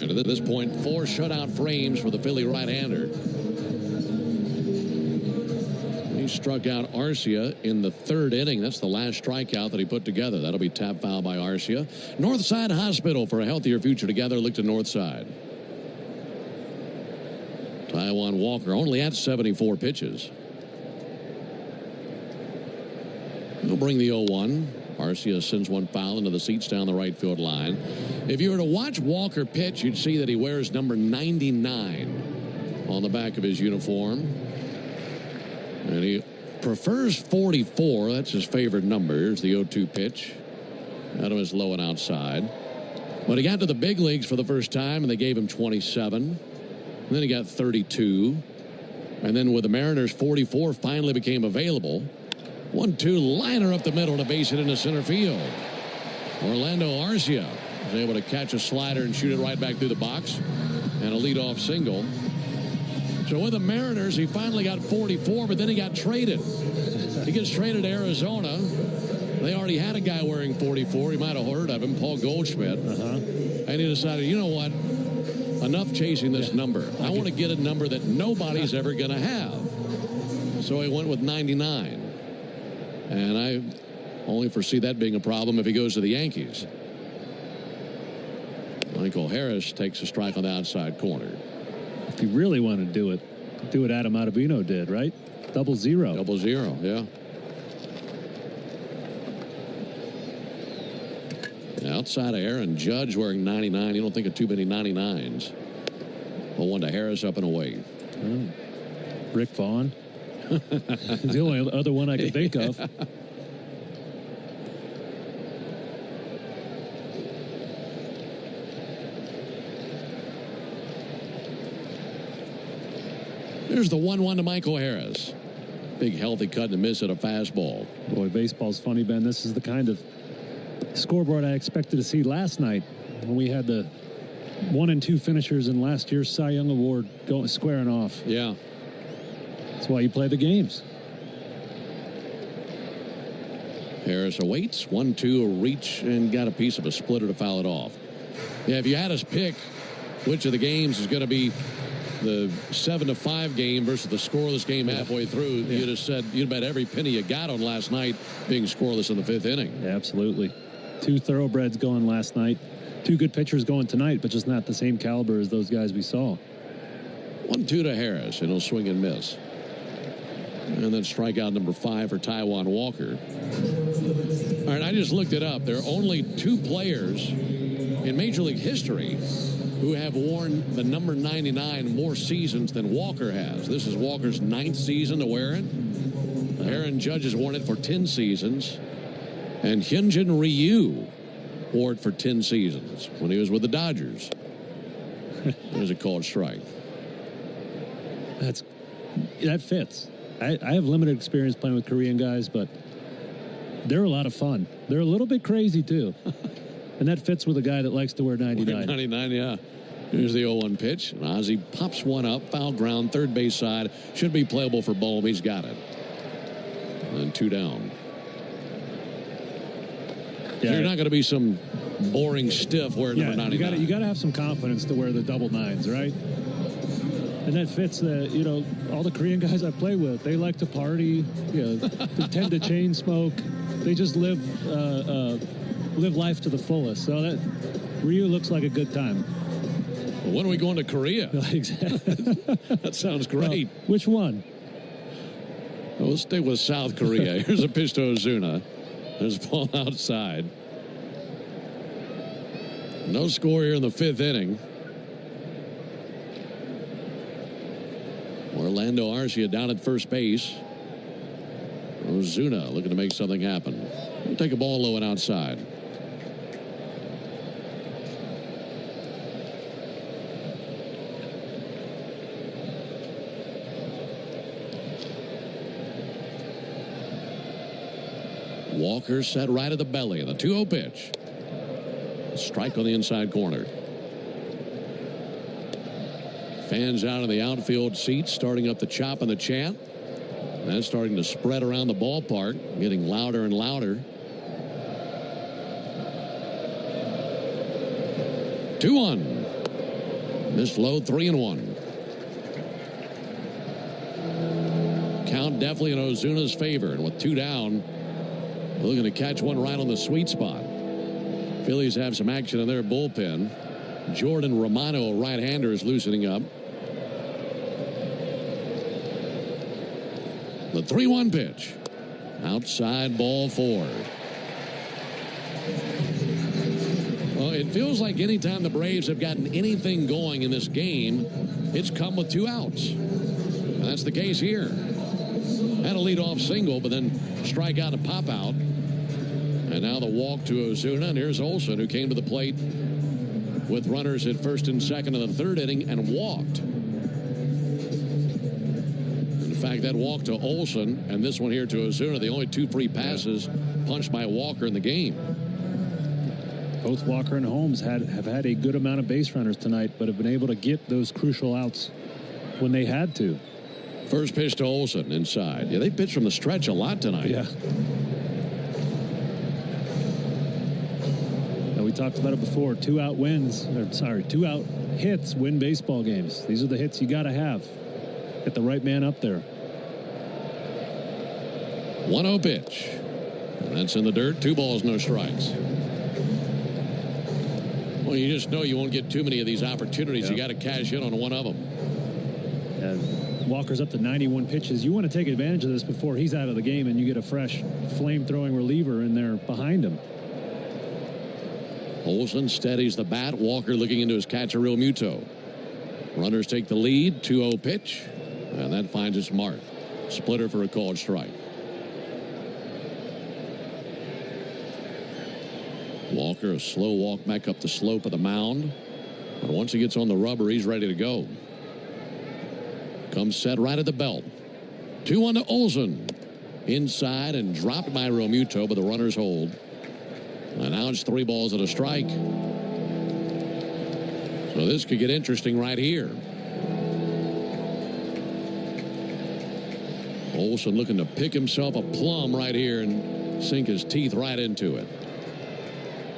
And at this point, 4 shutout frames for the Philly right-hander. He struck out Arcia in the 3rd inning. That's the last strikeout that he put together. That'll be tap foul by Arcia. Northside Hospital for a healthier future together. Look to Northside. Taijuan Walker only at 74 pitches. He'll bring the 0-1. Arcia sends one foul into the seats down the right field line. If you were to watch Walker pitch, you'd see that he wears number 99 on the back of his uniform. And he prefers 44. That's his favorite number. Here's the 0-2 pitch. Adam is low and outside. But he got to the big leagues for the first time, and they gave him 27. And then he got 32. And then with the Mariners, 44 finally became available. 1-2 liner up the middle to base it into center field. Orlando Arcia was able to catch a slider and shoot it right back through the box. And a leadoff single. So with the Mariners, he finally got 44, but then he got traded. He gets traded to Arizona. They already had a guy wearing 44. He might have heard of him, Paul Goldschmidt. And he decided, you know what? Enough chasing this number. I want to get a number that nobody's ever going to have. So he went with 99. And I only foresee that being a problem if he goes to the Yankees. Michael Harris takes a strike on the outside corner. If you really want to do what Adam Ottavino did, right? 0-0. 0-0, yeah. Outside of Aaron Judge wearing 99. You don't think of too many 99s. 0-1 to Harris, up and away. Rick Vaughn. It's the only other one I can think of. There's the 1-1 to Michael Harris. Big healthy cut and a miss at a fastball. Boy, baseball's funny, Ben. This is the kind of scoreboard I expected to see last night when we had the 1 and 2 finishers in last year's Cy Young Award squaring off. Yeah. That's why you play the games. Harris awaits. 1-2, a reach, and got a piece of a splitter to foul it off. Yeah, if you had us pick which of the games is going to be the 7-5 game versus the scoreless game halfway through, you'd have said you'd bet every penny you got on last night being scoreless in the 5th inning. Yeah, absolutely. 2 thoroughbreds going last night. 2 good pitchers going tonight, but just not the same caliber as those guys we saw. 1-2 to Harris, and he'll swing and miss. And then strikeout number 5 for Taijuan Walker. All right, I just looked it up. There are only 2 players in Major League history who have worn the number 99 more seasons than Walker has. This is Walker's 9th season to wear it. Aaron Judge has worn it for 10 seasons. And Hyunjin Ryu wore it for 10 seasons when he was with the Dodgers. There's a called strike. That fits. I have limited experience playing with Korean guys, but they're a lot of fun. They're a little bit crazy, too. And that fits with a guy that likes to wear 99. 99, yeah. Here's the 0-1 pitch. And Ozzie pops one up. Foul ground, third base side. Should be playable for Bohm. He's got it. And 2 down. Yeah. So you're not going to be some boring stiff wearing number 99. You got to have some confidence to wear the double 9s, right? And that fits all the Korean guys I play with. They like to party. They tend to chain smoke. They just live life to the fullest. So that Ryu looks like a good time. Well, when are we going to Korea? Exactly. That sounds great. Well, which one? Well, we'll stay with South Korea. Here's a pitch to Ozuna. There's a ball outside. No score here in the 5th inning. Orlando Arcia down at first base. Ozuna looking to make something happen. We'll take a ball low and outside. Walker set right at the belly of the 2-0 pitch. A strike on the inside corner. Fans out of the outfield seats starting up the chop and the chant. That's starting to spread around the ballpark, getting louder and louder. 2-1. Missed low, 3-1. Count definitely in Ozuna's favor, and with 2 down, looking to catch one right on the sweet spot. Phillies have some action in their bullpen. Jordan Romano, a right-hander, is loosening up. The 3-1 pitch. Outside, ball 4. Well, it feels like anytime the Braves have gotten anything going in this game, it's come with 2 outs. And that's the case here. Had a leadoff single, but then strike out and pop out. And now the walk to Ozuna. And here's Olsen, who came to the plate with runners at first and second in the 3rd inning and walked. In fact, that walk to Olsen and this one here to Ozuna, the only 2 free passes punched by Walker in the game. Both Walker and Holmes have had a good amount of base runners tonight, but have been able to get those crucial outs when they had to. First pitch to Olsen inside. Yeah, they pitched from the stretch a lot tonight. Yeah. And we talked about it before. 2-out wins, 2-out hits win baseball games. These are the hits you got to have. Get the right man up there. 1-0 pitch. And that's in the dirt. 2 balls, no strikes. Well, you just know you won't get too many of these opportunities. You got to cash in on one of them. And Walker's up to 91 pitches. You want to take advantage of this before he's out of the game and you get a fresh flame-throwing reliever in there behind him. Olsen steadies the bat. Walker looking into his catcher, Real Muto. Runners take the lead. 2-0 pitch. And that finds its mark. Splitter for a called strike. Walker, a slow walk back up the slope of the mound. But once he gets on the rubber, he's ready to go. Comes set right at the belt. 2-1 to Olsen. Inside and dropped by Real Muto, but the runners hold. And now it's 3 balls and a strike. So this could get interesting right here. Olsen looking to pick himself a plum right here and sink his teeth right into it.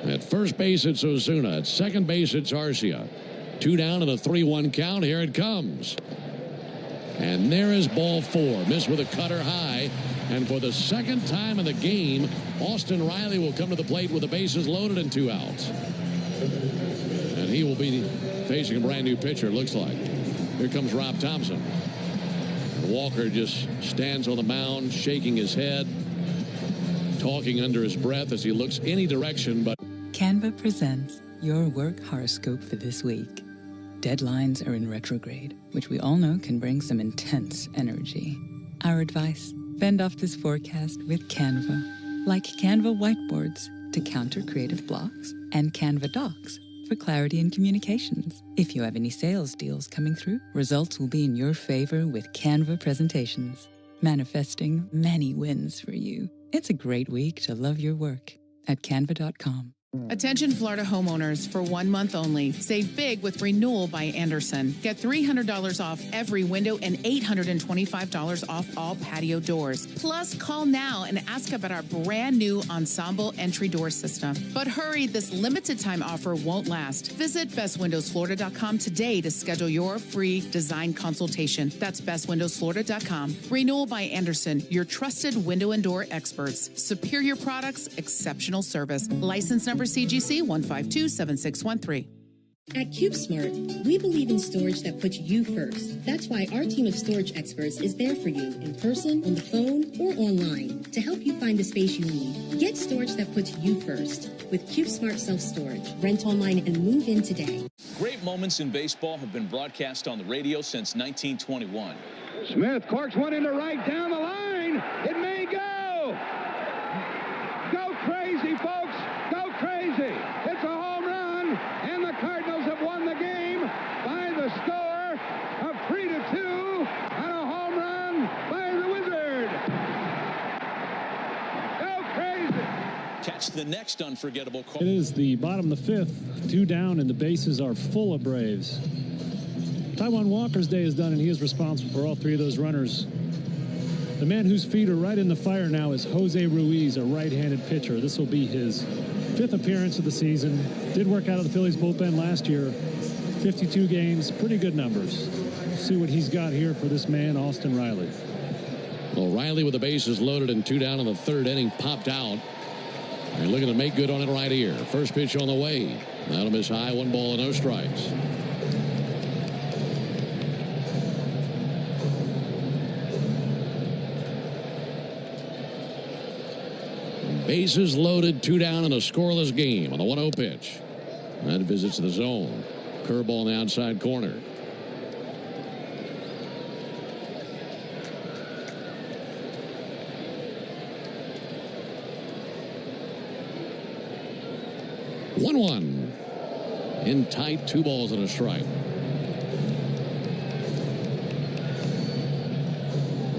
At first base, it's Ozuna. At second base, it's Arcia. 2 down and a 3-1 count. Here it comes. And there is ball 4. Missed with a cutter high. And for the second time in the game, Austin Riley will come to the plate with the bases loaded and 2 outs. And he will be facing a brand new pitcher, it looks like. Here comes Rob Thompson. And Walker just stands on the mound, shaking his head, talking under his breath as he looks any direction. But Canva presents your work horoscope for this week. Deadlines are in retrograde, which we all know can bring some intense energy. Our advice: fend off this forecast with Canva. Like Canva whiteboards to counter creative blocks, and Canva docs for clarity in communications. If you have any sales deals coming through, results will be in your favor with Canva presentations, manifesting many wins for you. It's a great week to love your work at canva.com. Attention Florida homeowners, for 1 month only. Save big with Renewal by Anderson. Get $300 off every window and $825 off all patio doors. Plus, call now and ask about our brand new Ensemble entry door system. But hurry, this limited time offer won't last. Visit bestwindowsflorida.com today to schedule your free design consultation. That's bestwindowsflorida.com. Renewal by Anderson, your trusted window and door experts. Superior products, exceptional service. License number CGC 1527613. At CubeSmart, we believe in storage that puts you first. That's why our team of storage experts is there for you in person, on the phone, or online to help you find the space you need. Get storage that puts you first with CubeSmart Self-Storage. Rent online and move in today. Great moments in baseball have been broadcast on the radio since 1921. Smith corks one into right down the line. It may go. Go crazy, folks. Go crazy. It's a home run, and the Cardinals have won the game by the score of 3-2 on a home run by the Wizard. Go crazy. Catch the next unforgettable call. It is the bottom of the 5th, 2 down, and the bases are full of Braves. Taijuan Walker's day is done, and he is responsible for all 3 of those runners. The man whose feet are right in the fire now is Jose Ruiz, a right-handed pitcher. This will be his 5th appearance of the season. Did work out of the Phillies bullpen last year. 52 games, pretty good numbers. Let's see what he's got here for this man, Austin Riley. Well, Riley with the bases loaded and 2 down in the 3rd inning, popped out. And looking to make good on it right here. First pitch on the way. That'll miss high, 1 ball and no strikes. Bases loaded, 2 down in a scoreless game on the 1-0 pitch. That visits the zone. Curveball in the outside corner. One. In tight, 2 balls and a strike.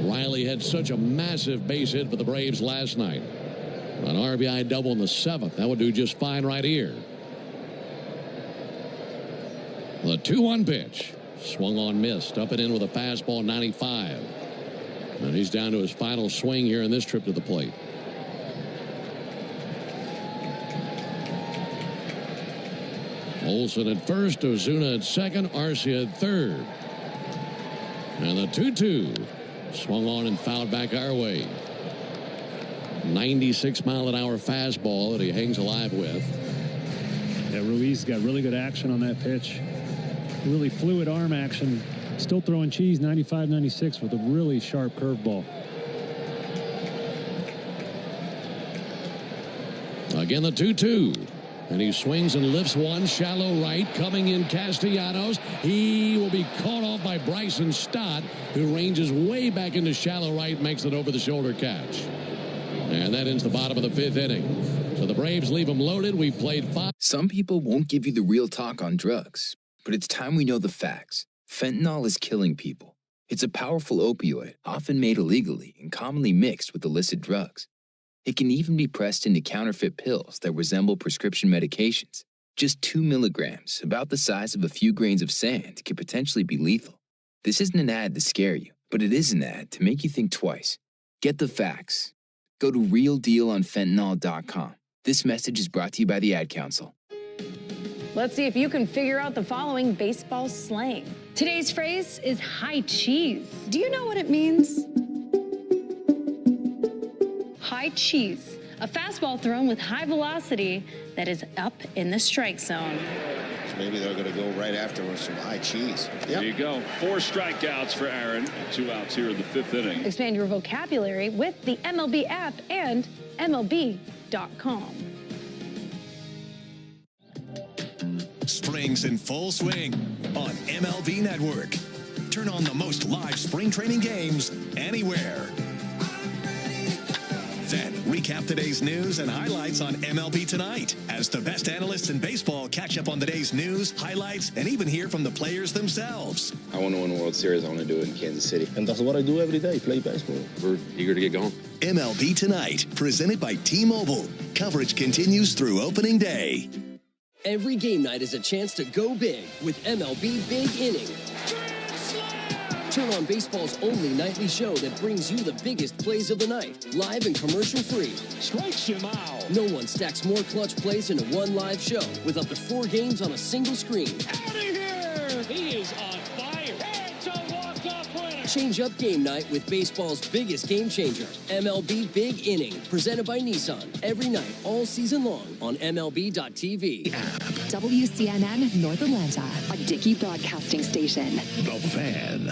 Riley had such a massive base hit for the Braves last night. An RBI double in the 7th. That would do just fine right here. The 2-1 pitch. Swung on, missed. Up and in with a fastball, 95. And he's down to his final swing here in this trip to the plate. Olsen at first, Ozuna at second, Arcia at third. And the 2-2. Swung on and fouled back our way. 96-mile-an-hour fastball that he hangs alive with. Yeah, Ruiz got really good action on that pitch. Really fluid arm action. Still throwing cheese, 95-96 with a really sharp curveball. Again, the 2-2. And he swings and lifts one, shallow right, coming in Castellanos. He will be caught off by Bryson Stott, who ranges way back into shallow right, makes it over-the-shoulder catch. And that ends the bottom of the 5th inning. So the Braves leave them loaded. We've played 5. Some people won't give you the real talk on drugs, but it's time we know the facts. Fentanyl is killing people. It's a powerful opioid, often made illegally and commonly mixed with illicit drugs. It can even be pressed into counterfeit pills that resemble prescription medications. Just 2 milligrams, about the size of a few grains of sand, can potentially be lethal. This isn't an ad to scare you, but it is an ad to make you think twice. Get the facts. Go to realdealonfentanyl.com. This message is brought to you by the Ad Council. Let's see if you can figure out the following baseball slang. Today's phrase is high cheese. Do you know what it means? High cheese, a fastball thrown with high velocity that is up in the strike zone. Maybe they're going to go right after with some high cheese. Yep. There you go. 4 strikeouts for Aaron. 2 outs here in the 5th inning. Expand your vocabulary with the MLB app and MLB.com. Spring's in full swing on MLB Network. Turn on the most live spring training games anywhere. Then recap today's news and highlights on MLB Tonight as the best analysts in baseball catch up on the day's news, highlights, and even hear from the players themselves. I want to win a World Series. I want to do it in Kansas City. And that's what I do every day, play baseball. We're eager to get going. MLB Tonight, presented by T-Mobile. Coverage continues through opening day. Every game night is a chance to go big with MLB Big Inning. Turn on baseball's only nightly show that brings you the biggest plays of the night, live and commercial-free. Strikes him out. No one stacks more clutch plays into one live show with up to 4 games on a single screen. Out of here! He is on fire. It's a walk-off winner. Change up game night with baseball's biggest game changer, MLB Big Inning, presented by Nissan. Every night, all season long on MLB.tv. WCNN North Atlanta, a Dickey broadcasting station. The Fan.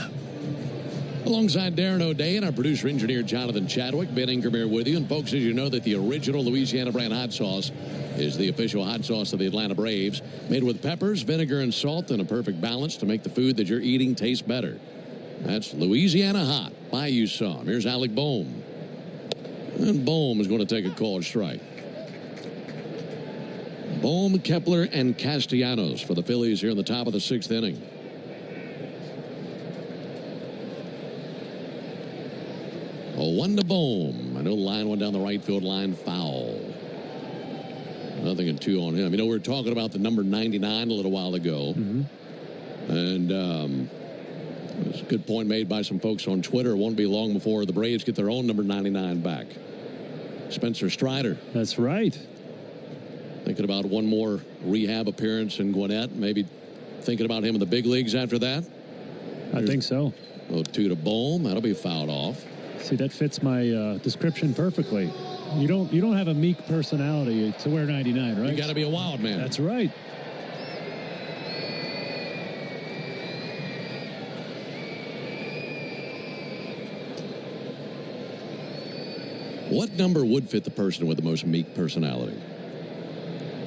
Alongside Darren O'Day and our producer-engineer Jonathan Chadwick, Ben Ingermere with you. And folks, as you know, that the original Louisiana brand hot sauce is the official hot sauce of the Atlanta Braves, made with peppers, vinegar, and salt in a perfect balance to make the food that you're eating taste better. That's Louisiana Hot. Buy you some. Here's Alec Bohm. And Bohm is going to take a called strike. Bohm, Kepler, and Castellanos for the Phillies here in the top of the 6th inning. A 1 to Bohm. I know the line went down the right field line, foul. Nothing in 2 on him. You know, we were talking about the number 99 a little while ago. And there's a good point made by some folks on Twitter. It won't be long before the Braves get their own number 99 back. Spencer Strider. That's right. Thinking about one more rehab appearance in Gwinnett. Maybe thinking about him in the big leagues after that. I think so. 2 to Bohm. That'll be fouled off. See, that fits my description perfectly. You don't have a meek personality to wear 99, right? You got to be a wild man. That's right. What number would fit the person with the most meek personality?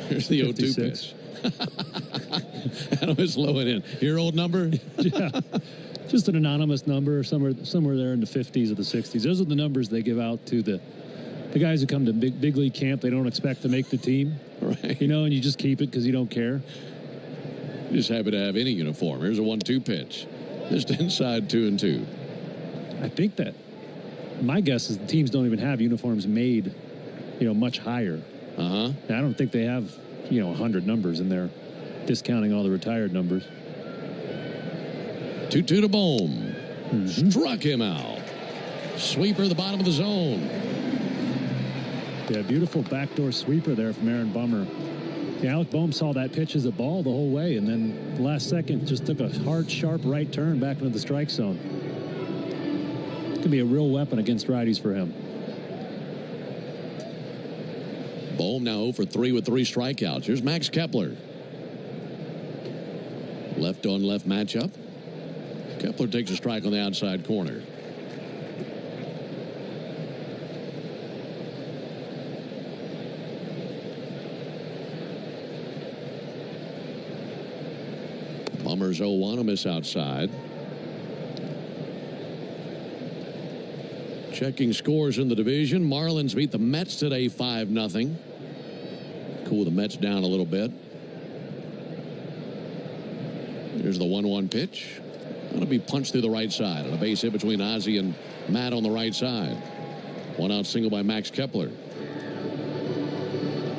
Here's the 0-2 pitch. Adam is low and in. Your old number? Yeah. Just an anonymous number, somewhere there in the 50s or the 60s. Those are the numbers they give out to the guys who come to big league camp. They don't expect to make the team, right? You know, and you just keep it because you don't care. Just happy to have any uniform. Here's a 1-2 pitch, just inside 2-2. I think that my guess is the teams don't even have uniforms made, much higher. I don't think they have, 100 numbers in there, discounting all the retired numbers. 2-2 to Bohm. Struck him out. Sweeper the bottom of the zone. Yeah, beautiful backdoor sweeper there from Aaron Bummer. Yeah, Alec Bohm saw that pitch as a ball the whole way, and then last second just took a hard, sharp right turn back into the strike zone. It could be a real weapon against righties for him. Bohm now 0 for 3 with 3 strikeouts. Here's Max Kepler. Left on left matchup. Kepler takes a strike on the outside corner. Bummer's 0-1, a miss outside. Checking scores in the division. Marlins beat the Mets today 5-0. Cool the Mets down a little bit. Here's the 1-1 pitch. Going to be punched through the right side on a base hit between Ozzie and Matt on the right side. 1 out single by Max Kepler.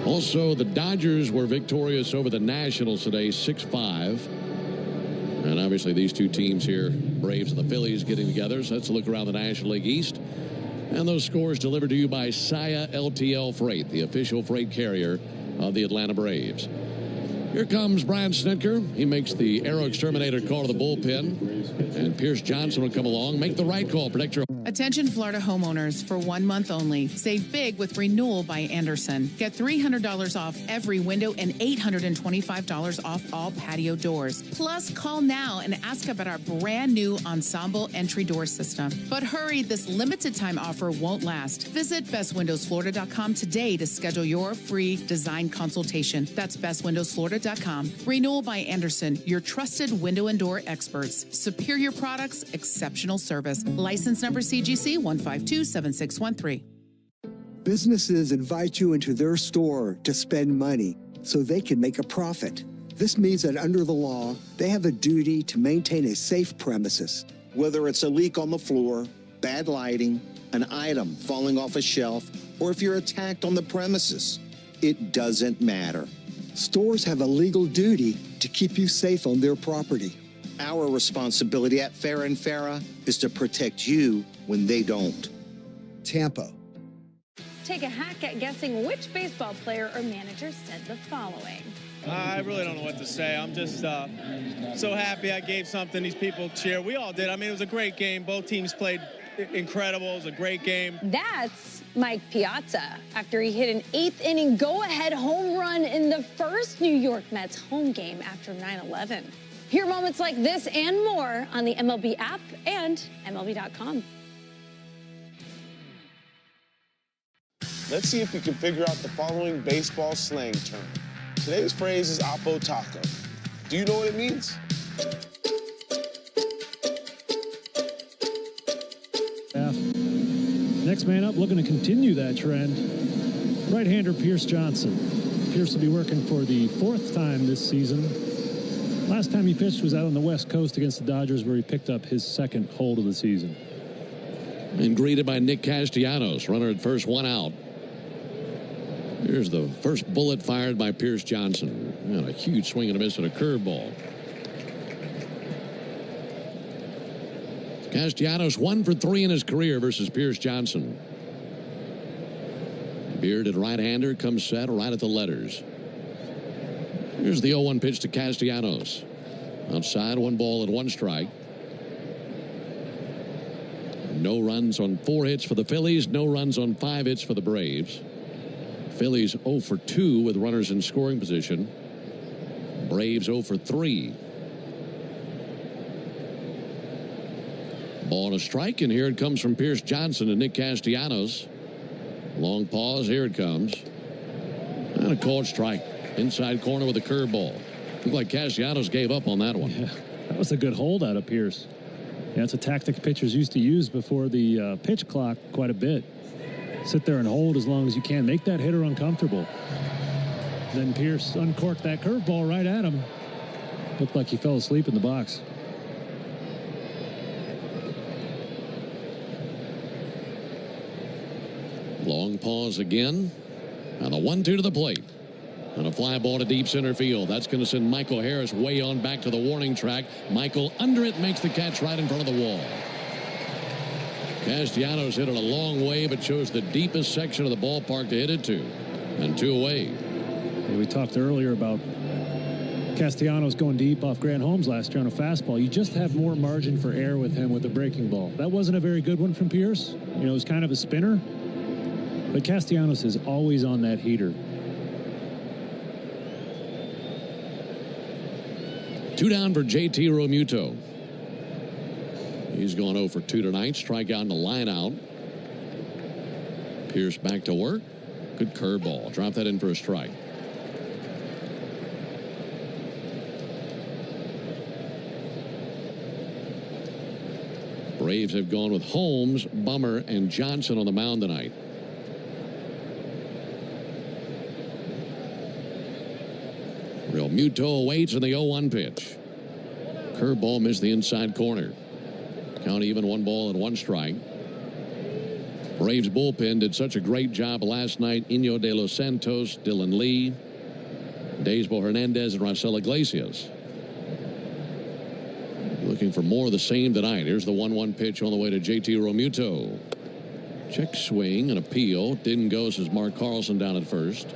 Also, the Dodgers were victorious over the Nationals today, 6-5. And obviously these two teams here, Braves and the Phillies, getting together. So let's look around the National League East. And those scores delivered to you by Saia LTL Freight, the official freight carrier of the Atlanta Braves. Here comes Brian Snitker. He makes the Aero Exterminator call to the bullpen. And Pierce Johnson will come along, make the right call, protect your... Attention Florida homeowners, for 1 month only. Save big with Renewal by Anderson. Get $300 off every window and $825 off all patio doors. Plus, call now and ask about our brand new Ensemble entry door system. But hurry, this limited time offer won't last. Visit bestwindowsflorida.com today to schedule your free design consultation. That's bestwindowsflorida.com. Renewal by Anderson, your trusted window and door experts. Superior products, exceptional service. License number CGC 1527613. Businesses invite you into their store to spend money so they can make a profit. This means that under the law, they have a duty to maintain a safe premises. Whether it's a leak on the floor, bad lighting, an item falling off a shelf, or if you're attacked on the premises, it doesn't matter. Stores have a legal duty to keep you safe on their property. Our responsibility at Farah & Farah is to protect you when they don't. Tampa. Take a hack at guessing which baseball player or manager said the following. I really don't know what to say. I'm just so happy I gave something these people cheer. We all did. I mean, it was a great game. Both teams played incredible. It was a great game. That's Mike Piazza after he hit an 8th inning go-ahead home run in the first New York Mets home game after 9/11. Hear moments like this and more on the MLB app and MLB.com. Let's see if we can figure out the following baseball slang term. Today's phrase is Oppo Taco. Do you know what it means? Next man up, looking to continue that trend. Right-hander Pierce Johnson. Pierce will be working for the 4th time this season. Last time he pitched was out on the West Coast against the Dodgers, where he picked up his 2nd hold of the season. And greeted by Nick Castellanos, runner at first, 1 out. Here's the first bullet fired by Pierce Johnson. And a huge swing and a miss and a curveball. Castellanos 1 for 3 in his career versus Pierce Johnson. Bearded right-hander comes set right at the letters. Here's the 0-1 pitch to Castellanos. Outside, 1 ball and 1 strike. No runs on 4 hits for the Phillies. No runs on 5 hits for the Braves. Phillies 0 for 2 with runners in scoring position. Braves 0 for 3. Ball and a strike, and here it comes from Pierce Johnson and Nick Castellanos. Long pause. Here it comes. And a called strike. Inside corner with a curveball. Looked like Castellanos gave up on that one. Yeah, that was a good hold out of Pierce. Yeah, it's a tactic pitchers used to use before the pitch clock quite a bit. Sit there and hold as long as you can. Make that hitter uncomfortable. Then Pierce uncorked that curveball right at him. Looked like he fell asleep in the box. Long pause again. And a 1-2 to the plate. And a fly ball to deep center field. That's going to send Michael Harris way on back to the warning track. Michael under it, makes the catch right in front of the wall. Castellanos hit it a long way, but chose the deepest section of the ballpark to hit it to. And 2 away. Yeah, we talked earlier about Castellanos going deep off Grant Holmes last year on a fastball. You just have more margin for error with him with a breaking ball. That wasn't a very good one from Pierce. You know, it was kind of a spinner. But Castellanos is always on that heater. 2 down for JT Realmuto. He's gone 0 for 2 tonight. Strikeout and a line out. Pierce back to work. Good curveball. Drop that in for a strike. Braves have gone with Holmes, Bummer, and Johnson on the mound tonight. Realmuto awaits in the 0-1 pitch. Curveball missed the inside corner. Count even, 1 ball and 1 strike. Braves bullpen did such a great job last night. Inyo de los Santos, Dylan Lee, Daysbo Hernandez, and Raisel Iglesias. Looking for more of the same tonight. Here's the 1-1 pitch on the way to JT Realmuto. Check swing and appeal. Didn't go, says Mark Carlson down at first.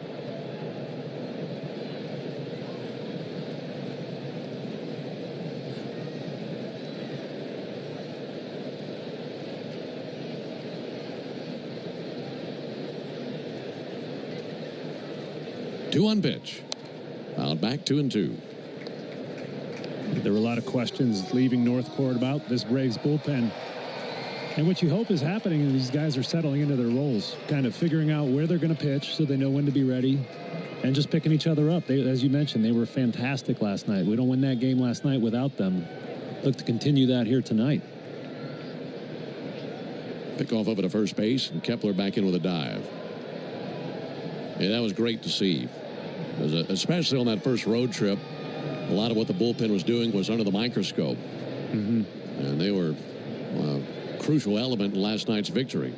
2-1 pitch. Fouled back 2-2. There were a lot of questions leaving North Court about this Braves bullpen. And what you hope is happening is these guys are settling into their roles, kind of figuring out where they're going to pitch so they know when to be ready, and just picking each other up. As you mentioned, they were fantastic last night. We don't win that game last night without them. Look to continue that here tonight. Pick off over to first base, and Kepler back in with a dive. Yeah, that was great to see. Especially on that first road trip, a lot of what the bullpen was doing was under the microscope. Mm-hmm. And they were a crucial element in last night's victory.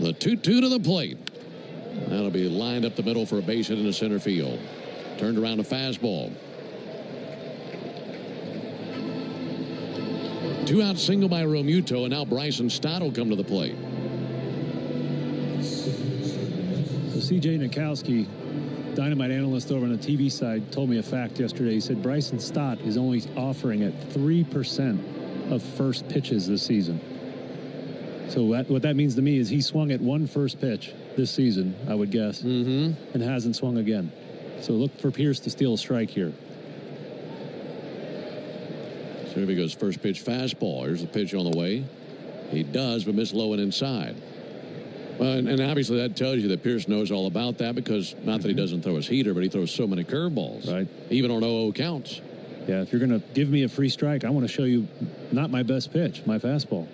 The 2-2 to the plate. That'll be lined up the middle for a base hit into center field. Turned around a fastball. 2-out single by Realmuto, and now Bryson Stott will come to the plate. So C.J. Nikowski, Dynamite analyst over on the TV side, told me a fact yesterday. He said Bryson Stott is only offering at 3% of first pitches this season. So what that means to me is he swung at one first pitch this season, I would guess, and hasn't swung again. So look for Pierce to steal a strike here. So if he goes first pitch fastball, here's the pitch on the way. He does, but missed low and inside. Well, and obviously that tells you that Pierce knows all about that, because not that he doesn't throw his heater, but he throws so many curveballs, right? Even on 0-0 counts. Yeah, if you're going to give me a free strike, I want to show you not my best pitch, my fastball.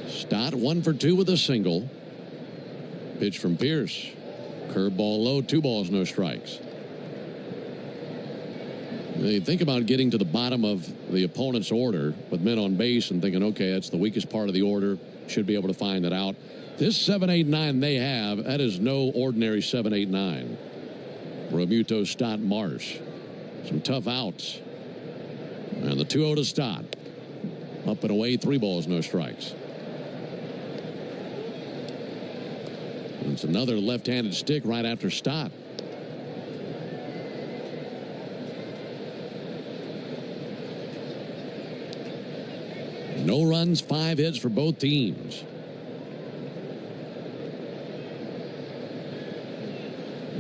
Stott 1 for 2 with a single. Pitch from Pierce. Curveball low, 2 balls, no strikes. You think about getting to the bottom of the opponent's order with men on base and thinking, okay, that's the weakest part of the order. Should be able to find that out. This 7-8-9 they have, that is no ordinary 7-8-9. Realmuto, Stott, Marsh. Some tough outs. And the 2-0 to Stott. Up and away, 3 balls, no strikes. It's another left-handed stick right after Stott. No runs, 5 hits for both teams.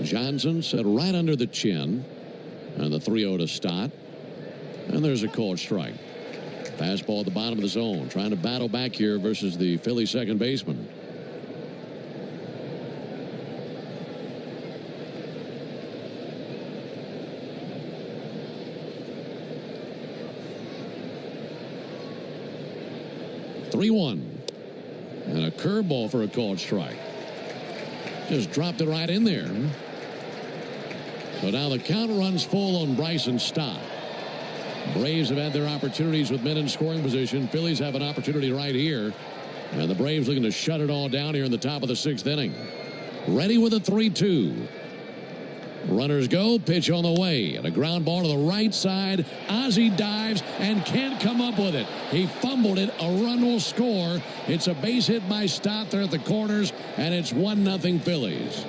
Johnson set right under the chin. And the 3-0 to Stott. And there's a called strike. Fastball at the bottom of the zone. Trying to battle back here versus the Phillies second baseman. And a curveball for a called strike. Just dropped it right in there. So now the count runs full on Bryson Stott. Braves have had their opportunities with men in scoring position. Phillies have an opportunity right here. And the Braves looking to shut it all down here in the top of the 6th inning. Ready with a 3-2. Runners go, pitch on the way, and a ground ball to the right side. Ozzie dives and can't come up with it. He fumbled it. A run will score. It's a base hit by Stott there at the corners, and it's 1-0 Phillies.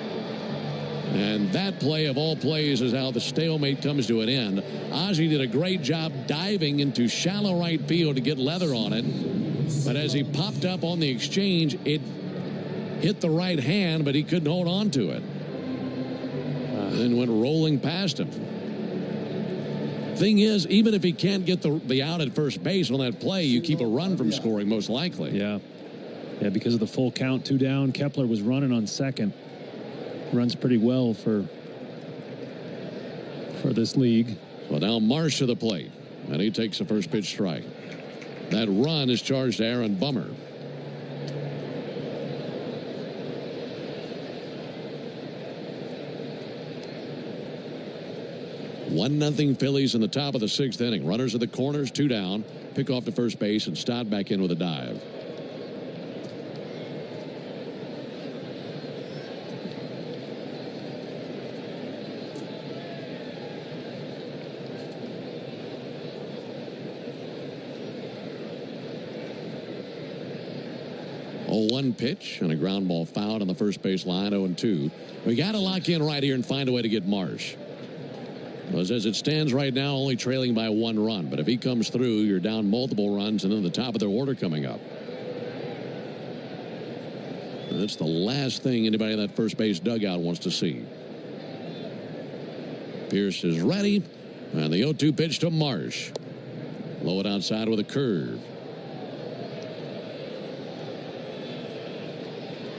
And that play of all plays is how the stalemate comes to an end. Ozzie did a great job diving into shallow right field to get leather on it. But as he popped up on the exchange, it hit the right hand, but he couldn't hold on to it. And then went rolling past him. Thing is, even if he can't get the out at first base on that play, you keep a run from scoring most likely. Yeah, because of the full count, 2 down. Kepler was running on second. Runs pretty well for this league. Well, now Marsh to the plate, and he takes the first pitch strike. That run is charged to Aaron Bummer. One nothing Phillies in the top of the 6th inning. Runners at the corners, 2 down. Pick off to first base, and Stott back in with a dive. One pitch and a ground ball fouled on the first base line, 0-2. We got to lock in right here and find a way to get Marsh. Because as it stands right now, only trailing by 1 run. But if he comes through, you're down multiple runs and then the top of their order coming up. That's the last thing anybody in that first base dugout wants to see. Pierce is ready. And the 0-2 pitch to Marsh. Low it outside with a curve.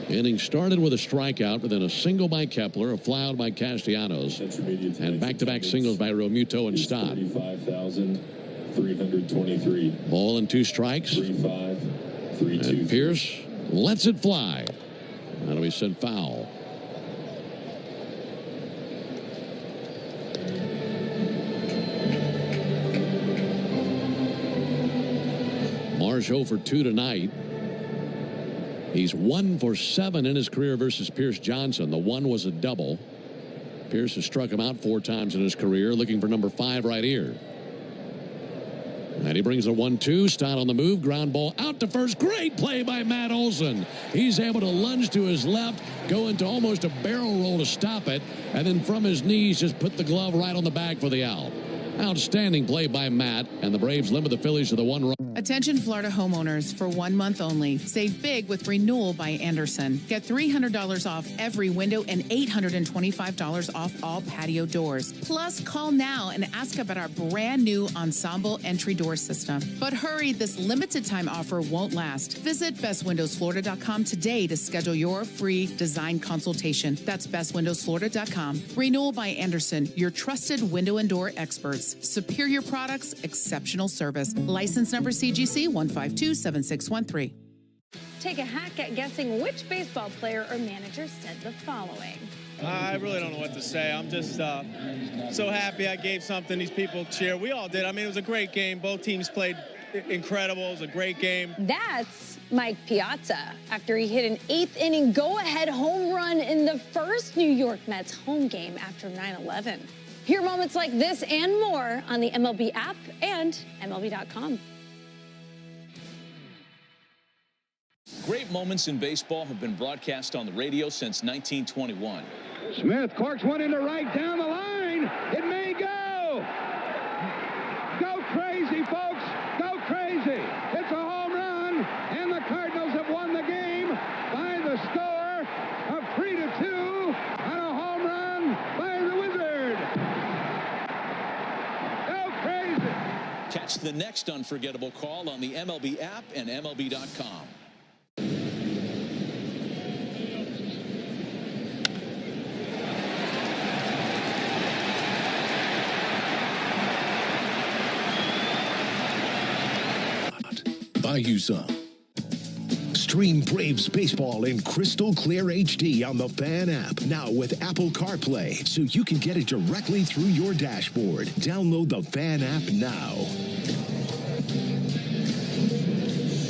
Inning started with a strikeout, but then a single by Kepler, a fly out by Castellanos, and back-to-back singles by Romuto and Stott. 35,323. Ball and 2 strikes. 3-5-3-2. And Pierce lets it fly. That'll be sent foul. Marsh 0 for 2 tonight. He's 1 for 7 in his career versus Pierce Johnson. The one was a double. Pierce has struck him out 4 times in his career, looking for number 5 right here. And he brings a 1-2. Stott on the move. Ground ball out to first. Great play by Matt Olson. He's able to lunge to his left, go into almost a barrel roll to stop it, and then from his knees just put the glove right on the bag for the out. Outstanding play by Matt, and the Braves limit the Phillies to the 1 run. Attention Florida homeowners, for 1 month only. Save big with Renewal by Anderson. Get $300 off every window and $825 off all patio doors. Plus, call now and ask about our brand new Ensemble entry door system. But hurry, this limited time offer won't last. Visit bestwindowsflorida.com today to schedule your free design consultation. That's bestwindowsflorida.com. Renewal by Anderson, your trusted window and door experts. Superior products, exceptional service. License number CGC 1527613. Take a hack at guessing which baseball player or manager said the following. I really don't know what to say. I'm just so happy I gave something these people cheer. We all did. I mean, it was a great game. Both teams played incredible. It was a great game. That's Mike Piazza after he hit an 8th inning go-ahead home run in the first New York Mets home game after 9/11. Hear moments like this and more on the MLB app and MLB.com. Great moments in baseball have been broadcast on the radio since 1921. Smith corks one into right down the line. It may go. Go crazy, folks. Go crazy. It's a home run, and the Cardinals have won the game by the score of 3-2 on a home run by the Wizard. Go crazy. Catch the next unforgettable call on the MLB app and MLB.com. Buy you some. Stream Braves baseball in crystal clear HD on the Fan app, now with Apple CarPlay, so you can get it directly through your dashboard. Download the Fan app now.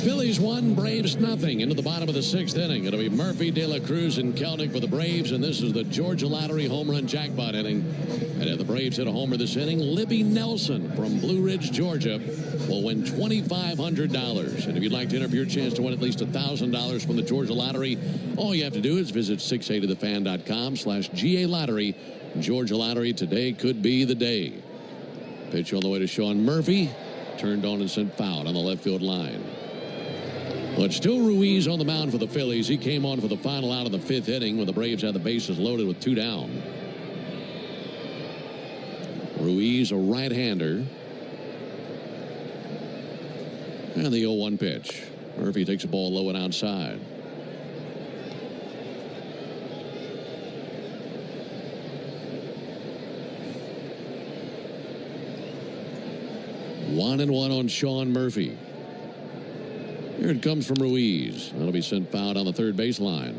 Phillies 1, Braves nothing. Into the bottom of the 6th inning. It'll be Murphy, De La Cruz, and Kelnick for the Braves, and this is the Georgia Lottery home run jackpot inning. And if the Braves hit a homer this inning, Libby Nelson from Blue Ridge, Georgia, will win $2,500. And if you'd like to enter for your chance to win at least $1,000 from the Georgia Lottery, all you have to do is visit 680thefan.com/GA Lottery. Georgia Lottery, today could be the day. Pitch on the way to Sean Murphy. Turned on and sent foul on the left field line. But still Ruiz on the mound for the Phillies. He came on for the final out of the 5th inning when the Braves had the bases loaded with 2 down. Ruiz, a right-hander. And the 0-1 pitch. Murphy takes a ball low and outside. One and one on Sean Murphy. Here it comes from Ruiz. That'll be sent foul on the third baseline.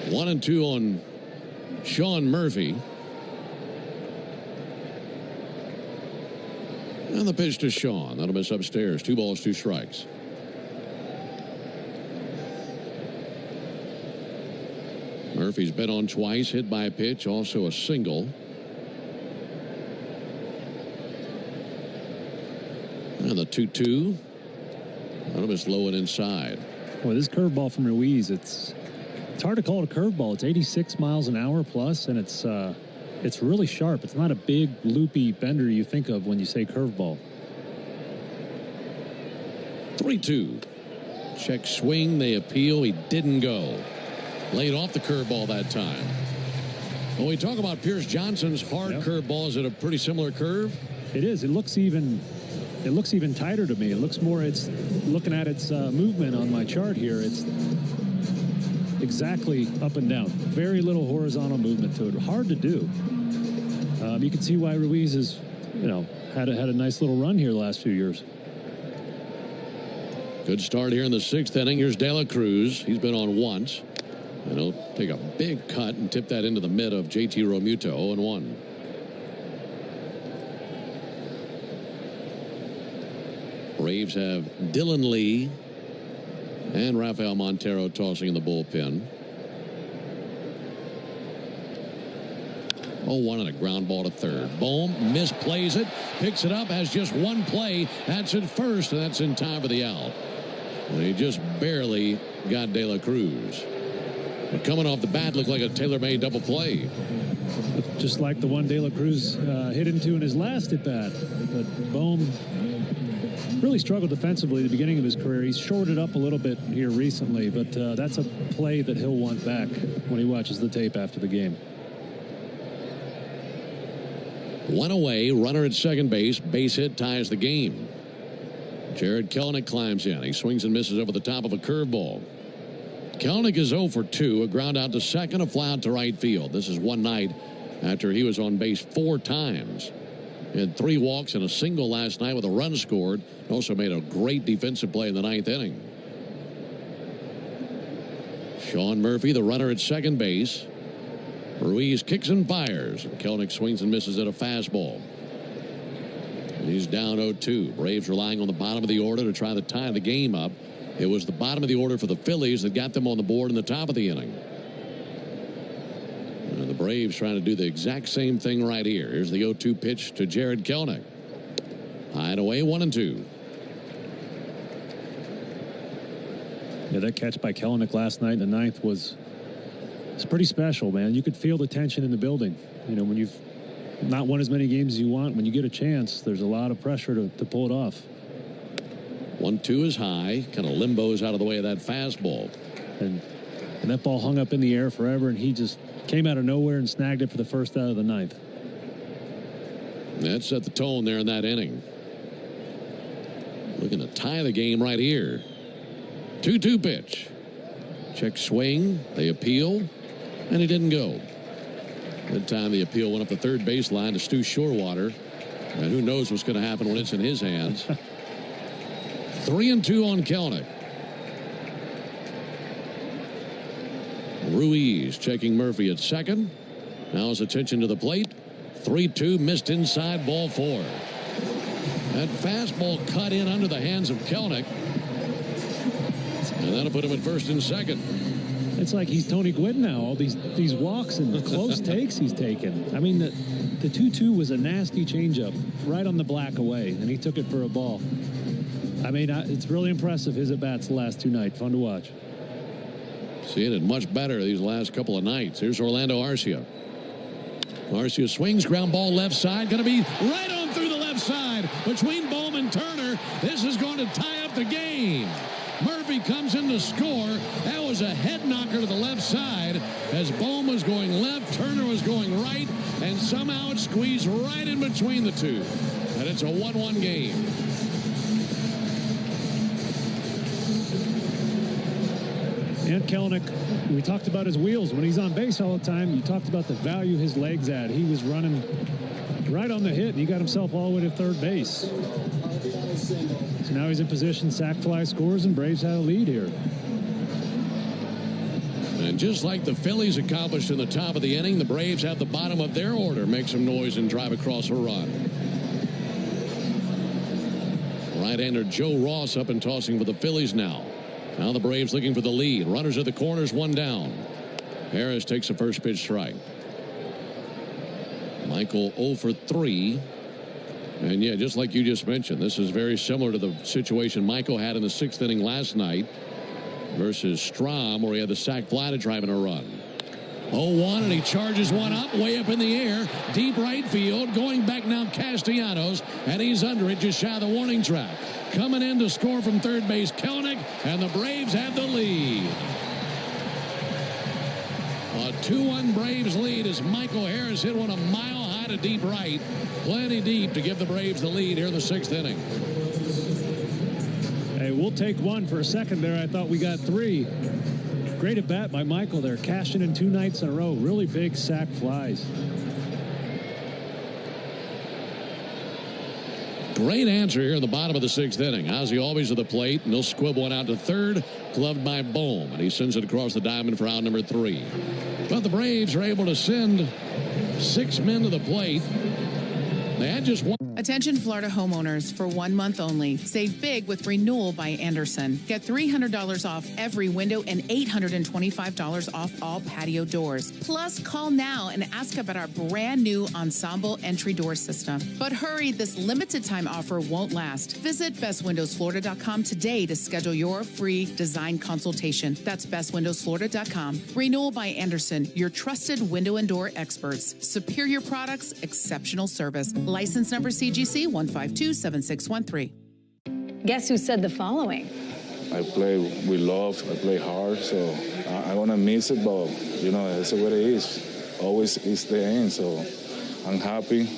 One and two on Sean Murphy. And the pitch to Sean. That'll miss upstairs. 2 balls, 2 strikes. Murphy's been on twice, hit by a pitch, also a single. And the 2-2. That'll miss low and inside. Well, this curveball from Ruiz, it's It's hard to call it a curveball. It's 86 miles an hour plus, and it's really sharp. It's not a big, loopy bender you think of when you say curveball. 3-2. Check swing. They appeal. He didn't go. Laid off the curveball that time. When we talk about Pierce Johnson's hard curveball, is it a pretty similar curve? It is. It looks even tighter to me. It looks more. It's looking at its movement on my chart here. It's exactly up and down. Very little horizontal movement to it. Hard to do. You can see why Ruiz has, had a nice little run here the last few years. Good start here in the 6th inning. Here's De La Cruz. He's been on once. And he'll take a big cut and tip that into the mid of JT Realmuto, 0-1. Braves have Dylan Lee and Rafael Montero tossing in the bullpen. 0-1 and a ground ball to third. Bohm misplays it, picks it up, has just one play. That's at first, and that's in time for the out. And he just barely got De La Cruz. But coming off the bat, looked like a tailor-made double play. Just like the one De La Cruz hit into in his last at bat. But Bohm really struggled defensively at the beginning of his career. He's shorted up a little bit here recently, but that's a play that he'll want back when he watches the tape after the game. One away, runner at second base. Base hit ties the game. Jared Kelenic climbs in. He swings and misses over the top of a curveball. Kelenic is 0 for 2, a ground out to second, a fly out to right field. This is one night after he was on base 4 times. He had 3 walks and a single last night with a run scored. Also made a great defensive play in the 9th inning. Sean Murphy, the runner at second base. Ruiz kicks and fires. Kelenic swings and misses at a fastball. He's down 0-2. Braves relying on the bottom of the order to try to tie the game up. It was the bottom of the order for the Phillies that got them on the board in the top of the inning. And the Braves trying to do the exact same thing right here. Here's the 0-2 pitch to Jared Kelenic. High and away, 1-2. Yeah, that catch by Kelenic last night in the 9th was pretty special, man. You could feel the tension in the building. When you've not won as many games as you want, when you get a chance, there's a lot of pressure to pull it off. 1-2 is high, kind of limbos out of the way of that fastball. And that ball hung up in the air forever, and he just came out of nowhere and snagged it for the first out of the 9th. That set the tone there in that inning. Looking to tie the game right here. 2-2 pitch. Check swing. They appeal, and he didn't go. That time the appeal went up the third baseline to Stu Shorewater. And who knows what's going to happen when it's in his hands. 3-2 on Kelenic. Ruiz checking Murphy at second. Now his attention to the plate. 3-2, missed inside, ball 4. That fastball cut in under the hands of Kelenic. And that'll put him at first and second. It's like he's Tony Gwynn now. All these walks and close takes he's taken. I mean, the 2-2 was a nasty changeup right on the black away, and he took it for a ball. I mean, it's really impressive, his at-bats the last 2 nights. Fun to watch. Seeing it much better these last couple of nights. Here's Orlando Arcia. Arcia swings, ground ball left side. Going to be right on through the left side between Bohm and Turner. This is going to tie up the game. Murphy comes in to score. That was a head knocker to the left side as Bohm was going left, Turner was going right, and somehow it squeezed right in between the two. And it's a 1-1 game. And Kelenic, we talked about his wheels. When he's on base all the time, you talked about the value his legs had. He was running right on the hit, and he got himself all the way to third base. So now he's in position, sac fly scores, and Braves had a lead here. And just like the Phillies accomplished in the top of the inning, the Braves have the bottom of their order make some noise and drive across a run. Right-hander Joe Ross up and tossing for the Phillies now. Now the Braves looking for the lead. Runners at the corners, 1 down. Harris takes a first pitch strike. Michael 0 for 3. And yeah, just like you just mentioned, this is very similar to the situation Michael had in the 6th inning last night. versus Strom, where he had the sac fly to drive in a run. 0-1, and he charges one up, way up in the air, deep right field. Going back now, Castellanos, and he's under it, just shy of the warning track. Coming in to score from third base, Kelenic, and the Braves have the lead. A 2-1 Braves lead as Michael Harris hit one a mile high to deep right. Plenty deep to give the Braves the lead here in the 6th inning. Hey, we'll take one. For a second there, I thought we got 3. Great at bat by Michael there, cashing in 2 nights in a row. Really big sac flies. Great answer here in the bottom of the 6th inning. Ozzie always at the plate, and he'll squib one out to third, gloved by Bohm, and he sends it across the diamond for out number 3. But the Braves are able to send 6 men to the plate. They had just one. Attention Florida homeowners, for 1 month only. Save big with Renewal by Anderson. Get $300 off every window and $825 off all patio doors. Plus, call now and ask about our brand new Ensemble entry door system. But hurry, this limited time offer won't last. Visit bestwindowsflorida.com today to schedule your free design consultation. That's bestwindowsflorida.com. Renewal by Anderson, your trusted window and door experts. Superior products, exceptional service. License number CGC 1527613. Guess who said the following? I play with love, I play hard, so I want to miss it, but, you know, that's what it is. Always is the end, so I'm happy.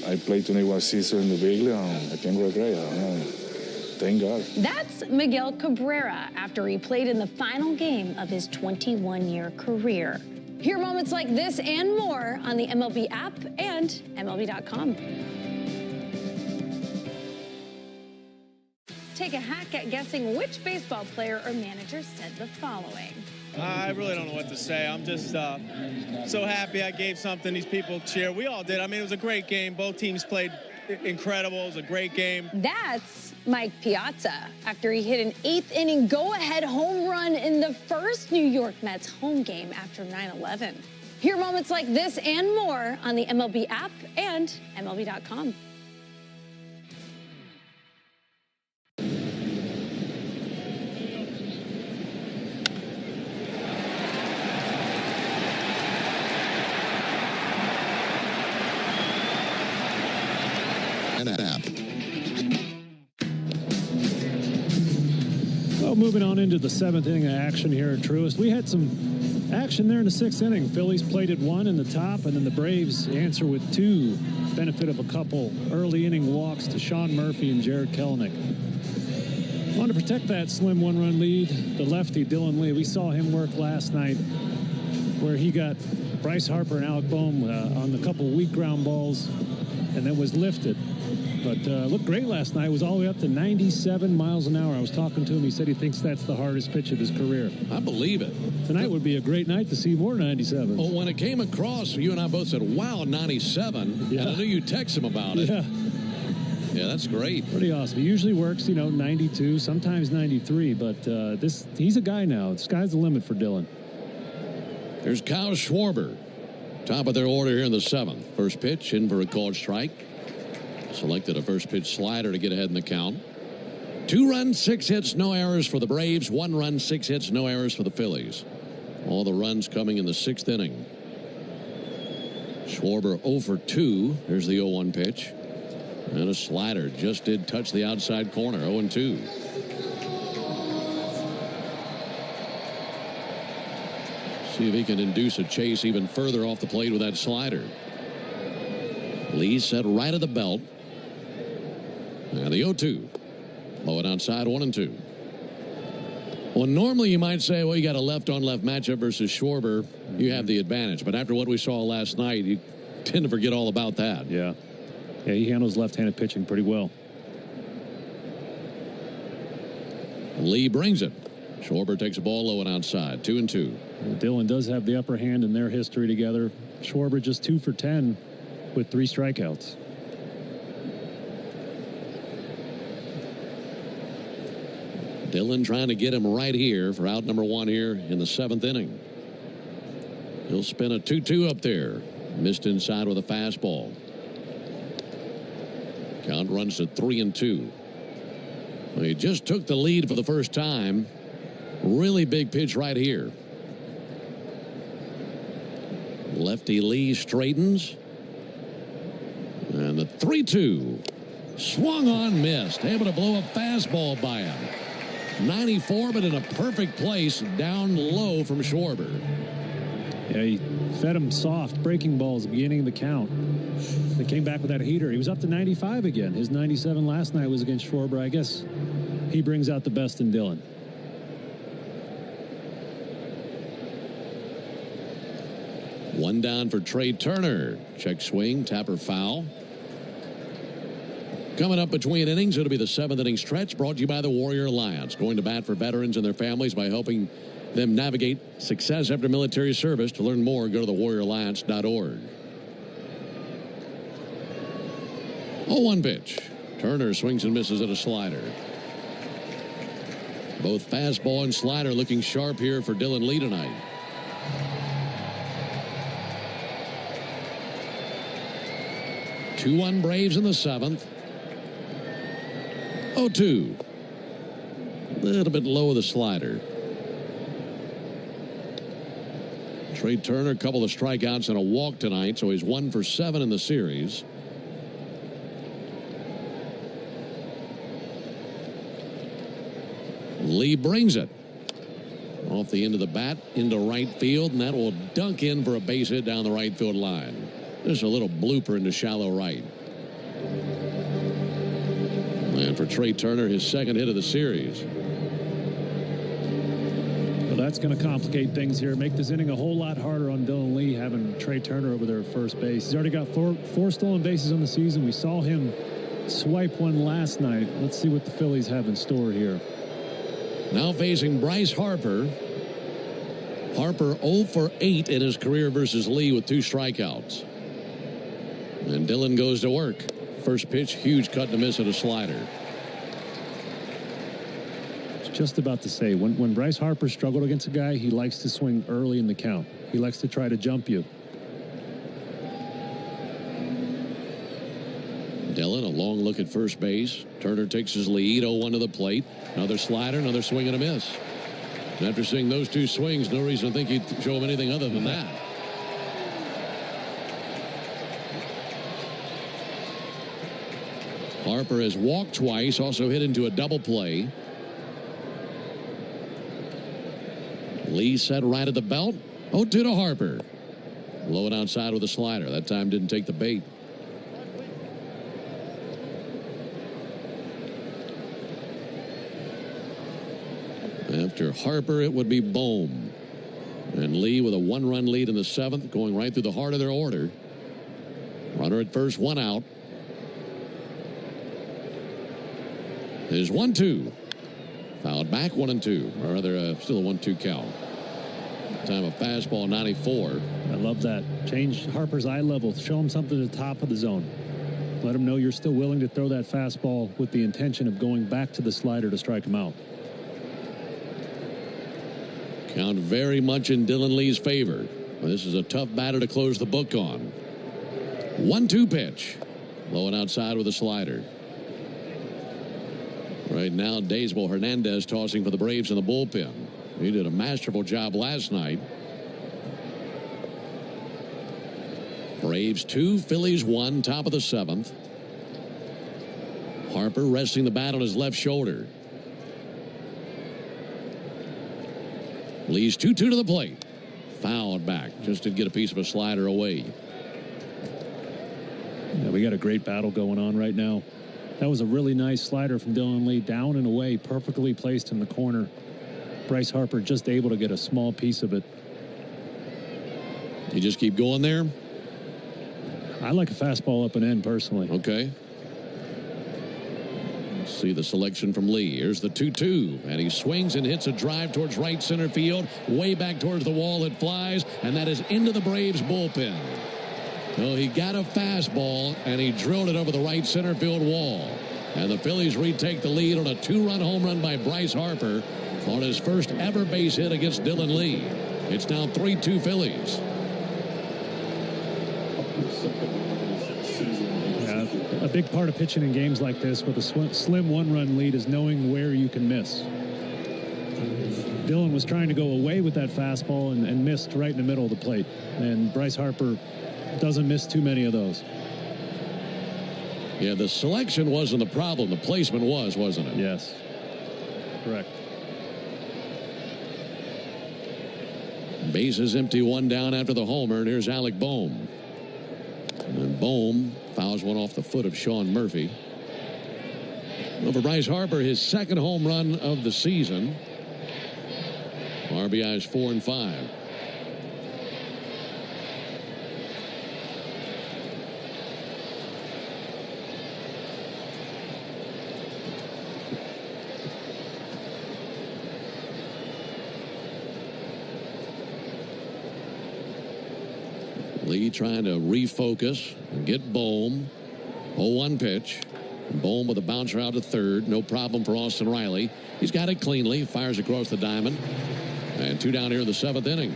I played 21 seasons in the big league, and I can't regret it. Thank God. That's Miguel Cabrera after he played in the final game of his 21-year career. Hear moments like this and more on the MLB app and MLB.com. Take a hack at guessing which baseball player or manager said the following. I really don't know what to say. I'm just so happy I gave something these people cheer. We all did. I mean, it was a great game. Both teams played incredible. It was a great game. That's Mike Piazza after he hit an 8th inning go-ahead home run in the first New York Mets home game after 9/11. Hear moments like this and more on the MLB app and MLB.com. Well, moving on into the 7th inning of action here at Truist. We had some action there in the 6th inning. Phillies played at 1 in the top, and then the Braves answer with 2. Benefit of a couple early inning walks to Sean Murphy and Jared Kelenic. Wanted to protect that slim 1-run lead. The lefty, Dylan Lee, we saw him work last night where he got Bryce Harper and Alec Bohm on the couple weak ground balls and then was lifted. But looked great last night. It was all the way up to 97 miles an hour. I was talking to him. He said he thinks that's the hardest pitch of his career. I believe it. Tonight would be a great night to see more 97. Well, when it came across, you and I both said, wow, 97. Yeah. And I knew you text him about it. Yeah. Yeah, that's great. Pretty awesome. He usually works, 92, sometimes 93. But he's a guy now. The sky's the limit for Dylan. Here's Kyle Schwarber. Top of their order here in the 7th. First pitch in for a called strike. Selected a first pitch slider to get ahead in the count. 2 runs, 6 hits, no errors for the Braves. 1 run, 6 hits, no errors for the Phillies. All the runs coming in the 6th inning. Schwarber 0 for 2. Here's the 0-1 pitch. And a slider just did touch the outside corner. 0-2. See if he can induce a chase even further off the plate with that slider. Lee set right at the belt. And the 0-2. Low and outside, 1-2. Well, normally you might say, well, you got a left-on-left matchup versus Schwarber. You have the advantage. But after what we saw last night, you tend to forget all about that. Yeah. Yeah, he handles left-handed pitching pretty well. Lee brings it. Schwarber takes a ball low and outside, 2-2. Well, Dylan does have the upper hand in their history together. Schwarber just 2 for 10 with 3 strikeouts. Dylan trying to get him right here for out number 1 here in the 7th inning. He'll spin a 2-2 up there. Missed inside with a fastball. Count runs to 3-2. Well, he just took the lead for the first time Really big pitch right here. Lefty Lee straightens. And the 3-2. Swung on, missed. Able to blow a fastball by him. 94, but in a perfect place down low from Schwarber. Yeah, he fed him soft breaking balls at the beginning of the count. They came back with that heater. He was up to 95 again. His 97 last night was against Schwarber. I guess he brings out the best in Dylan. One down for Trey Turner. Check swing, tapper foul. Coming up between innings, it'll be the 7th inning stretch, brought to you by the Warrior Alliance. Going to bat for veterans and their families by helping them navigate success after military service. To learn more, go to thewarrioralliance.org. 0-1 pitch. Turner swings and misses at a slider. Both fastball and slider looking sharp here for Dylan Lee tonight. Two on Braves in the 7th. 0-2. A little bit low of the slider. Trey Turner, a couple of strikeouts and a walk tonight, so he's 1 for 7 in the series. Lee brings it off the end of the bat into right field, and that will dunk in for a base hit down the right field line. Just a little blooper into shallow right. And for Trey Turner, his 2nd hit of the series. Well, that's going to complicate things here. Make this inning a whole lot harder on Dylan Lee, having Trey Turner over there at first base. He's already got four stolen bases on the season. We saw him swipe one last night. Let's see what the Phillies have in store here. Now facing Bryce Harper. Harper 0 for 8 in his career versus Lee with 2 strikeouts. And Dylan goes to work. First pitch, huge cut and a miss at a slider. Just about to say, when Bryce Harper struggled against a guy, he likes to swing early in the count. He likes to try to jump you. Dylan, a long look at first base. Turner takes his lead, 0-1 to the plate. Another slider, another swing and a miss. And after seeing those 2 swings, no reason to think he'd show him anything other than that. Harper has walked twice, also hit into a double play. Lee set right at the belt. 0-2 to Harper. Low and outside with a slider. That time didn't take the bait. After Harper, it would be Bohm. And Lee with a 1-run lead in the 7th, going right through the heart of their order. Runner at first, 1 out. There's 1-2. Fouled back, 1-2. Or rather, still a 1-2 count. Time of fastball, 94. I love that. Change Harper's eye level. Show him something at the top of the zone. Let him know you're still willing to throw that fastball with the intention of going back to the slider to strike him out. Count very much in Dylan Lee's favor. This is a tough batter to close the book on. 1-2 pitch. Low and outside with a slider. Right now, Daysbel Hernandez tossing for the Braves in the bullpen. He did a masterful job last night. Braves 2, Phillies 1, top of the 7th. Harper resting the bat on his left shoulder. Lee's 2-2 to the plate. Fouled back. Just did get a piece of a slider away. Yeah, we got a great battle going on right now. That was a really nice slider from Dylan Lee, down and away, perfectly placed in the corner. Bryce Harper just able to get a small piece of it. You just keep going there? I like a fastball up and in personally. Okay. Let's see the selection from Lee. Here's the 2-2, and he swings and hits a drive towards right center field. Way back towards the wall it flies, and that is into the Braves bullpen. So he got a fastball, and he drilled it over the right center field wall. And the Phillies retake the lead on a 2-run home run by Bryce Harper on his first ever base hit against Dylan Lee. It's now 3-2 Phillies. A big part of pitching in games like this with a slim 1-run lead is knowing where you can miss. Dillon was trying to go away with that fastball and missed right in the middle of the plate. And Bryce Harper doesn't miss too many of those. Yeah, the selection wasn't the problem. The placement was, wasn't it? Yes. Correct. Bases empty, one down after the homer, and here's Alec Bohm. And Bohm fouls one off the foot of Sean Murphy. Well, for Bryce Harper, his second home run of the season. RBIs 4 and 5. Lee trying to refocus and get Bohm. 0-1 pitch. Bohm with a bouncer out to third. No problem for Austin Riley. He's got it cleanly. Fires across the diamond. And 2 down here in the 7th inning.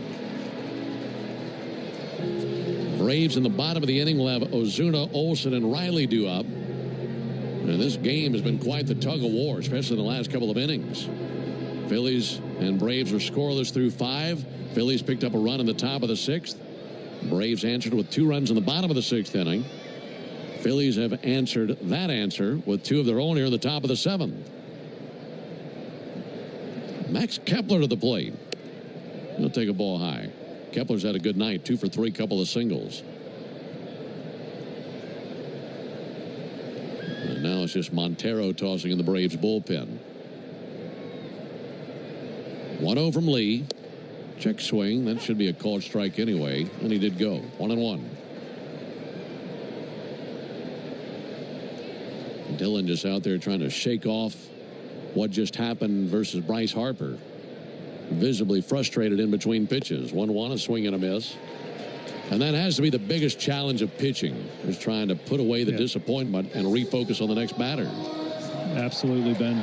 Braves in the bottom of the inning will have Ozuna, Olsen, and Riley due up. And this game has been quite the tug of war, especially in the last couple of innings. Phillies and Braves are scoreless through 5. Phillies picked up a run in the top of the 6th. Braves answered with 2 runs in the bottom of the 6th inning. Phillies have answered that answer with 2 of their own here in the top of the 7th. Max Kepler to the plate. He'll take a ball high. Kepler's had a good night. 2 for 3, couple of singles. And now it's just Montero tossing in the Braves bullpen. 1-0 from Lee. Check swing. That should be a called strike anyway. And he did go. 1-1. Dillon just out there trying to shake off what just happened versus Bryce Harper. Visibly frustrated in between pitches. 1-1, a swing and a miss. And that has to be the biggest challenge of pitching, is trying to put away the disappointment and refocus on the next batter. Absolutely, Ben.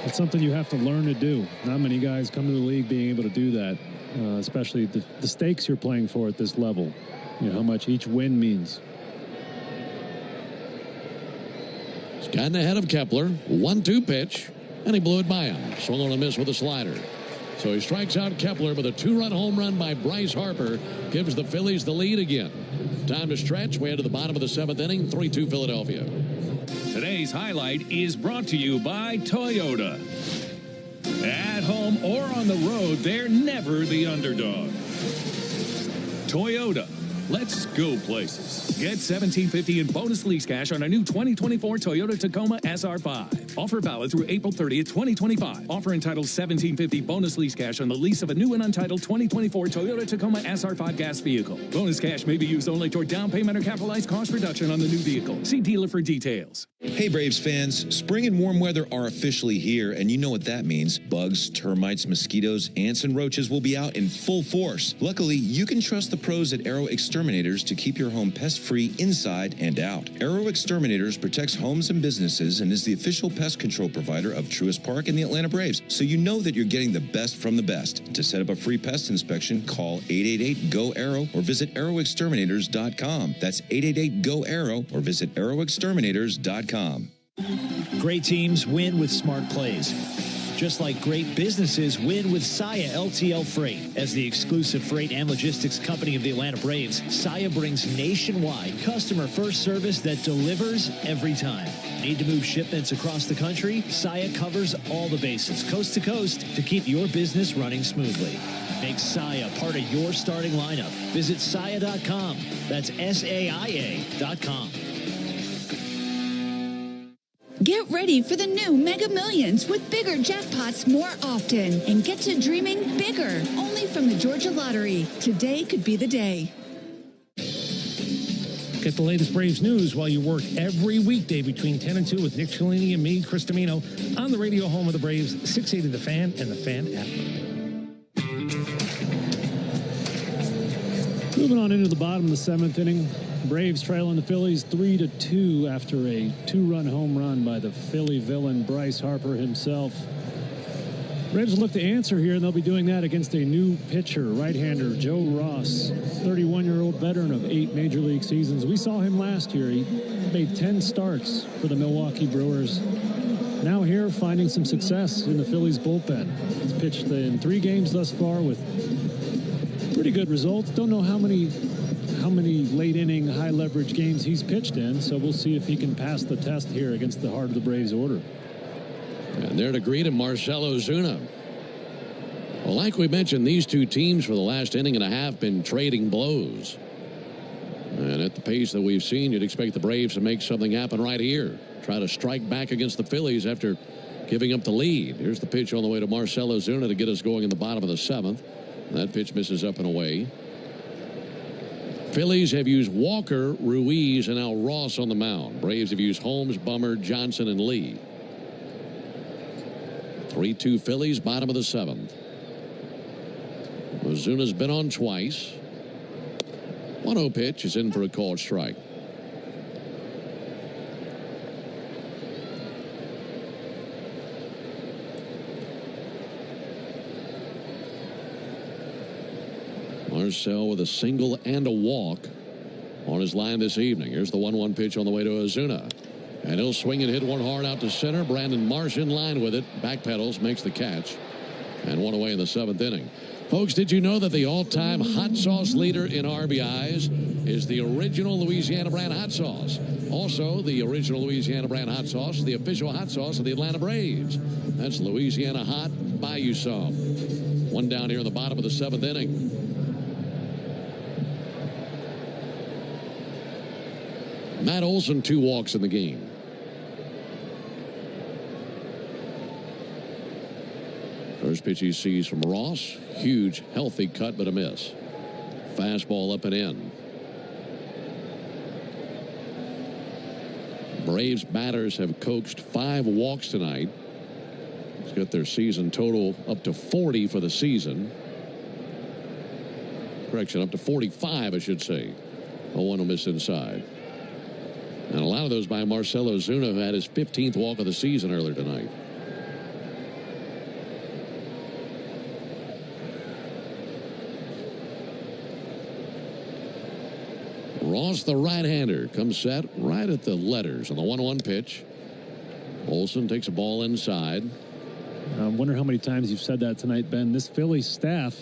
It's something you have to learn to do. Not many guys come to the league being able to do that, especially the stakes you're playing for at this level. You know, how much each win means. He's gotten ahead of Kepler. 1-2 pitch, and he blew it by him. Swung on a miss with a slider. So he strikes out Kepler, with a 2-run home run by Bryce Harper gives the Phillies the lead again. Time to stretch. We head to the bottom of the 7th inning. 3-2 Philadelphia. Today's highlight is brought to you by Toyota. At home or on the road, they're never the underdog. Toyota. Let's go places. Get $1,750 in bonus lease cash on a new 2024 Toyota Tacoma SR5. Offer valid through April 30th, 2025. Offer entitled $1,750 bonus lease cash on the lease of a new and untitled 2024 Toyota Tacoma SR5 gas vehicle. Bonus cash may be used only toward down payment or capitalized cost reduction on the new vehicle. See dealer for details. Hey Braves fans, spring and warm weather are officially here, and you know what that means. Bugs, termites, mosquitoes, ants, and roaches will be out in full force. Luckily, you can trust the pros at Arrow Exterminators to keep your home pest-free inside and out. Arrow Exterminators protects homes and businesses and is the official pest control provider of Truist Park and the Atlanta Braves, so you know that you're getting the best from the best. To set up a free pest inspection, call 888-GO-ARROW or visit arrowexterminators.com. That's 888-GO-ARROW or visit arrowexterminators.com. Great teams win with smart plays. Just like great businesses win with Saia LTL Freight. As the exclusive freight and logistics company of the Atlanta Braves, Saia brings nationwide customer-first service that delivers every time. Need to move shipments across the country? Saia covers all the bases, coast to coast, to keep your business running smoothly. Make Saia part of your starting lineup. Visit Saia.com. That's SAIA.com. Get ready for the new Mega Millions with bigger jackpots more often, and get to dreaming bigger only from the Georgia Lottery. Today could be the day. Get the latest Braves news while you work every weekday between 10 and 2 with Nick Cellini and me, Chris Domino, on the radio home of the Braves, 680 The Fan and the Fan app. Moving on into the bottom of the 7th inning. Braves trailing the Phillies 3-2 after a 2-run home run by the Philly villain Bryce Harper himself. Braves look to answer here, and they'll be doing that against a new pitcher, right-hander Joe Ross, 31-year-old veteran of 8 Major League seasons. We saw him last year. He made 10 starts for the Milwaukee Brewers. now here finding some success in the Phillies bullpen. He's pitched in 3 games thus far with pretty good results. Don't know how many late inning, high leverage games he's pitched in, so we'll see if he can pass the test here against the heart of the Braves order. And there to greet him, Marcell Ozuna. Well, like we mentioned, these two teams for the last inning and a half been trading blows. And at the pace that we've seen, you'd expect the Braves to make something happen right here. Try to strike back against the Phillies after giving up the lead. Here's the pitch on the way to Marcell Ozuna to get us going in the bottom of the 7th. That pitch misses up and away. Phillies have used Walker, Ruiz, and now Ross on the mound. Braves have used Holmes, Bummer, Johnson, and Lee. 3-2 Phillies, bottom of the 7th. Ozuna's been on twice. 1-0 pitch is in for a called strike. Marcell with a single and a walk on his line this evening. Here's the 1-1 pitch on the way to Ozuna. And he'll swing and hit one hard out to center. Brandon Marsh in line with it. Backpedals, makes the catch. And one away in the 7th inning. Folks, did you know that the all-time hot sauce leader in RBIs is the original Louisiana brand hot sauce? Also, the original Louisiana brand hot sauce, the official hot sauce of the Atlanta Braves. That's Louisiana Hot. Buy you some. One down here in the bottom of the 7th inning. Matt Olson, 2 walks in the game. First pitch he sees from Ross. Huge, healthy cut, but a miss. Fastball up and in. Braves batters have coaxed 5 walks tonight. It's got their season total up to 40 for the season. Correction, up to 45, I should say. A 1 miss inside. And a lot of those by Marcell Ozuna, who had his 15th walk of the season earlier tonight. Ross, the right-hander, comes set right at the letters on the 1-1 pitch. Olson takes a ball inside. I wonder how many times you've said that tonight, Ben. This Phillies staff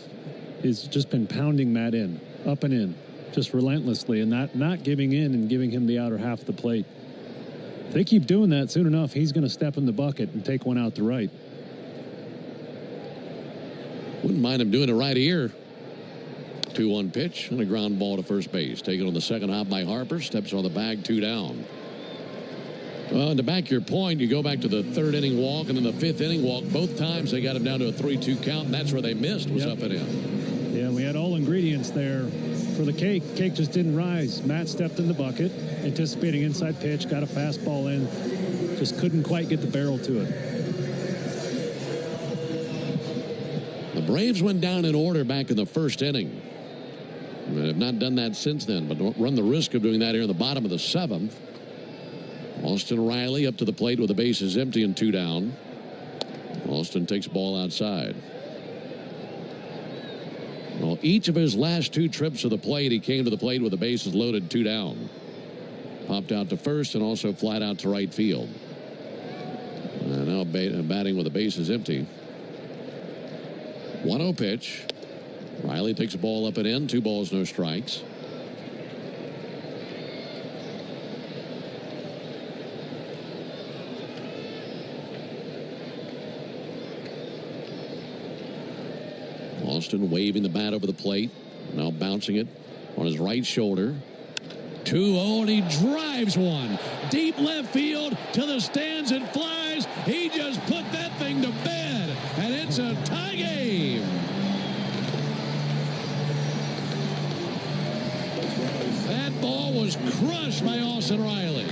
has just been pounding Matt in, up and in, just relentlessly, and not giving in and giving him the outer half of the plate. If they keep doing that, soon enough, he's going to step in the bucket and take one out to right. Wouldn't mind him doing it right here. 2-1 pitch and a ground ball to first base. Taken on the second hop by Harper. Steps on the bag, 2 down. Well, and to back your point, you go back to the 3rd inning walk and then the 5th inning walk. Both times they got him down to a 3-2 count, and that's where they missed, was up and in. Yeah, we had all ingredients there for the cake. Cake just didn't rise. Matt stepped in the bucket, anticipating inside pitch, got a fastball in, just couldn't quite get the barrel to it. The Braves went down in order back in the 1st inning. They have not done that since then, but don't run the risk of doing that here in the bottom of the 7th. Austin Riley up to the plate with the bases empty and 2 down. Austin takes ball outside. Well, each of his last 2 trips to the plate, he came to the plate with the bases loaded, 2 down. Popped out to first and also flat out to right field. And now batting with the bases empty. 1-0 pitch. Riley takes a ball up and in. 2 balls, no strikes. Austin waving the bat over the plate. Now bouncing it on his right shoulder. 2-0, and he drives one. Deep left field to the stands and flies. He just put that thing to bed, and it's a tie game. That ball was crushed by Austin Riley.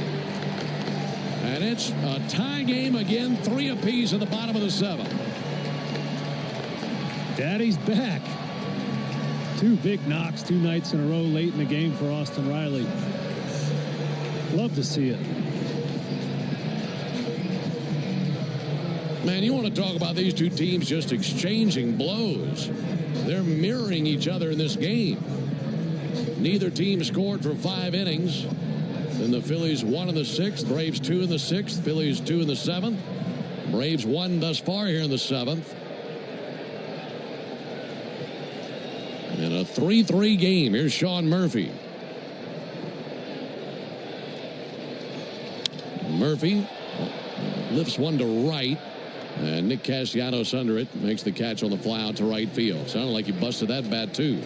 And it's a tie game again, 3 apiece at the bottom of the 7th. Daddy's back. 2 big knocks 2 nights in a row late in the game for Austin Riley. Love to see it. Man, you want to talk about these 2 teams just exchanging blows. They're mirroring each other in this game. Neither team scored for 5 innings. Then the Phillies 1 in the 6th, Braves 2 in the 6th, Phillies 2 in the 7th. Braves won thus far here in the 7th. In a 3-3 game, here's Sean Murphy. Murphy lifts one to right, and Nick Castellanos under it, makes the catch on the fly out to right field. Sounded like he busted that bat too.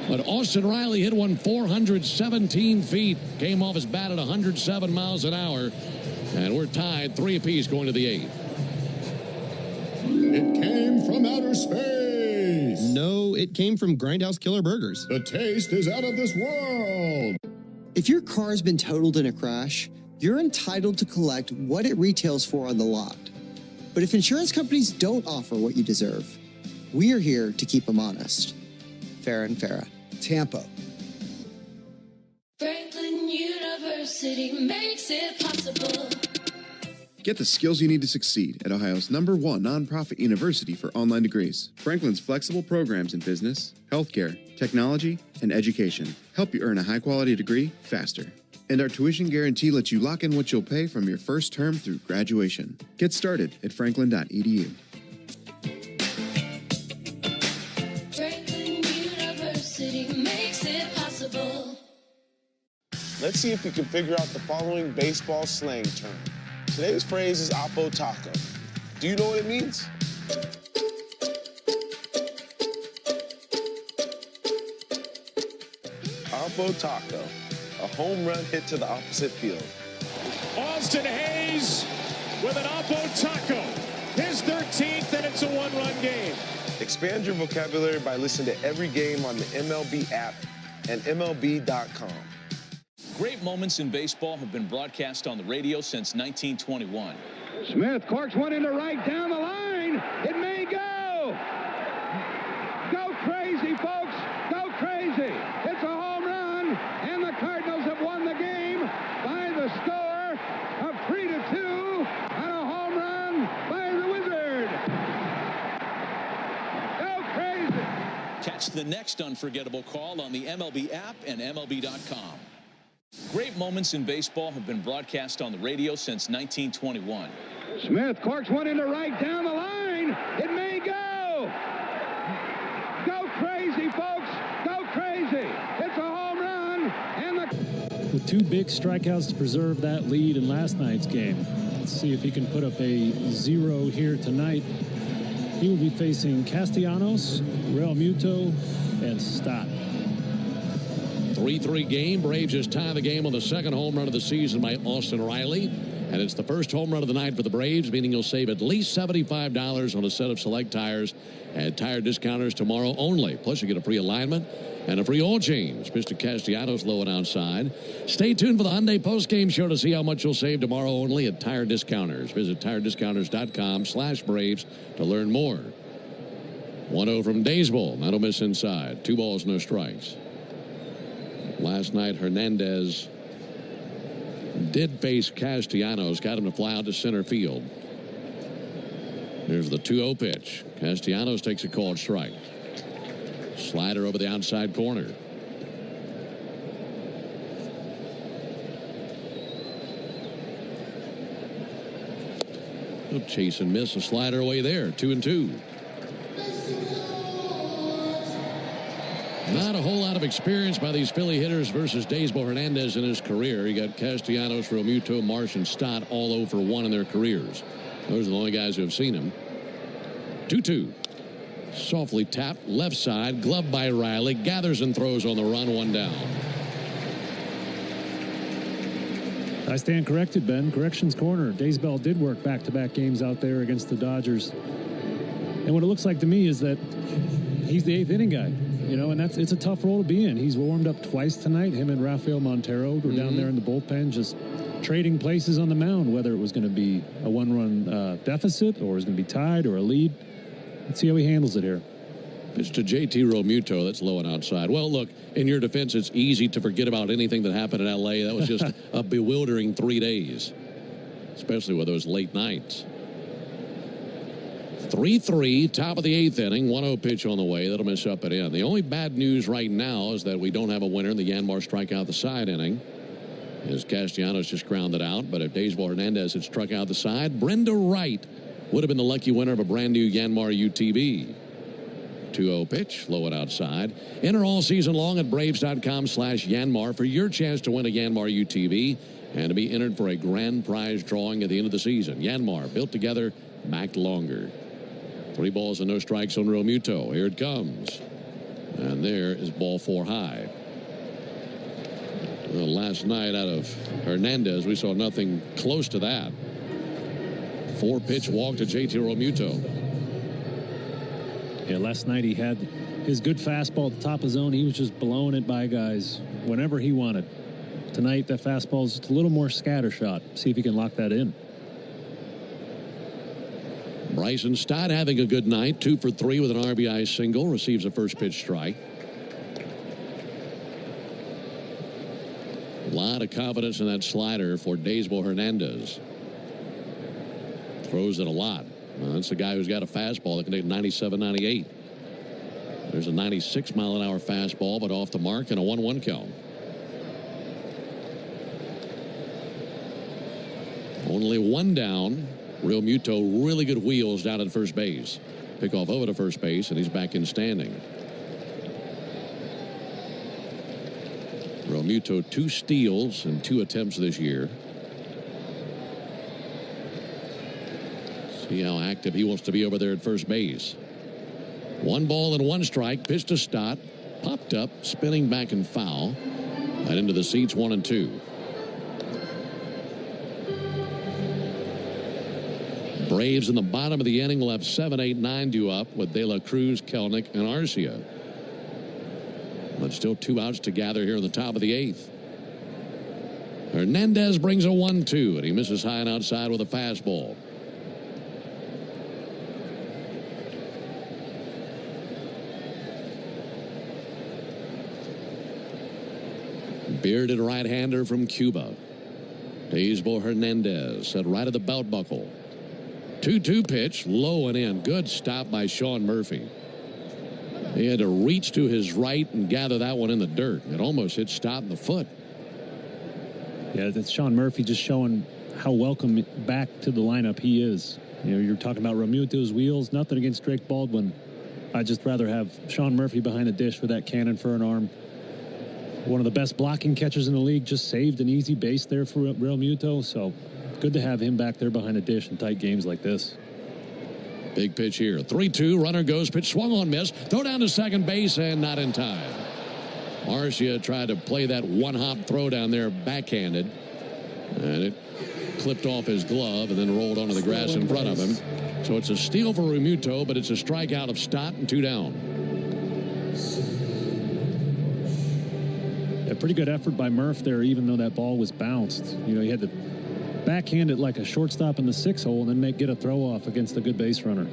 But Austin Riley hit one 417 feet, came off his bat at 107 miles an hour, and we're tied 3 apiece going to the 8th. It came from outer space. No, it came from Grindhouse Killer Burgers. The taste is out of this world. If your car's been totaled in a crash, you're entitled to collect what it retails for on the lot. But if insurance companies don't offer what you deserve, we are here to keep them honest. Farah and Farah, Tampa. Franklin University makes it possible. Get the skills you need to succeed at Ohio's #1 nonprofit university for online degrees. Franklin's flexible programs in business, healthcare, technology, and education help you earn a high-quality degree faster. And our tuition guarantee lets you lock in what you'll pay from your first term through graduation. Get started at franklin.edu. Franklin University makes it possible. Let's see if we can figure out the following baseball slang term. Today's phrase is Oppo Taco. Do you know what it means? Oppo Taco, a home run hit to the opposite field. Austin Hayes with an Oppo Taco. His 13th, and it's a one-run game. Expand your vocabulary by listening to every game on the MLB app and MLB.com. Great moments in baseball have been broadcast on the radio since 1921. Smith corks one into right down the line. It may go. Go crazy, folks. Go crazy. It's a home run, and the Cardinals have won the game by the score of 3-2 on a home run by the Wizard. Go crazy. Catch the next unforgettable call on the MLB app and MLB.com. Great moments in baseball have been broadcast on the radio since 1921. Smith corks one into right down the line. It may go. Go crazy, folks. Go crazy. It's a home run. And with 2 big strikeouts to preserve that lead in last night's game. Let's see if he can put up a 0 here tonight. He will be facing Castellanos, Real Muto, and Stott. 3-3 game. Braves just tie the game on the second home run of the season by Austin Riley. And it's the first home run of the night for the Braves, meaning you'll save at least $75 on a set of select tires at Tire Discounters tomorrow only. Plus, you get a free alignment and a free oil change. Mr. Castellanos low and outside. Stay tuned for the Hyundai Postgame Show to see how much you'll save tomorrow only at Tire Discounters. Visit tirediscounters.com/Braves to learn more. 1-0 from Daysville. That'll miss inside. 2 balls, no strikes. Last night, Hernandez did face Castellanos, got him to fly out to center field. Here's the 2-0 pitch. Castellanos takes a called strike. Slider over the outside corner. Oh, chase and miss, a slider away there. 2-2. Not a whole lot of experience by these Philly hitters versus Daysbel Hernandez in his career. You got Castellanos, Realmuto, Marsh, and Stott all 0 for 1 in their careers. Those are the only guys who have seen him. 2-2. Softly tapped, left side, gloved by Riley, gathers and throws on the run, 1 down. I stand corrected, Ben. Corrections corner. Daysbel did work back-to-back games out there against the Dodgers. And what it looks like to me is that he's the 8th inning guy. You know, and it's a tough role to be in. He's warmed up twice tonight. Him and Rafael Montero were down there in the bullpen just trading places on the mound, whether it was going to be a 1-run deficit or it was going to be tied or a lead. Let's see how he handles it here. It's to JT Realmuto. That's low and outside. Well, look, in your defense, it's easy to forget about anything that happened in L.A. That was just a bewildering 3 days, especially with those late nights. 3-3, top of the 8th inning, 1-0 pitch on the way. That'll miss up and in. The only bad news right now is that we don't have a winner in the Yanmar strikeout the side inning. as Castellanos just grounded out. But if Daysbel Hernandez had struck out the side, Brenda Wright would have been the lucky winner of a brand new Yanmar UTV. 2-0 pitch, low and outside. Enter all season long at Braves.com/Yanmar for your chance to win a Yanmar UTV and to be entered for a grand prize drawing at the end of the season. Yanmar, built together, backed longer. 3 balls and no strikes on Realmuto. Here it comes. And there is ball 4 high. Well, last night out of Hernandez, we saw nothing close to that. 4-pitch walk to JT Realmuto. Yeah, last night he had his good fastball at the top of the zone. He was just blowing it by guys whenever he wanted. Tonight, that fastball is just a little more scatter shot. See if he can lock that in. Bryson Stott having a good night. 2 for 3 with an RBI single. Receives a first pitch strike. A lot of confidence in that slider for Daysbel Hernandez. Throws it a lot. That's the guy who's got a fastball that can take 97, 98. There's a 96-mile-an-hour fastball, but off the mark and a 1-1 count. Only 1 down. Realmuto, really good wheels down at first base. Pickoff over to first base, and he's back in standing. Realmuto, 2 steals and 2 attempts this year. See how active he wants to be over there at first base. 1 ball and 1 strike. Pitch to Stott. Popped up, spinning back and foul. And into the seats, 1 and 2. Braves in the bottom of the inning left 7, 8, 9 due up with De La Cruz, Kelenic, and Arcia. But still 2 outs to gather here in the top of the 8th. Hernandez brings a 1-2, and he misses high and outside with a fastball. Bearded right-hander from Cuba. Daysbel Hernandez set right at the belt buckle. 2-2 pitch, low and in. Good stop by Sean Murphy. He had to reach to his right and gather that one in the dirt. It almost hit Stott in the foot. Yeah, that's Sean Murphy just showing how welcome back to the lineup he is. You know, you're talking about Realmuto's wheels. Nothing against Drake Baldwin. I'd just rather have Sean Murphy behind the dish with that cannon for an arm. One of the best blocking catchers in the league, just saved an easy base there for Realmuto. So good to have him back there behind the dish in tight games like this. Big pitch here. 3-2. Runner goes. Pitch swung on, miss. Throw down to second base and not in time. Arcia tried to play that one-hop throw down there backhanded. And it clipped off his glove and then rolled onto the grass in front of him. So it's a steal for Realmuto, but it's a strikeout of Stott and 2 down. A pretty good effort by Murph there, even though that ball was bounced. You know, he had to backhand it like a shortstop in the 6 hole and then get a throw off against a good base runner.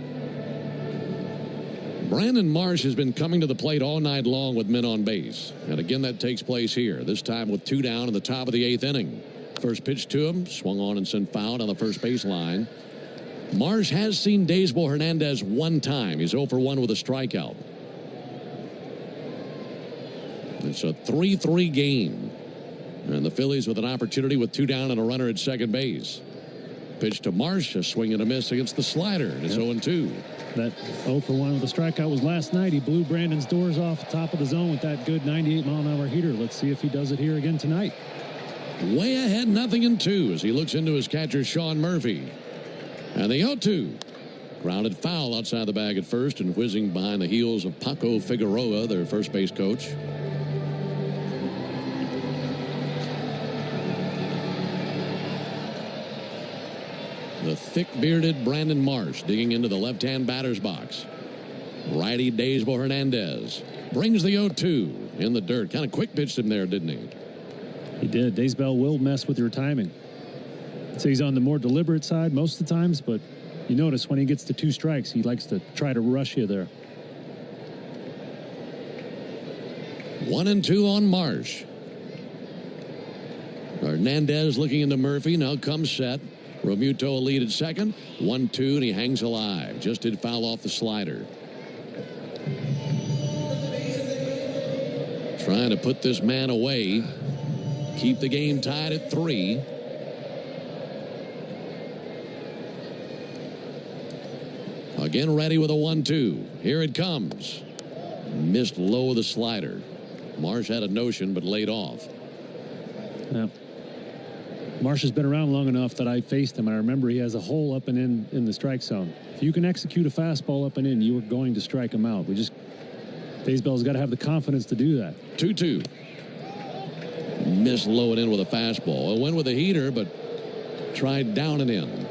Brandon Marsh has been coming to the plate all night long with men on base. And again, that takes place here, this time with 2 down in the top of the 8th inning. First pitch to him, swung on and sent foul on the first base line. Marsh has seen Daysbel Hernandez 1 time. He's 0 for 1 with a strikeout. It's a 3-3 game. And the Phillies with an opportunity with 2 down and a runner at second base. Pitch to Marsh, a swing and a miss against the slider. And it's 0-2. That 0 for 1 with a strikeout was last night. He blew Brandon's doors off the top of the zone with that good 98-mile-an-hour heater. Let's see if he does it here again tonight. Way ahead, 0-2 as he looks into his catcher, Sean Murphy. And the 0-2. Grounded foul outside the bag at first and whizzing behind the heels of Paco Figueroa, their first base coach. The thick-bearded Brandon Marsh digging into the left-hand batter's box. Righty Daysbel Hernandez brings the 0-2 in the dirt. Kind of quick pitched him there, didn't he? He did. Daysbel will mess with your timing. I'd say he's on the more deliberate side most of the times, but you notice when he gets to 2 strikes, he likes to try to rush you there. 1-2 on Marsh. Hernandez looking into Murphy. Now comes set. Realmuto a lead at second. 1-2, and he hangs alive. Just did foul off the slider. Trying to put this man away. keep the game tied at 3. Again ready with a 1-2. Here it comes. Missed low with a slider. Marsh had a notion but laid off. Yeah. Marsh has been around long enough that I faced him. I remember he has a hole up and in the strike zone. If you can execute a fastball up and in, you are going to strike him out. Daysbell's got to have the confidence to do that. 2-2. Missed low and in with a fastball. It went with a heater, but tried down and in.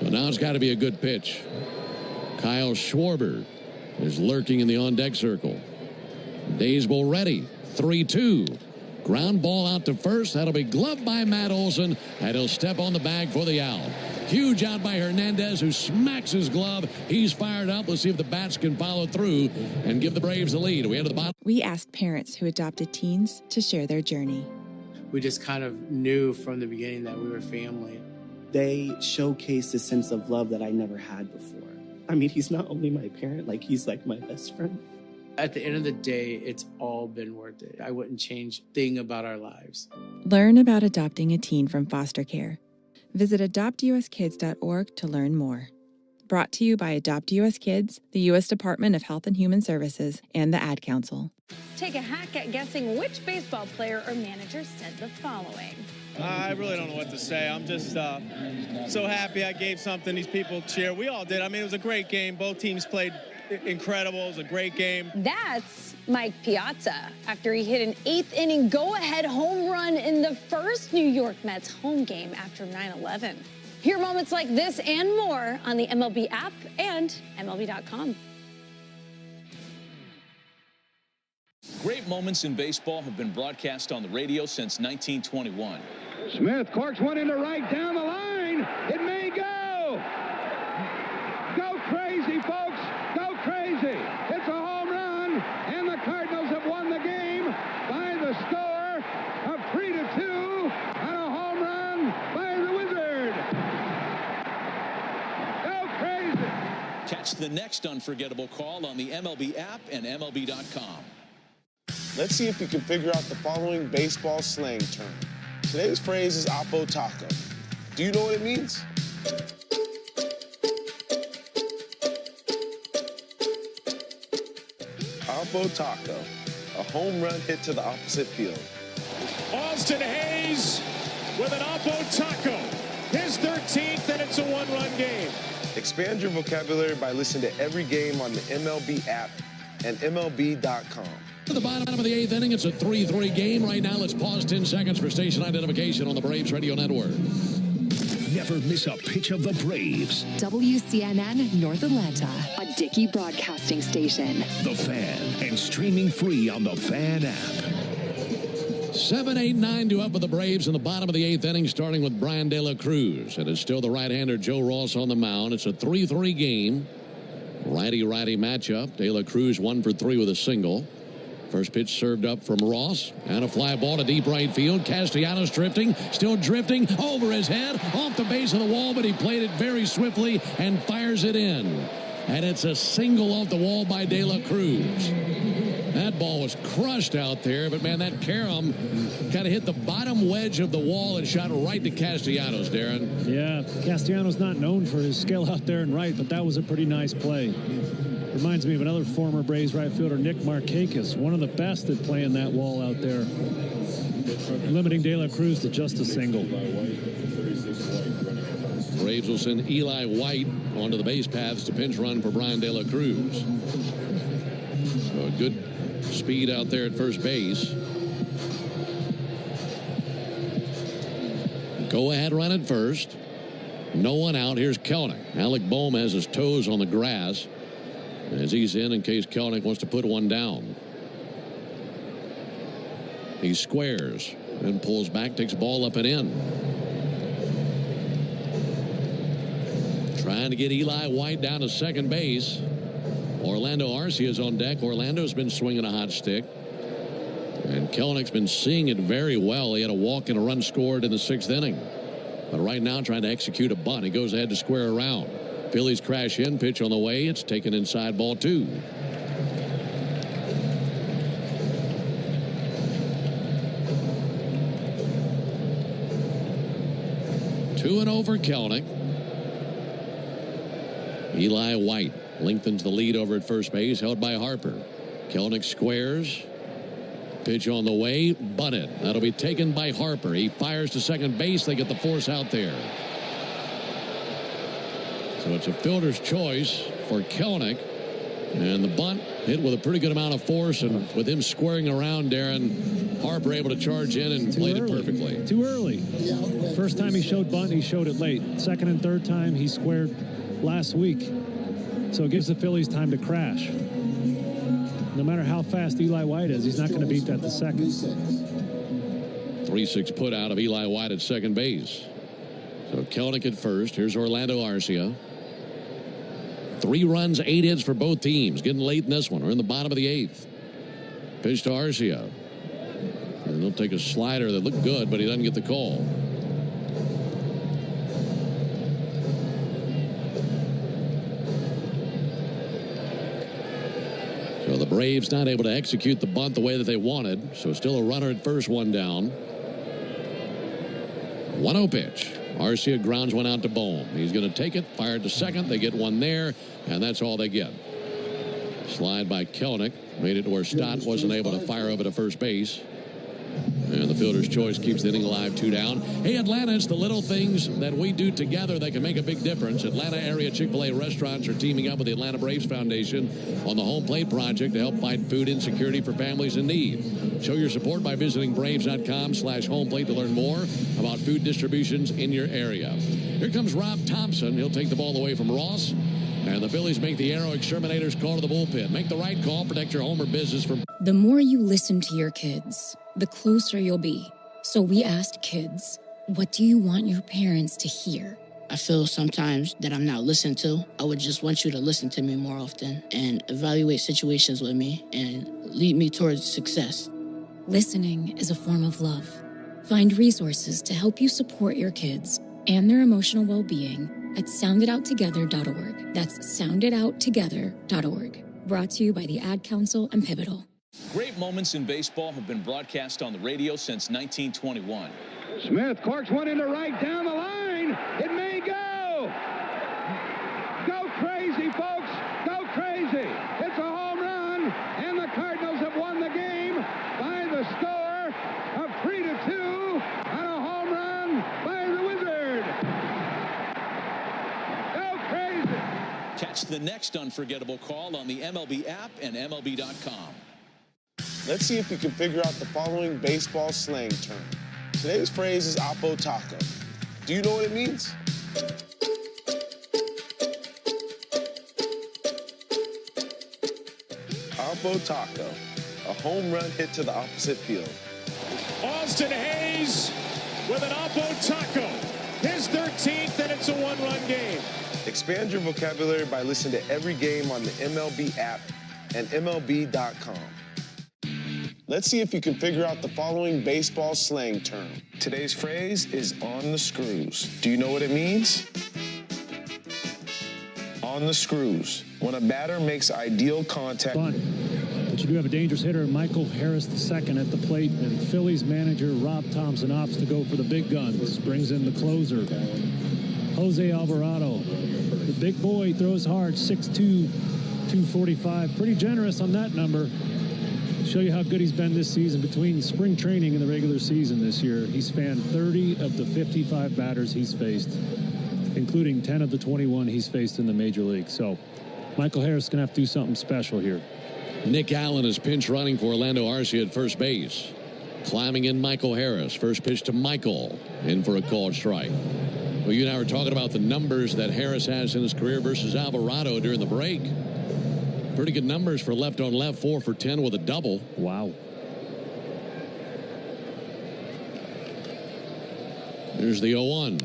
But now it's got to be a good pitch. Kyle Schwarber is lurking in the on-deck circle. Daysbell ready. 3-2. Ground ball out to first. That'll be gloved by Matt Olson, and he'll step on the bag for the out. Huge out by Hernandez, who smacks his glove. He's fired up. Let's see if the bats can follow through and give the Braves the lead. We head to the bottom. We asked parents who adopted teens to share their journey. We just kind of knew from the beginning that we were family. They showcased a sense of love that I never had before. I mean, he's not only my parent, he's like my best friend. At the end of the day, it's all been worth it. I wouldn't change a thing about our lives. Learn about adopting a teen from foster care. Visit adoptuskids.org to learn more. Brought to you by Adopt US Kids, the U.S. Department of Health and Human Services, and the Ad Council. Take a hack at guessing which baseball player or manager said the following. I really don't know what to say. I'm just so happy I gave something these people cheer. We all did. I mean, it was a great game. Both teams played incredible. It was a great game. That's Mike Piazza after he hit an 8th inning go-ahead home run in the first New York Mets home game after 9/11. Hear moments like this and more on the MLB app and MLB.com. Great moments in baseball have been broadcast on the radio since 1921. Smith corks one into right down the line. It may go. Go crazy, folks. Go crazy. It's a home run, and the Cardinals have won the game by the score of 3-2 on a home run by the Wizard. Go crazy. Catch the next unforgettable call on the MLB app and MLB.com. Let's see if we can figure out the following baseball slang term. Today's phrase is Oppo Taco. Do you know what it means? Oppo Taco, a home run hit to the opposite field. Austin Hayes with an Oppo Taco. His 13th, and it's a one-run game. Expand your vocabulary by listening to every game on the MLB app and MLB.com. To the bottom of the 8th inning, it's a 3-3 game. Right now, let's pause 10 seconds for station identification on the Braves Radio Network. Never miss a pitch of the Braves. WCNN North Atlanta, a Dickey broadcasting station. The Fan, and streaming free on the Fan app. 7-8-9 to up with the Braves in the bottom of the 8th inning, starting with Brian De La Cruz. And it's still the right-hander Joe Ross on the mound. It's a 3-3 game. Righty-righty matchup. De La Cruz 1 for 3 with a single. First pitch served up from Ross, and a fly ball to deep right field. Castellanos drifting, still drifting, over his head, off the base of the wall, but he played it very swiftly and fires it in. And it's a single off the wall by De La Cruz. That ball was crushed out there, but man, that carom kind of hit the bottom wedge of the wall and shot right to Castellanos, Darren. Yeah, Castellanos not known for his skill out there and right, but that was a pretty nice play. Reminds me of another former Braves right fielder, Nick Markakis, one of the best at playing that wall out there, limiting De La Cruz to just a single. Braves will send Eli White onto the base paths to pinch run for Brian De La Cruz. So a good speed out there at first base. Go ahead run at first. No one out. Here's Kelnick. Alec Bohm has his toes on the grass as he's in case Kelnick wants to put one down. He squares and pulls back, takes ball up and in. Trying to get Eli White down to second base. Orlando Arcia is on deck. Orlando's been swinging a hot stick. And Kelnick's been seeing it very well. He had a walk and a run scored in the 6th inning. But right now trying to execute a bunt. He goes ahead to square around. Phillies crash in, pitch on the way. It's taken inside, ball 2. 2-0 for Kelenic. Eli White lengthens the lead over at first base, held by Harper. Kelenic squares. Pitch on the way, bunted. That'll be taken by Harper. He fires to second base. They get the force out there. So it's a fielder's choice for Kelenic. And the bunt hit with a pretty good amount of force, and with him squaring around, Darren, Harper able to charge in and played it perfectly. Too early. First time he showed bunt, he showed it late. Second and third time, he squared last week. So it gives the Phillies time to crash. No matter how fast Eli White is, he's not going to beat that the second. 3-6 put out of Eli White at second base. So Kelenic at first. Here's Orlando Arcia. 3 runs, 8 hits for both teams. Getting late in this one. We're in the bottom of the 8th. Pitch to Arcia. And they'll take a slider that looked good, but he doesn't get the call. So the Braves not able to execute the bunt the way that they wanted. So still a runner at first, 1 down. 1-0 pitch. Arcia grounds one out to Bohm. He's going to take it, fired to second. They get one there, and that's all they get. Slide by Kelenic. Made it to where Stott wasn't able to fire over to first base. And the fielder's choice keeps the inning alive, 2 down. Hey, Atlanta, it's the little things that we do together that can make a big difference. Atlanta area Chick-fil-A restaurants are teaming up with the Atlanta Braves Foundation on the Home Plate Project to help fight food insecurity for families in need. Show your support by visiting braves.com/homeplate to learn more about food distributions in your area. Here comes Rob Thompson. He'll take the ball away from Ross. And the Phillies make the Arrow Exterminators call to the bullpen. Make the right call. Protect your home or business from... The more you listen to your kids, the closer you'll be. So we asked kids, what do you want your parents to hear? I feel sometimes that I'm not listened to. I would just want you to listen to me more often and evaluate situations with me and lead me towards success. Listening is a form of love. Find resources to help you support your kids and their emotional well-being at sounditouttogether.org. That's sounditouttogether.org. Brought to you by the Ad Council and Pivotal. Great moments in baseball have been broadcast on the radio since 1921. Smith corks one into right down the line. It may go. Go crazy, folks. Go crazy. It's a home run, and the Cardinals have won the game by the score of 3-2 on a home run by the Wizard. Go crazy. Catch the next unforgettable call on the MLB app and MLB.com. Let's see if we can figure out the following baseball slang term. Today's phrase is Oppo Taco. Do you know what it means? Oppo Taco, a home run hit to the opposite field. Austin Hayes with an Oppo Taco. His 13th, and it's a 1-run game. Expand your vocabulary by listening to every game on the MLB app and MLB.com. Let's see if you can figure out the following baseball slang term. Today's phrase is on the screws. Do you know what it means? On the screws. When a batter makes ideal contact. But you do have a dangerous hitter, Michael Harris II at the plate, and Phillies manager Rob Thompson opts to go for the big guns. Brings in the closer, Jose Alvarado. The big boy throws hard, 6'2", 245. Pretty generous on that number. Show you how good he's been this season. Between spring training and the regular season this year, he's fanned 30 of the 55 batters he's faced, including 10 of the 21 he's faced in the major league. So Michael Harris is going to have to do something special here. Nick Allen is pinch running for Orlando Arcia at first base. Climbing in Michael Harris. First pitch to Michael. In for a called strike. Well, you and I were talking about the numbers that Harris has in his career versus Alvarado during the break. Pretty good numbers for left on left, 4 for 10 with a double. Wow. There's the 0-1.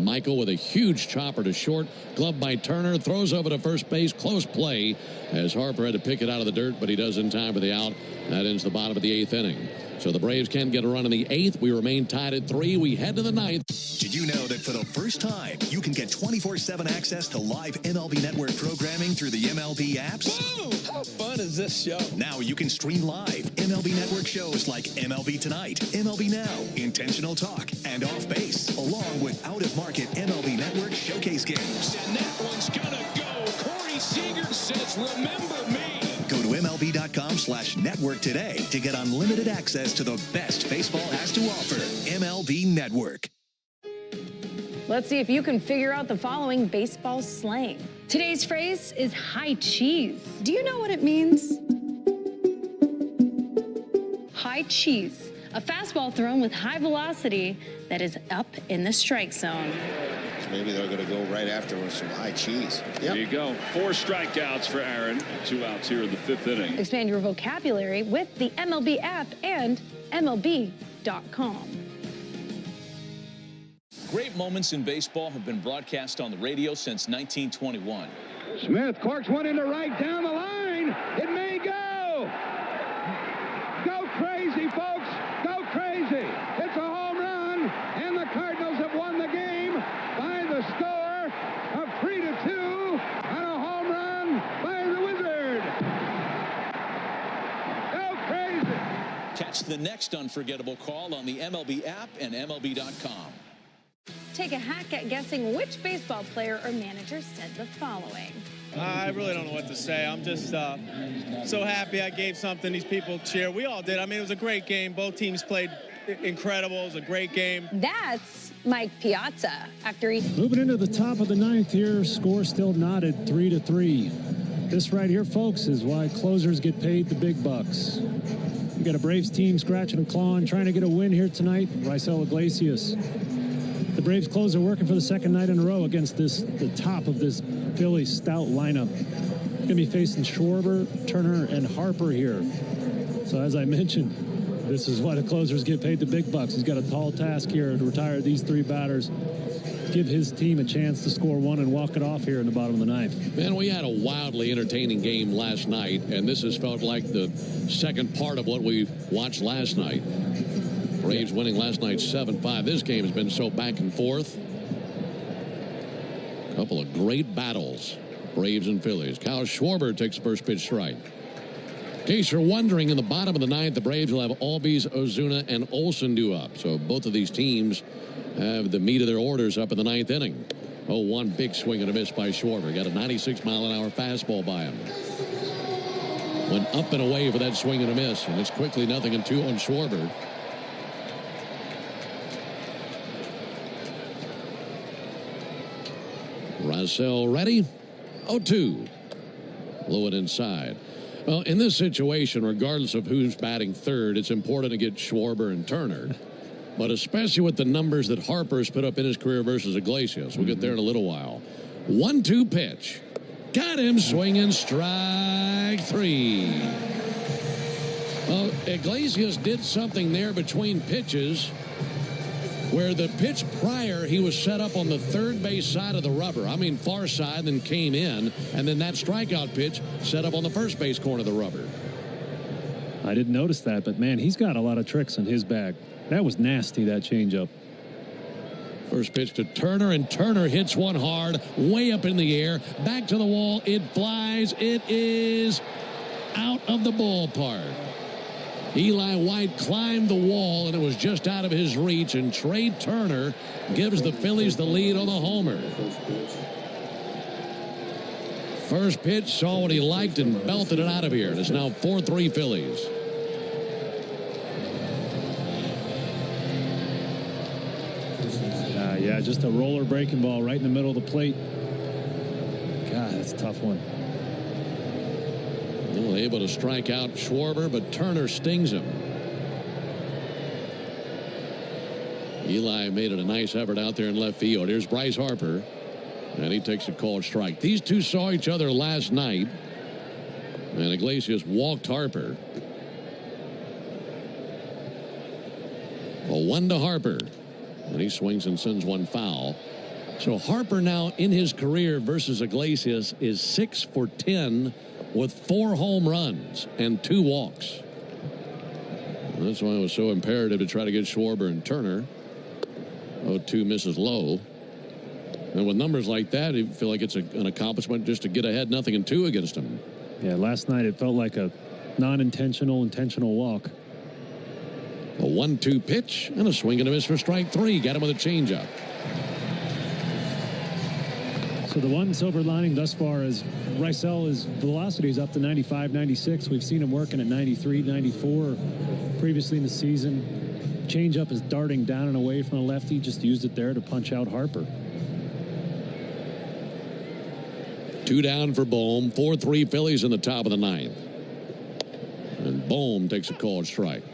Michael with a huge chopper to short. Gloved by Turner. Throws over to first base. Close play as Harper had to pick it out of the dirt, but he does in time for the out. That ends the bottom of the 8th inning. So the Braves can get a run in the 8th. We remain tied at 3. We head to the 9th. Did you know that for the first time, you can get 24/7 access to live MLB Network programming through the MLB apps? Whoa! How fun is this show? Now you can stream live MLB Network shows like MLB Tonight, MLB Now, Intentional Talk, and Off Base, along with out-of-market MLB Network showcase games. And that one's gonna go. Corey Seager says, remember me. Go to MLB.com/network today to get unlimited access to the best baseball has to offer. MLB Network. Let's see if you can figure out the following baseball slang. Today's phrase is high cheese. Do you know what it means? High cheese, a fastball thrown with high velocity that is up in the strike zone. Maybe they're going to go right after with some high cheese. Yep. There you go. 4 strikeouts for Aaron. 2 outs here in the 5th inning. Expand your vocabulary with the MLB app and MLB.com. Great moments in baseball have been broadcast on the radio since 1921. Smith corks one into right down the line. It may go. Go crazy, folks. Go crazy. It's a home run, and the Cardinals have won the game by the score of 3-2 on a home run by the Wizard. Go crazy. Catch the next unforgettable call on the MLB app and MLB.com. Take a hack at guessing which baseball player or manager said the following. I really don't know what to say. I'm just so happy I gave something these people cheer. We all did. I mean, it was a great game. Both teams played incredible. It was a great game. That's Mike Piazza after he... Moving into the top of the 9th here, score still knotted 3-3. This right here, folks, is why closers get paid the big bucks. We got a Braves team scratching and clawing, trying to get a win here tonight. Raisel Iglesias. The Braves closer working for the 2nd night in a row against the top of this Phillies stout lineup. Going to be facing Schwarber, Turner, and Harper here. So as I mentioned, this is why the closers get paid the big bucks. He's got a tall task here to retire these 3 batters, give his team a chance to score 1 and walk it off here in the bottom of the 9th. Man, we had a wildly entertaining game last night, and this has felt like the second part of what we watched last night. Braves winning last night 7-5. This game has been so back and forth. A couple of great battles, Braves and Phillies. Kyle Schwarber takes the first pitch strike. In case you're wondering, in the bottom of the 9th, the Braves will have Albies, Ozuna, and Olsen due up. So both of these teams have the meat of their orders up in the 9th inning. Oh, one big swing and a miss by Schwarber. Got a 96-mile-an-hour fastball by him. Went up and away for that swing and a miss, and it's quickly 0-2 on Schwarber. Raisel ready. 0-2. Blow it inside. Well, in this situation, regardless of who's batting third, it's important to get Schwarber and Turner. But especially with the numbers that Harper's put up in his career versus Iglesias. We'll get there in a little while. 1-2 pitch. Got him swinging strike 3. Well, Iglesias did something there between pitches where the pitch prior, he was set up on the third base side of the rubber. I mean, far side, then came in. And then that strikeout pitch set up on the first base corner of the rubber. I didn't notice that, but, man, he's got a lot of tricks in his bag. That was nasty, that changeup. First pitch to Turner, and Turner hits one hard, way up in the air. Back to the wall. It flies. It is out of the ballpark. Eli White climbed the wall, and it was just out of his reach, and Trey Turner gives the Phillies the lead on the homer. First pitch, saw what he liked and belted it out of here. It's now 4-3 Phillies. Yeah, just a roller breaking ball right in the middle of the plate. God, that's a tough one. Well, able to strike out Schwarber, but Turner stings him. Eli made it a nice effort out there in left field. Here's Bryce Harper, and he takes a called strike. These two saw each other last night, and Iglesias walked Harper. A 1-to Harper, and he swings and sends one foul. So Harper now in his career versus Iglesias is 6 for 10 with 4 home runs and 2 walks. And that's why it was so imperative to try to get Schwarber and Turner 0-2 misses low. And with numbers like that, you feel like it's an accomplishment just to get ahead 0-2 against him. Yeah, last night it felt like a non-intentional, intentional walk. A 1-2 pitch and a swing and a miss for strike 3. Got him with a changeup. So the one silver lining thus far is Reisel's velocity is up to 95, 96. We've seen him working at 93, 94 previously in the season. Changeup is darting down and away from the lefty. Just used it there to punch out Harper. 2 down for Bohm. 4-3 Phillies in the top of the 9th. And Bohm takes a called strike.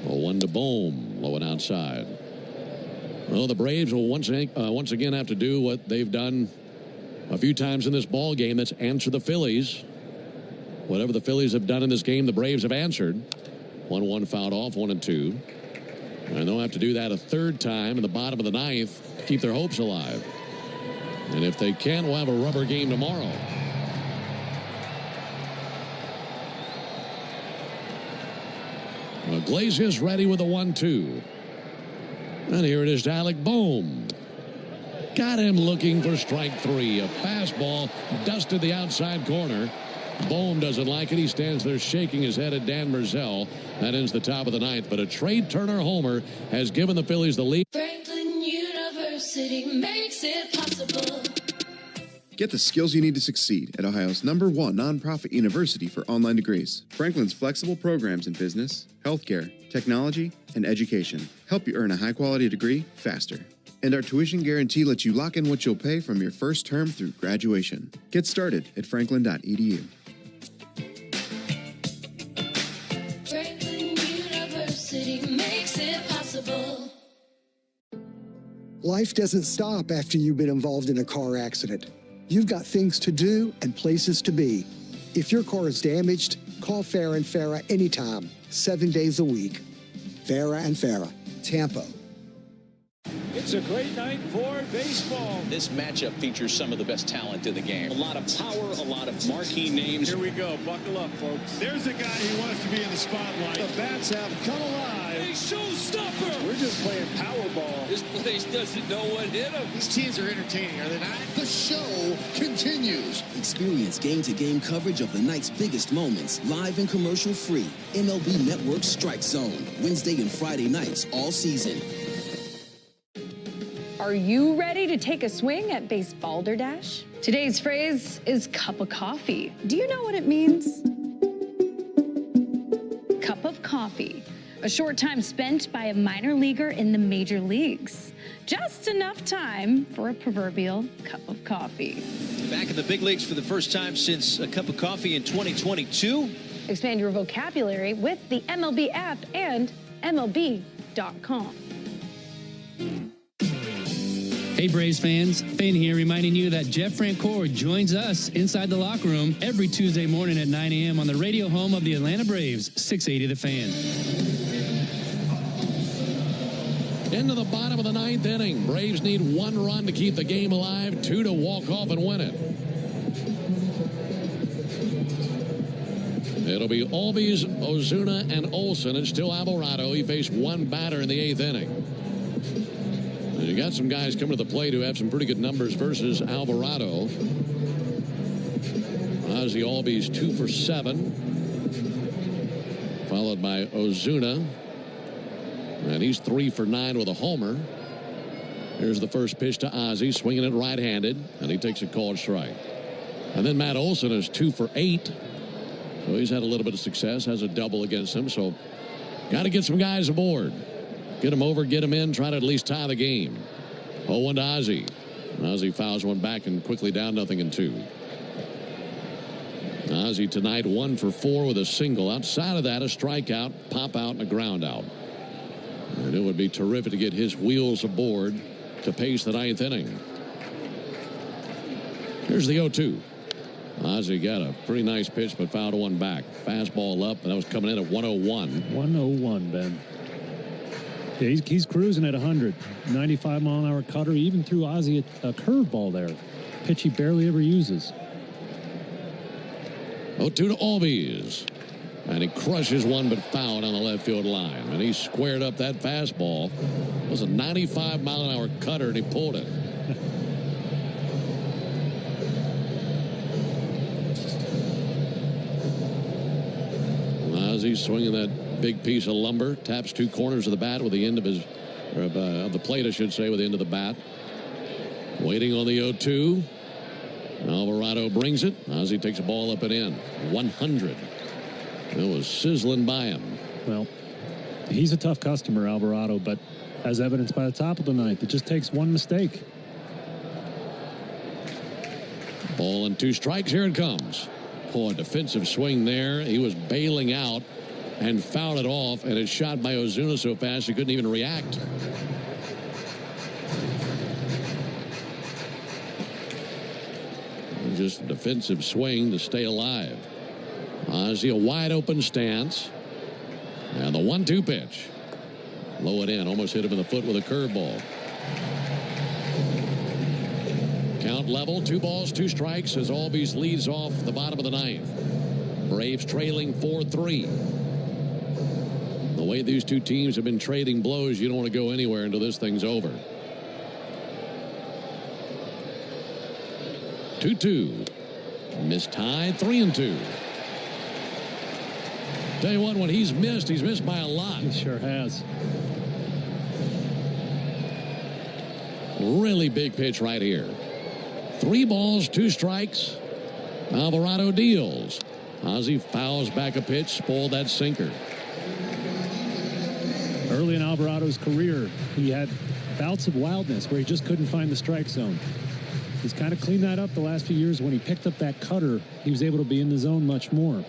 A 1 to Bohm, low and outside. Well, the Braves will once again have to do what they've done a few times in this ball game. That's answer the Phillies. Whatever the Phillies have done in this game, the Braves have answered. 1-1 fouled off, 1-2. And they'll have to do that a third time in the bottom of the 9th to keep their hopes alive. And if they can't, we'll have a rubber game tomorrow. Iglesias ready with a 1-2. And here it is to Alec Bohm. Got him looking for strike 3. A fastball dusted the outside corner. Bohm doesn't like it. He stands there shaking his head at Dan Merzell. That ends the top of the 9th. But a Trey Turner homer has given the Phillies the lead. Franklin University makes it possible. Get the skills you need to succeed at Ohio's #1 nonprofit university for online degrees. Franklin's flexible programs in business, healthcare, technology, and education help you earn a high-quality degree faster. And our tuition guarantee lets you lock in what you'll pay from your first term through graduation. Get started at franklin.edu. Franklin University makes it possible. Life doesn't stop after you've been involved in a car accident. You've got things to do and places to be. If your car is damaged, call Farah and Farah anytime, 7 days a week. Farah and Farah, Tampa. It's a great night for baseball. This matchup features some of the best talent in the game. A lot of power, a lot of marquee names. Here we go. Buckle up, folks. There's a guy who wants to be in the spotlight. The bats have come alive. A showstopper. We're just playing Powerball. This place doesn't know what hit him. These teams are entertaining, are they not? The show continues. Experience game-to-game coverage of the night's biggest moments, live and commercial-free. MLB Network Strike Zone, Wednesday and Friday nights all season. Are you ready to take a swing at Basebalderdash? Today's phrase is cup of coffee. Do you know what it means? Cup of coffee. A short time spent by a minor leaguer in the major leagues. Just enough time for a proverbial cup of coffee. Back in the big leagues for the first time since a cup of coffee in 2022. Expand your vocabulary with the MLB app and MLB.com. Hey Braves fans, Finn here reminding you that Jeff Francoeur joins us inside the locker room every Tuesday morning at 9 a.m. on the radio home of the Atlanta Braves, 680 The Fan. Into the bottom of the 9th inning. Braves need 1 run to keep the game alive, 2 to walk off and win it. It'll be Albies, Ozuna, and Olsen. It's still Alvarado. He faced 1 batter in the 8th inning. You got some guys coming to the plate who have some pretty good numbers versus Alvarado. Ozzy Albies 2 for 7. Followed by Ozuna. And he's 3 for 9 with a homer. Here's the first pitch to Ozzy, swinging it right-handed, and he takes a called strike. And then Matt Olson is 2 for 8. So he's had a little bit of success, has a double against him. So got to get some guys aboard. Get him over, get him in, try to at least tie the game. 0-1 to Ozzy. Ozzy fouls one back and quickly down 0-2. Ozzy tonight 1 for 4 with a single. Outside of that, a strikeout, pop out, and a ground out. And it would be terrific to get his wheels aboard to pace the 9th inning. Here's the 0-2. Ozzy got a pretty nice pitch, but fouled one back. Fastball up, and that was coming in at 101. 101, Ben. Yeah, he's cruising at 100. 95-mile-an-hour cutter. He even threw Ozzy a curveball there. Pitch he barely ever uses. 0-2 to Albies. And he crushes one but foul on the left field line. And he squared up that fastball. It was a 95-mile-an-hour cutter, and he pulled it. As he's swinging that big piece of lumber, taps two corners of the bat with the end of his, of the plate, I should say, with the end of the bat. Waiting on the 0-2. Alvarado brings it. Ozzie takes a ball up and in. 100. It was sizzling by him. Well, he's a tough customer, Alvarado, but as evidenced by the top of the ninth, it just takes one mistake. Ball and 2 strikes. Here it comes. Oh, a defensive swing there. He was bailing out and fouled it off, and it's shot by Ozuna so fast he couldn't even react. Just a defensive swing to stay alive. Ozzie, a wide open stance. And the 1-2 pitch. Low it in. Almost hit him in the foot with a curveball. Count level. 2 balls, 2 strikes as Albies leads off the bottom of the ninth. Braves trailing 4-3. The way these two teams have been trading blows, you don't want to go anywhere until this thing's over. 2-2. Mistied. 3-2. Tell you what, when he's missed by a lot. He sure has. Really big pitch right here. 3 balls, 2 strikes. Alvarado deals. Ozzie fouls back a pitch, spoiled that sinker. Early in Alvarado's career, he had bouts of wildness where he just couldn't find the strike zone. He's kind of cleaned that up the last few years. When he picked up that cutter, he was able to be in the zone much more.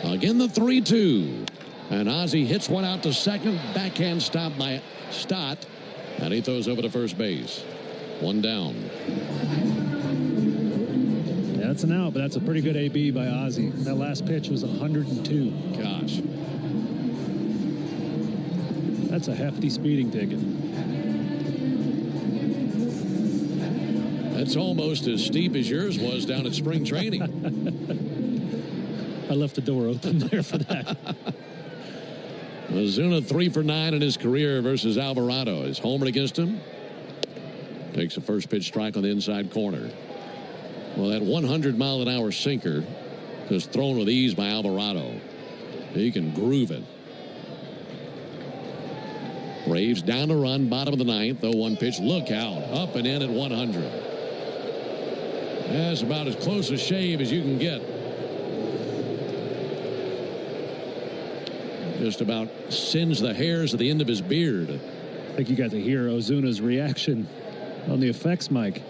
Again, the 3-2. And Ozzie hits one out to second. Backhand stop by Stott. And he throws over to first base. 1 down. Yeah, that's an out, but that's a pretty good AB by Ozzie. That last pitch was 102. Gosh. That's a hefty speeding ticket. That's almost as steep as yours was down at spring training. I left the door open there for that. Ozuna 3 for 9 in his career versus Alvarado. Is homered against him. Takes a first pitch strike on the inside corner. Well, that 100-mile-an-hour sinker was thrown with ease by Alvarado. He can groove it. Braves down to run, bottom of the ninth. 0-1 pitch. Look out. Up and in at 100. That's about as close a shave as you can get. Just about singed the hairs at the end of his beard. I think you got to hear Ozuna's reaction on the effects mic.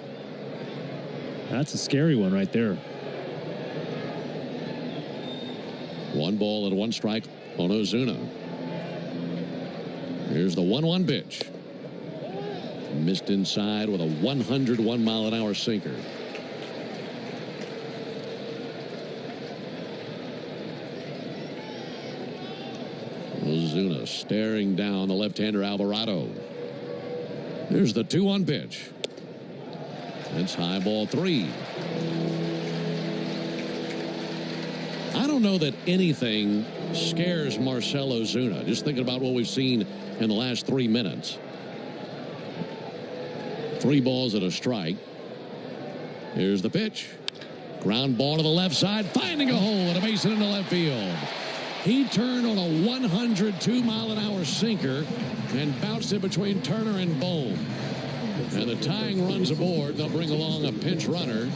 That's a scary one right there. 1 ball and 1 strike on Ozuna. Here's the 1-1 pitch. Missed inside with a 101-mile-an-hour sinker. Ozuna staring down the left-hander Alvarado. Here's the 2-1 pitch. It's high ball 3. I don't know that anything scares Marcell Ozuna. Just thinking about what we've seen in the last 3 minutes. 3 balls and a strike. Here's the pitch. Ground ball to the left side, finding a hole and a base hit into left field. He turned on a 102-mile-an-hour sinker and bounced it between Turner and Bohm. And the tying runs aboard. They'll bring along a pinch runner.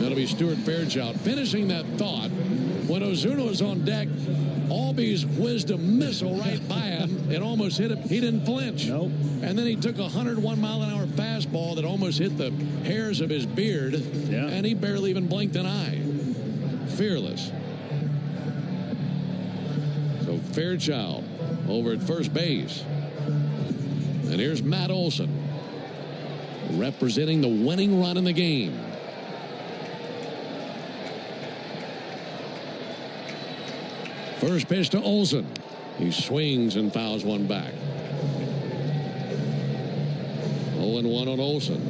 That'll be Stuart Fairchild. Finishing that thought, when Ozuna was on deck, Albies whizzed a missile right by him. It almost hit him. He didn't flinch. Nope. And then he took a 101-mile-an-hour fastball that almost hit the hairs of his beard. Yeah. And he barely even blinked an eye. Fearless. So Fairchild over at first base. And here's Matt Olson representing the winning run in the game. First pitch to Olson. He swings and fouls one back. 0-1 on Olson.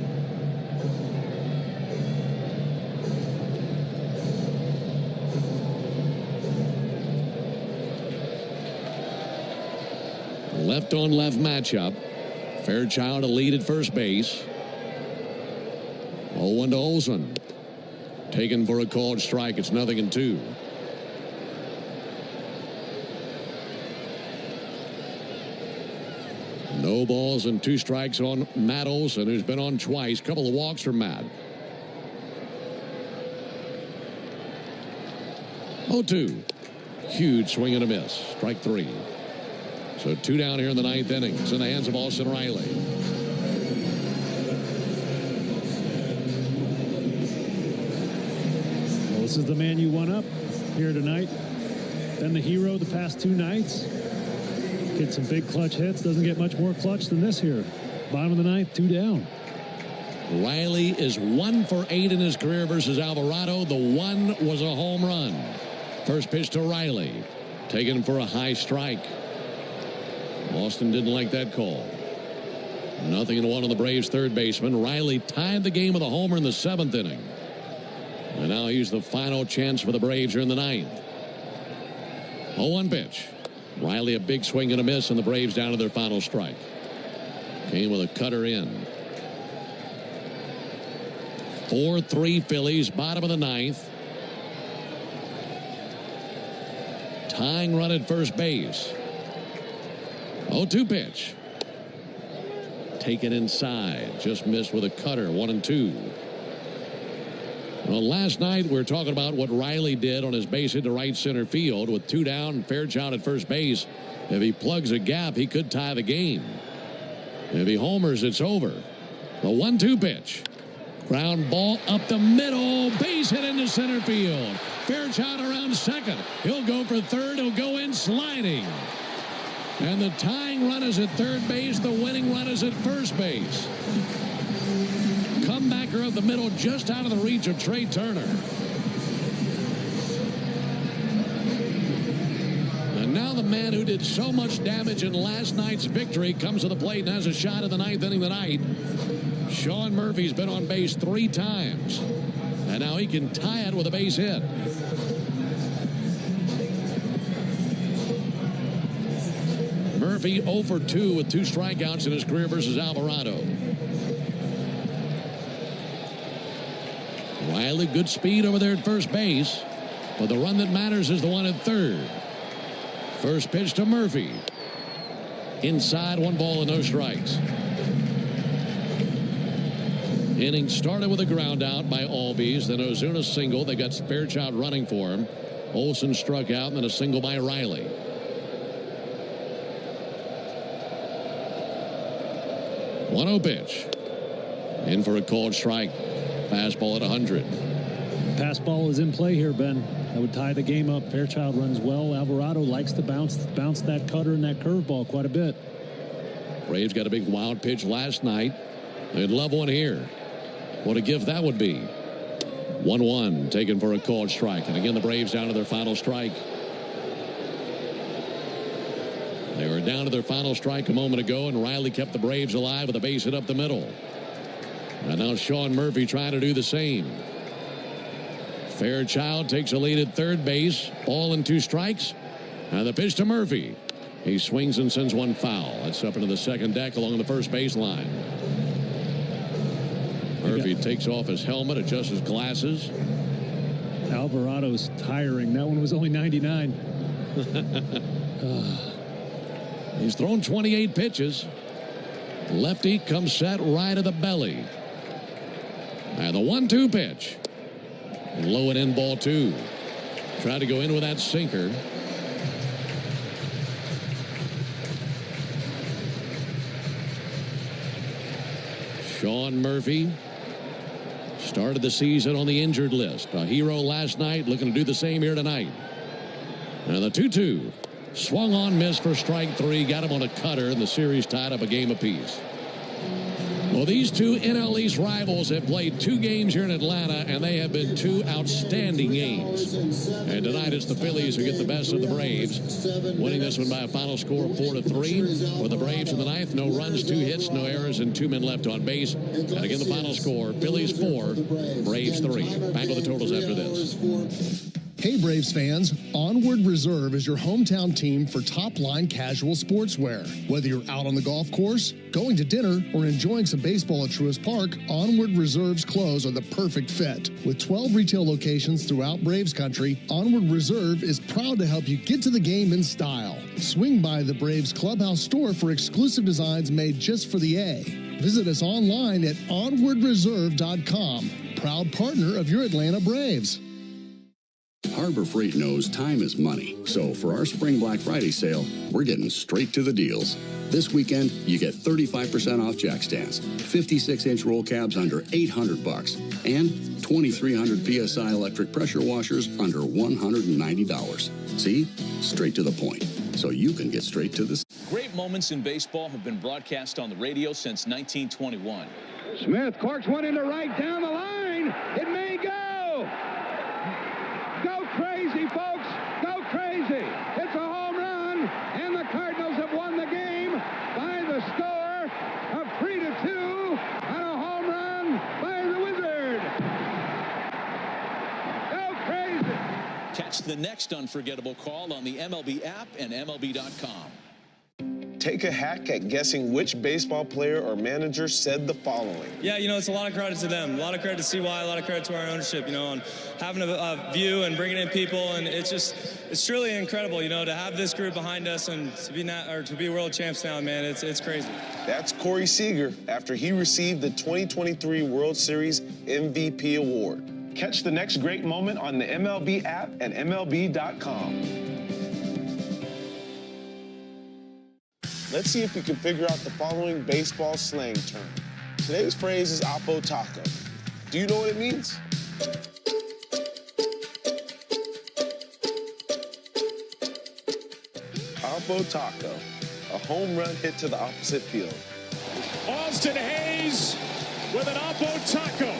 Left-on-left matchup. Fairchild to lead at first base. 0-1 to Olsen. Taken for a called strike. It's 0-2. No balls and 2 strikes on Matt Olsen, who's been on twice. Couple of walks for Matt. 0-2. Huge swing and a miss. Strike 3. So 2 down here in the 9th inning. It's in the hands of Austin Riley. Well, this is the man you won up here tonight. Been the hero the past 2 nights. Get some big clutch hits. Doesn't get much more clutch than this here. Bottom of the 9th, 2 down. Riley is 1 for 8 in his career versus Alvarado. The 1 was a home run. First pitch to Riley. Taken for a high strike. Austin didn't like that call. 0-1 on the Braves' third baseman. Riley tied the game with a homer in the 7th inning. And now he's the final chance for the Braves here in the 9th. 0-1 pitch. Riley a big swing and a miss, and the Braves down to their final strike. Came with a cutter in. 4-3 Phillies, bottom of the 9th. Tying run at first base. 0-2 pitch. Taken inside. Just missed with a cutter. 1-2. Well, last night we were talking about what Riley did on his base hit to right center field with 2 down, Fairchild at first base. If he plugs a gap, he could tie the game. If he homers, it's over. The 1-2 pitch. Ground ball up the middle. Base hit into center field. Fairchild around second. He'll go for third. He'll go in sliding. And the tying run is at third base. The winning run is at first base. Comebacker of the middle, just out of the reach of Trey Turner. And now the man who did so much damage in last night's victory comes to the plate and has a shot in the 9th inning tonight. Sean Murphy's been on base 3 times. And now he can tie it with a base hit. Murphy 0 for 2 with 2 strikeouts in his career versus Alvarado. Riley, good speed over there at first base. But the run that matters is the one at third. First pitch to Murphy. Inside, 1 ball and no strikes. Inning started with a ground out by Albies. Then Ozuna single. They got Fairchild running for him. Olsen struck out, and then a single by Riley. 1-0 pitch. In for a called strike. Fastball at 100. Fastball is in play here, Ben. That would tie the game up. Fairchild runs well. Alvarado likes to bounce that cutter and that curveball quite a bit. Braves got a big wild pitch last night. They'd love one here. What a gift that would be. 1-1 taken for a called strike. And again, the Braves down to their final strike. They were down to their final strike a moment ago, and Riley kept the Braves alive with a base hit up the middle. And now Sean Murphy trying to do the same. Fairchild takes a lead at third base. Ball and 2 strikes. And the pitch to Murphy. He swings and sends one foul. That's up into the second deck along the first baseline. Murphy takes off his helmet, adjusts his glasses. Alvarado's tiring. That one was only 99. He's thrown 28 pitches. Lefty comes set right of the belly. And the 1-2 pitch. Low and in, ball 2. Tried to go in with that sinker. Sean Murphy started the season on the injured list. A hero last night, looking to do the same here tonight. And the 2-2. Swung on, missed for strike 3. Got him on a cutter, and the series tied up a game apiece. Well, these two NL East rivals have played 2 games here in Atlanta, and they have been 2 outstanding games. And tonight it's the Phillies who get the best of the Braves, winning this one by a final score of 4-3. For the Braves in the ninth, no runs, 2 hits, no errors, and 2 men left on base. And again, the final score, Phillies 4, Braves 3. Back with the totals after this. Hey Braves fans, Onward Reserve is your hometown team for top-line casual sportswear. Whether you're out on the golf course, going to dinner, or enjoying some baseball at Truist Park, Onward Reserve's clothes are the perfect fit. With 12 retail locations throughout Braves country, Onward Reserve is proud to help you get to the game in style. Swing by the Braves Clubhouse store for exclusive designs made just for the A. Visit us online at onwardreserve.com. Proud partner of your Atlanta Braves. Harbor Freight knows time is money, so for our Spring Black Friday sale, we're getting straight to the deals. This weekend, you get 35% off jack stands, 56-inch roll cabs under $800, and 2,300 PSI electric pressure washers under $190. See? Straight to the point, so you can get straight to the... Great moments in baseball have been broadcast on the radio since 1921. Smith corks one into right down the line. It may go. Go crazy, folks. Go crazy. It's a home run, and the Cardinals have won the game by the score of 3-2 on a home run by the Wizard. Go crazy. Catch the next unforgettable call on the MLB app and MLB.com. Take a hack at guessing which baseball player or manager said the following. Yeah, it's a lot of credit to them. A lot of credit to CY, a lot of credit to our ownership, on having a view and bringing in people. And it's truly incredible, to have this group behind us and to be world champs now, man. It's crazy. That's Corey Seager after he received the 2023 World Series MVP award. Catch the next great moment on the MLB app and MLB.com. Let's see if we can figure out the following baseball slang term. Today's phrase is Oppo Taco. Do you know what it means? Oppo Taco, a home run hit to the opposite field. Austin Hayes with an Oppo Taco.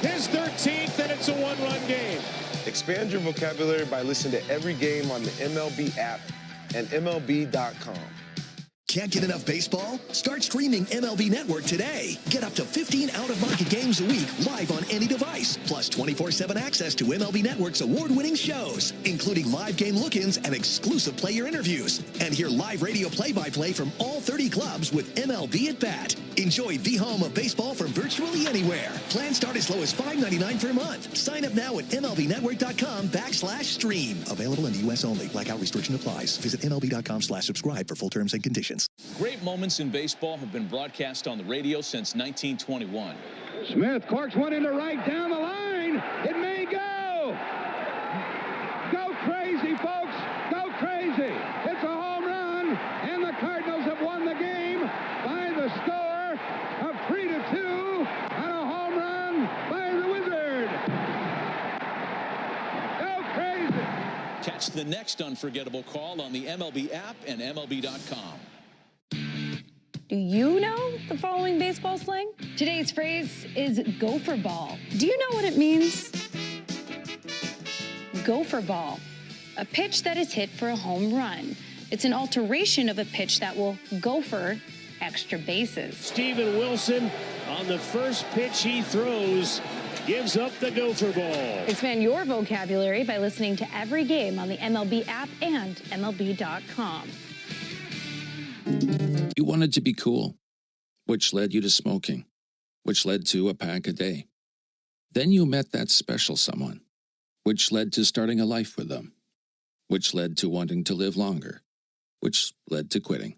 His 13th, and it's a 1-run game. Expand your vocabulary by listening to every game on the MLB app and MLB.com. Can't get enough baseball? Start streaming MLB Network today. Get up to 15 out-of-market games a week live on any device, plus 24/7 access to MLB Network's award-winning shows, including live game look-ins and exclusive player interviews. And hear live radio play-by-play from all 30 clubs with MLB at Bat. Enjoy the home of baseball from virtually anywhere. Plans start as low as $5.99 per month. Sign up now at MLBnetwork.com/stream. Available in the U.S. only. Blackout restriction applies. Visit MLB.com/subscribe for full terms and conditions. Great moments in baseball have been broadcast on the radio since 1921. Smith corks one into right down the line. It may go. Go crazy, folks. Go crazy. It's a home run, and the Cardinals have won the game by the score of 3-2 on a home run by the Wizard. Go crazy. Catch the next unforgettable call on the MLB app and MLB.com. Do you know the following baseball slang? Today's phrase is gopher ball. Do you know what it means? Gopher ball, a pitch that is hit for a home run. It's an alteration of a pitch that will gopher extra bases. Steven Wilson on the first pitch he throws gives up the gopher ball. Expand your vocabulary by listening to every game on the MLB app and MLB.com. You wanted to be cool, which led you to smoking, which led to a pack a day. Then you met that special someone, which led to starting a life with them, which led to wanting to live longer, which led to quitting.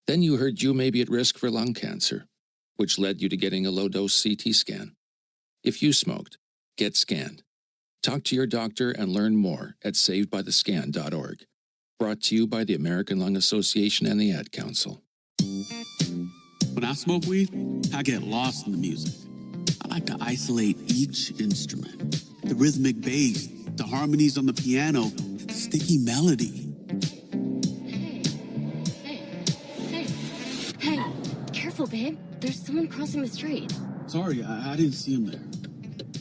Then you heard you may be at risk for lung cancer, which led you to getting a low-dose CT scan. If you smoked, get scanned. Talk to your doctor and learn more at savedbythescan.org. Brought to you by the American Lung Association and the Ad Council. When I smoke weed, I get lost in the music. I like to isolate each instrument. The rhythmic bass, the harmonies on the piano, the sticky melody. Hey, careful. careful, babe. There's someone crossing the street. Sorry, I didn't see him there.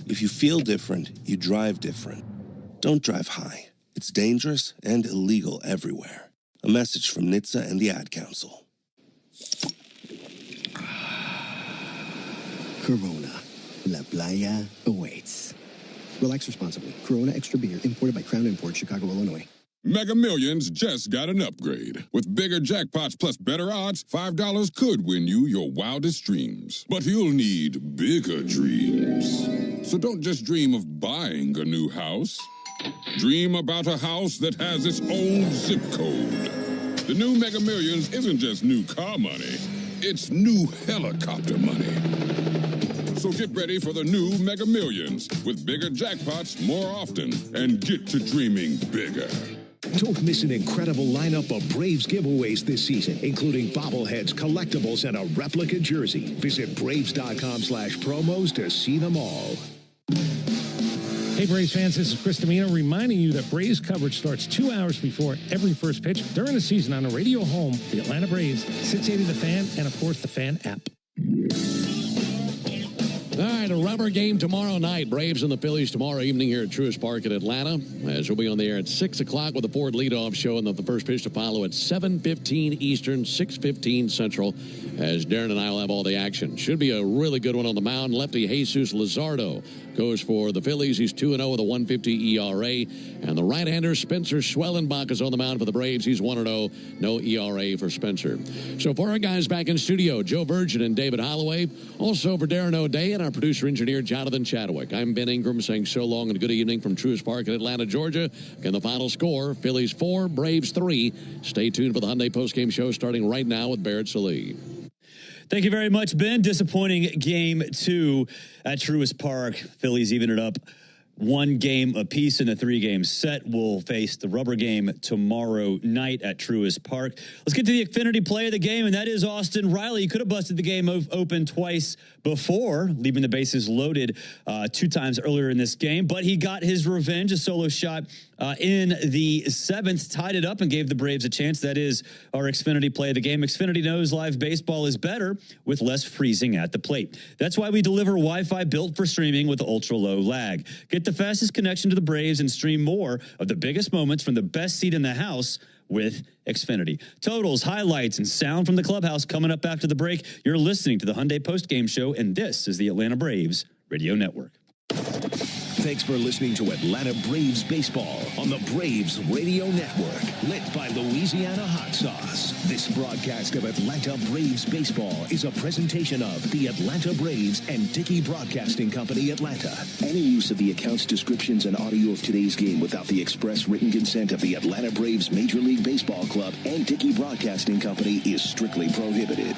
If you feel different, you drive different. Don't drive high. It's dangerous and illegal everywhere. A message from NHTSA and the Ad Council. Corona. La Playa awaits. Relax responsibly. Corona Extra Beer, imported by Crown Imports, Chicago, Illinois. Mega Millions just got an upgrade. With bigger jackpots plus better odds, $5 could win you your wildest dreams. But you'll need bigger dreams. So don't just dream of buying a new house. Dream about a house that has its own zip code. The new Mega Millions isn't just new car money. It's new helicopter money. So get ready for the new Mega Millions with bigger jackpots more often and get to dreaming bigger. Don't miss an incredible lineup of Braves giveaways this season, including bobbleheads, collectibles, and a replica jersey. Visit Braves.com/promos to see them all. Hey, Braves fans, this is Chris Domino reminding you that Braves coverage starts 2 hours before every first pitch during the season on the radio home, the Atlanta Braves, 680 The Fan, and, of course, the Fan app. All right, a rubber game tomorrow night. Braves and the Phillies tomorrow evening here at Truist Park in Atlanta. As we'll be on the air at 6 o'clock with the Ford leadoff show and the first pitch to follow at 7:15 Eastern, 6:15 Central, as Darren and I will have all the action. Should be a really good one on the mound. Lefty Jesus Luzardo goes for the Phillies. He's 2-0 with a 1.50 ERA. And the right-hander Spencer Schwellenbach is on the mound for the Braves. He's 1-0, no ERA for Spencer. So for our guys back in studio, Joe Virgin and David Holloway. Also for Darren O'Day and our producer-engineer, Jonathan Chadwick. I'm Ben Ingram saying so long and good evening from Truist Park in Atlanta, Georgia. Again, the final score, Phillies 4, Braves 3. Stay tuned for the Hyundai postgame show starting right now with Barrett Sallee. Thank you very much, Ben. Disappointing game 2 at Truist Park. Phillies even it up 1 game apiece in a 3-game set. We'll face the rubber game tomorrow night at Truist Park. Let's get to the Xfinity play of the game, and that is Austin Riley. He could have busted the game open twice before, leaving the bases loaded 2 times earlier in this game, but he got his revenge. A solo shot in the 7th, tied it up and gave the Braves a chance. That is our Xfinity play of the game. Xfinity knows live baseball is better with less freezing at the plate. That's why we deliver Wi-Fi built for streaming with ultra-low lag. Get the fastest connection to the Braves and stream more of the biggest moments from the best seat in the house with Xfinity. Totals, highlights, and sound from the clubhouse coming up after the break. You're listening to the Hyundai Postgame Show, and this is the Atlanta Braves Radio Network. Thanks for listening to Atlanta Braves Baseball on the Braves Radio Network, lit by Louisiana Hot Sauce. This broadcast of Atlanta Braves Baseball is a presentation of the Atlanta Braves and Dickey Broadcasting Company, Atlanta. Any use of the accounts, descriptions, and audio of today's game without the express written consent of the Atlanta Braves Major League Baseball Club and Dickey Broadcasting Company is strictly prohibited.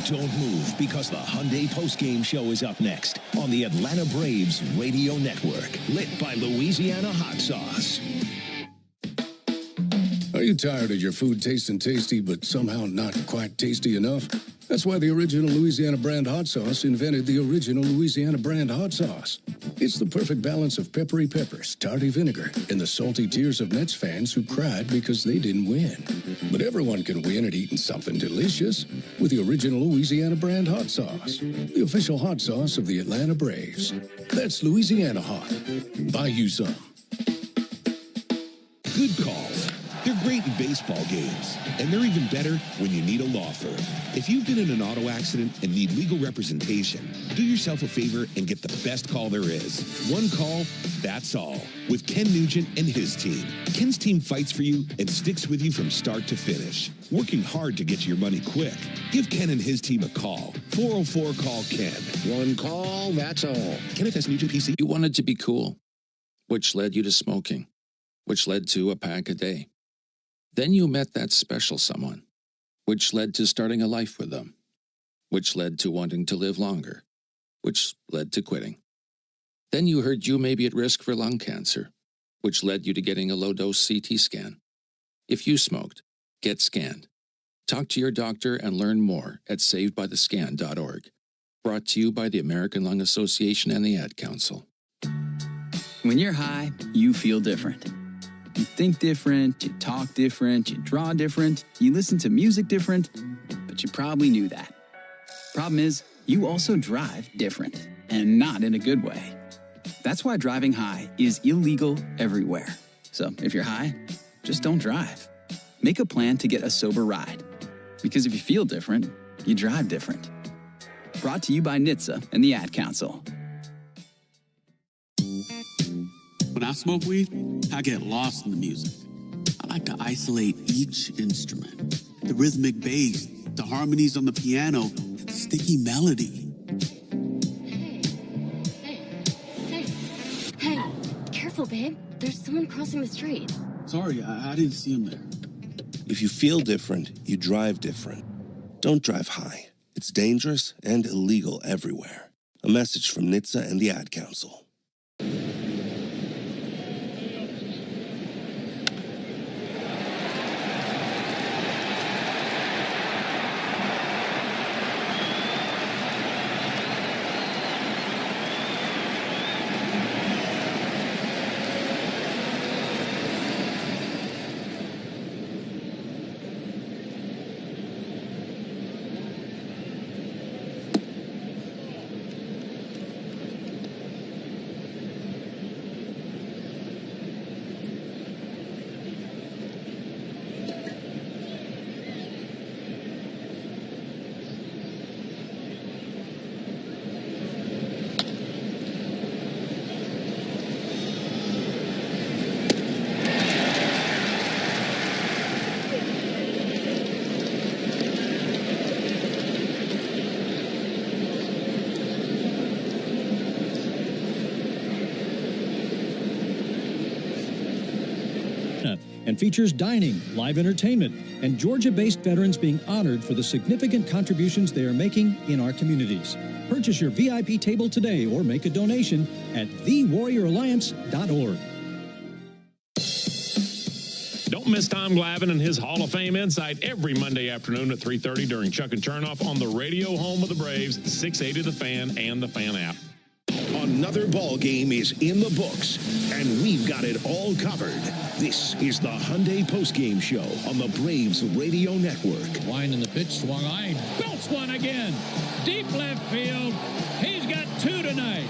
Don't move, because the Hyundai Postgame Show is up next on the Atlanta Braves Radio Network, lit by Louisiana Hot Sauce. Are you tired of your food tasting tasty but somehow not quite tasty enough? That's why the original Louisiana brand hot sauce invented the original Louisiana brand hot sauce. It's the perfect balance of peppery peppers, tarty vinegar, and the salty tears of Mets fans who cried because they didn't win. But everyone can win at eating something delicious with the original Louisiana brand hot sauce, the official hot sauce of the Atlanta Braves. That's Louisiana hot. Buy you some. Good calls. They're great in baseball games, and they're even better when you need a law firm. If you've been in an auto accident and need legal representation, do yourself a favor and get the best call there is. One call, that's all. With Ken Nugent and his team. Ken's team fights for you and sticks with you from start to finish, working hard to get you your money quick. Give Ken and his team a call. 404-CALL-KEN. One call, that's all. Kenneth S. Nugent, PC. You wanted to be cool, which led you to smoking, which led to a pack a day. Then you met that special someone, which led to starting a life with them, which led to wanting to live longer, which led to quitting. Then you heard you may be at risk for lung cancer, which led you to getting a low-dose CT scan. If you smoked, get scanned. Talk to your doctor and learn more at savedbythescan.org. Brought to you by the American Lung Association and the Ad Council. When you're high, you feel different. You think different, you talk different, you draw different, you listen to music different, but you probably knew that. Problem is, you also drive different, and not in a good way. That's why driving high is illegal everywhere. So if you're high, just don't drive. Make a plan to get a sober ride. Because if you feel different, you drive different. Brought to you by NHTSA and the Ad Council. When I smoke weed, I get lost in the music. I like to isolate each instrument. The rhythmic bass, the harmonies on the piano, the sticky melody. Hey, careful, babe. There's someone crossing the street. Sorry, I didn't see him there. If you feel different, you drive different. Don't drive high. It's dangerous and illegal everywhere. A message from NHTSA and the Ad Council. And features dining, live entertainment, and Georgia-based veterans being honored for the significant contributions they are making in our communities. Purchase your VIP table today or make a donation at thewarrioralliance.org. Don't miss Tom Glavine and his Hall of Fame Insight every Monday afternoon at 3:30 during Chuck and Chernoff on the radio home of the Braves, 680 The Fan and the Fan app. Another ball game is in the books, and we've got it all covered. This is the Hyundai Postgame Show on the Braves Radio Network. Line in the pitch, swung high, belts one again. Deep left field. He's got two tonight.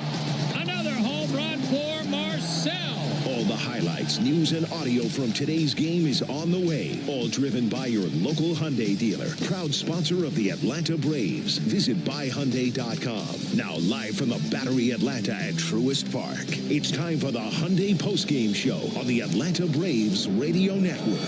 Another home run for Marcel. All the highlights, news, and audio from today's game is on the way. All driven by your local Hyundai dealer. Proud sponsor of the Atlanta Braves. Visit buyhyundai.com. Now live from the Battery Atlanta at Truist Park. It's time for the Hyundai Postgame Show on the Atlanta Braves Radio Network.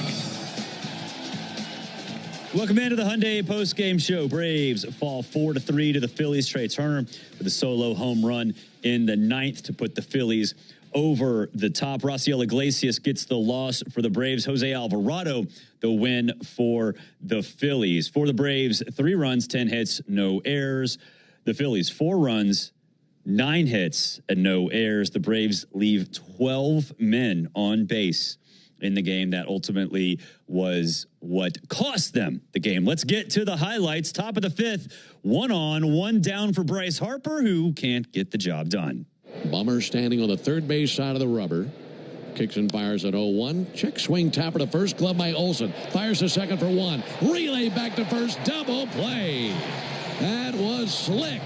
Welcome into the Hyundai Postgame Show. Braves fall 4-3 to the Phillies. Trey Turner with a solo home run in the ninth to put the Phillies over the top. Raciel Iglesias gets the loss for the Braves. Jose Alvarado, the win for the Phillies. For the Braves, 3 runs, 10 hits, no errors. The Phillies, 4 runs, 9 hits, and no errors. The Braves leave 12 men on base in the game. That ultimately was what cost them the game. Let's get to the highlights. Top of the 5th, 1 on, 1 down for Bryce Harper, who can't get the job done. Bummer standing on the third base side of the rubber. Kicks and fires at 0-1. Check swing tapper to first. Glove by Olsen. Fires to second for 1. Relay back to first. Double play. That was slick.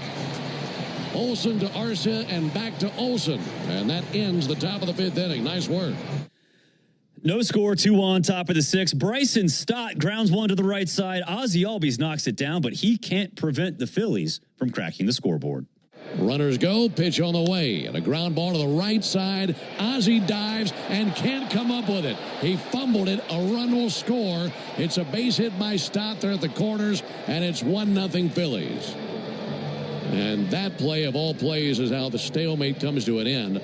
Olsen to Arcia and back to Olsen. And that ends the top of the 5th inning. Nice work. No score, 2 on, top of the 6th. Bryson Stott grounds one to the right side. Ozzie Albies knocks it down, but he can't prevent the Phillies from cracking the scoreboard. Runners go, pitch on the way, and a ground ball to the right side. Ozzie dives and can't come up with it. He fumbled it. A run will score. It's a base hit by Stott there at the corners, and it's 1-0 Phillies. And that play of all plays is how the stalemate comes to an end.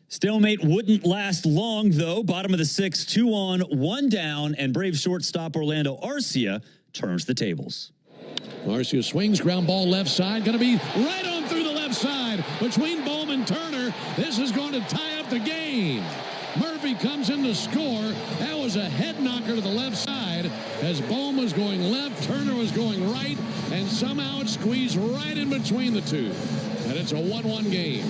Stalemate wouldn't last long, though. Bottom of the 6th, 2 on, 1 down, and Braves shortstop Orlando Arcia turns the tables. Arcia swings, ground ball left side. Going to be right on through the left side between Bohm and Turner. This is going to tie up the game. Murphy comes in to score. That was a head knocker to the left side as Bohm was going left, Turner was going right, and somehow it squeezed right in between the two. And it's a 1-1 game.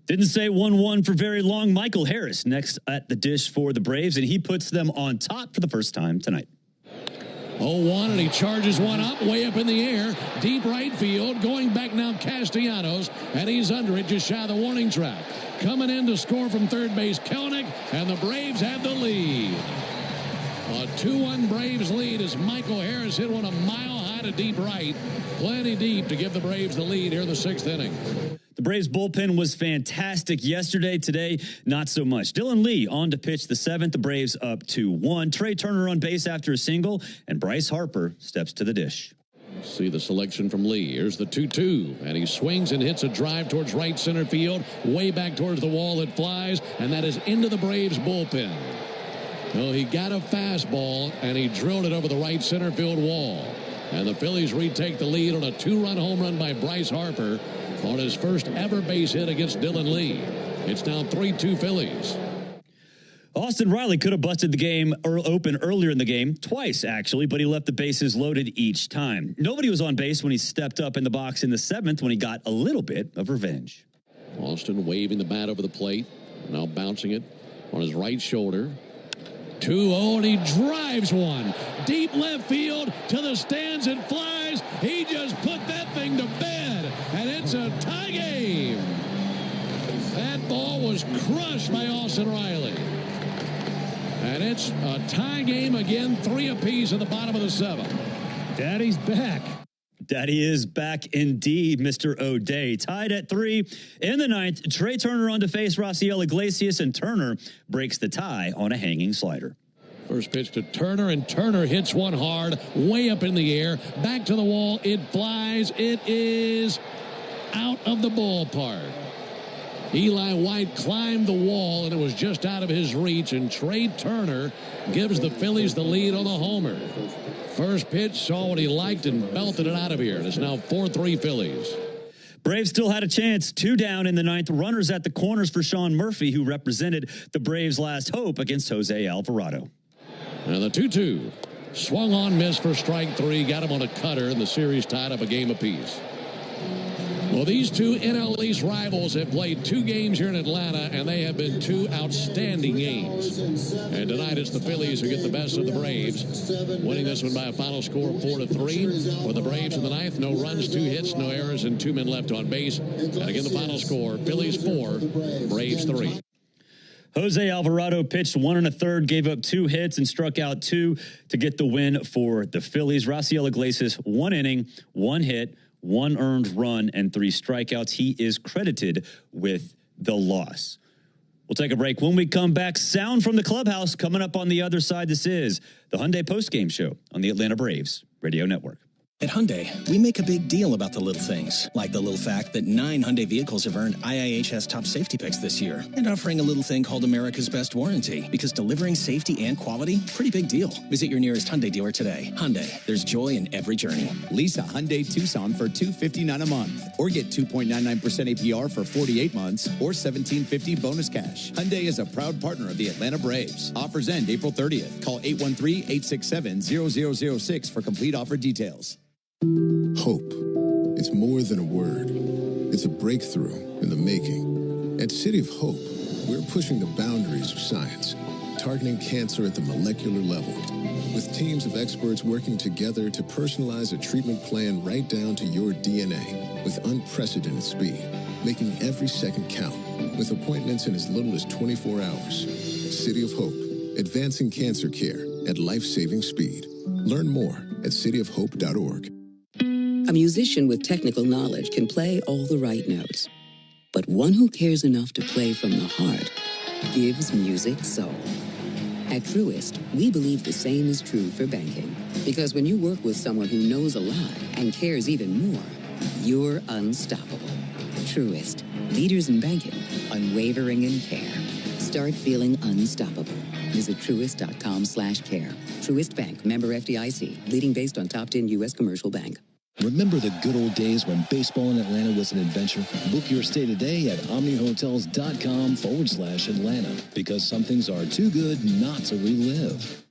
Didn't say 1-1 for very long. Michael Harris next at the dish for the Braves, and he puts them on top for the first time tonight. 0-1, and he charges one up, way up in the air, deep right field, going back now Castellanos, and he's under it, just shy of the warning track. Coming in to score from third base, Kelenic, and the Braves have the lead. A 2-1 Braves lead as Michael Harris hit one a mile high to deep right, plenty deep to give the Braves the lead here in the 6th inning. The Braves bullpen was fantastic yesterday. Today, not so much. Dylan Lee on to pitch the 7th. The Braves up 2-1. Trey Turner on base after a single, and Bryce Harper steps to the dish. See the selection from Lee. Here's the 2-2, and he swings and hits a drive towards right center field, way back towards the wall. It flies, and that is into the Braves bullpen. Well, he got a fastball, and he drilled it over the right center field wall. And the Phillies retake the lead on a 2-run home run by Bryce Harper on his first ever base hit against Dylan Lee. It's now 3-2 Phillies. Austin Riley could have busted the game open earlier in the game, twice actually, but he left the bases loaded each time. Nobody was on base when he stepped up in the box in the 7th when he got a little bit of revenge. Austin waving the bat over the plate, now bouncing it on his right shoulder. 2-0, and he drives one. Deep left field to the stands. It flies. He just put that thing to bed, and it's a tie game. That ball was crushed by Austin Riley. And it's a tie game again, 3 apiece in the bottom of the 7th. Daddy's back. Daddy is back indeed, Mr. O'Day. Tied at 3 in the 9th. Trey Turner on to face Raciel Iglesias, and Turner breaks the tie on a hanging slider. First pitch to Turner, and Turner hits one hard, way up in the air. Back to the wall. It flies. It is out of the ballpark. Eli White climbed the wall, and it was just out of his reach, and Trey Turner gives the Phillies the lead on the homer. First pitch, saw what he liked and belted it out of here. It's now 4-3 Phillies. Braves still had a chance. 2 down in the 9th. Runners at the corners for Sean Murphy, who represented the Braves' last hope against Jose Alvarado. And the 2-2. Swung on, missed for strike 3. Got him on a cutter, and the series tied up a game apiece. Well, these two NL East rivals have played 2 games here in Atlanta, and they have been 2 outstanding games. And tonight it's the Phillies who get the best of the Braves, winning this one by a final score of 4-3. For the Braves in the 9th, no runs, 2 hits, no errors, and 2 men left on base. And again, the final score, Phillies 4, Braves 3. Jose Alvarado pitched 1 1/3, gave up 2 hits and struck out 2 to get the win for the Phillies. Raciel Iglesias, 1 inning, 1 hit, 1 earned run, and 3 strikeouts. He is credited with the loss. We'll take a break. When we come back, sound from the clubhouse coming up on the other side. This is the Hyundai Postgame Show on the Atlanta Braves Radio Network. At Hyundai, we make a big deal about the little things, like the little fact that 9 Hyundai vehicles have earned IIHS top safety picks this year, and offering a little thing called America's Best Warranty, because delivering safety and quality, pretty big deal. Visit your nearest Hyundai dealer today. Hyundai, there's joy in every journey. Lease a Hyundai Tucson for $259 a month, or get 2.99% APR for 48 months, or $1,750 bonus cash. Hyundai is a proud partner of the Atlanta Braves. Offers end April 30th. Call 813-867-0006 for complete offer details. Hope. It's more than a word. It's a breakthrough in the making. At City of Hope, we're pushing the boundaries of science, targeting cancer at the molecular level, with teams of experts working together to personalize a treatment plan right down to your DNA with unprecedented speed, making every second count, with appointments in as little as 24 hours. City of Hope, advancing cancer care at life-saving speed. Learn more at cityofhope.org. A musician with technical knowledge can play all the right notes. But one who cares enough to play from the heart gives music soul. At Truist, we believe the same is true for banking. Because when you work with someone who knows a lot and cares even more, you're unstoppable. Truist, leaders in banking, unwavering in care. Start feeling unstoppable. Visit truist.com/care. Truist Bank, member FDIC, leading based on top 10 U.S. commercial bank. Remember the good old days when baseball in Atlanta was an adventure? Book your stay today at omnihotels.com/Atlanta, because some things are too good not to relive.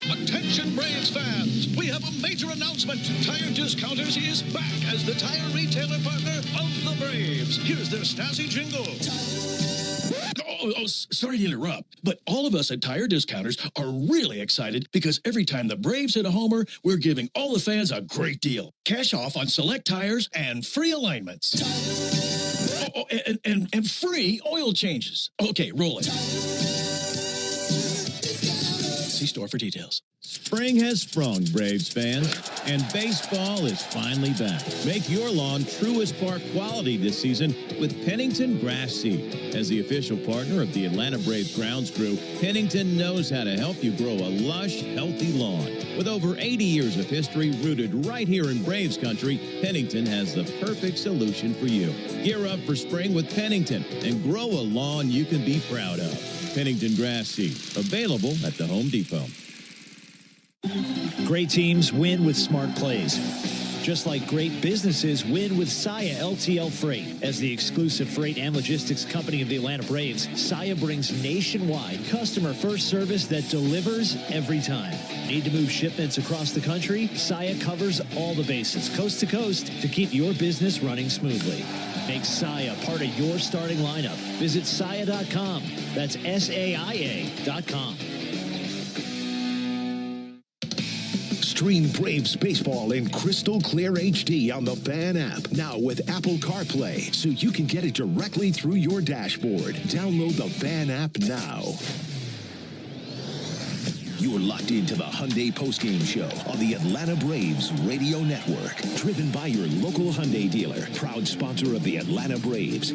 Attention Braves fans, we have a major announcement. Tire Discounters is back as the tire retailer partner of the Braves. Here's their snazzy jingle. Sorry to interrupt, but all of us at Tire Discounters are really excited because every time the Braves hit a homer, we're giving all the fans a great deal. Cash off on select tires and free alignments. And free oil changes. Okay, roll it. See store for details. Spring has sprung, Braves fans, and baseball is finally back. Make your lawn Truist Park quality this season with Pennington Grass Seed. As the official partner of the Atlanta Braves grounds crew, Pennington knows how to help you grow a lush, healthy lawn. With over 80 years of history rooted right here in Braves country, Pennington has the perfect solution for you. Gear up for spring with Pennington and grow a lawn you can be proud of. Pennington Grass Seed, available at the Home Depot. Great teams win with smart plays. Just like great businesses win with Saia LTL Freight. As the exclusive freight and logistics company of the Atlanta Braves, Saia brings nationwide customer-first service that delivers every time. Need to move shipments across the country? Saia covers all the bases, coast to coast, to keep your business running smoothly. Make Saia part of your starting lineup. Visit Saia.com. That's SAIA.com. Stream Braves baseball in crystal clear HD on the Fan app. Now with Apple CarPlay, so you can get it directly through your dashboard. Download the Fan app now. You're locked into the Hyundai Postgame Show on the Atlanta Braves Radio Network. Driven by your local Hyundai dealer. Proud sponsor of the Atlanta Braves.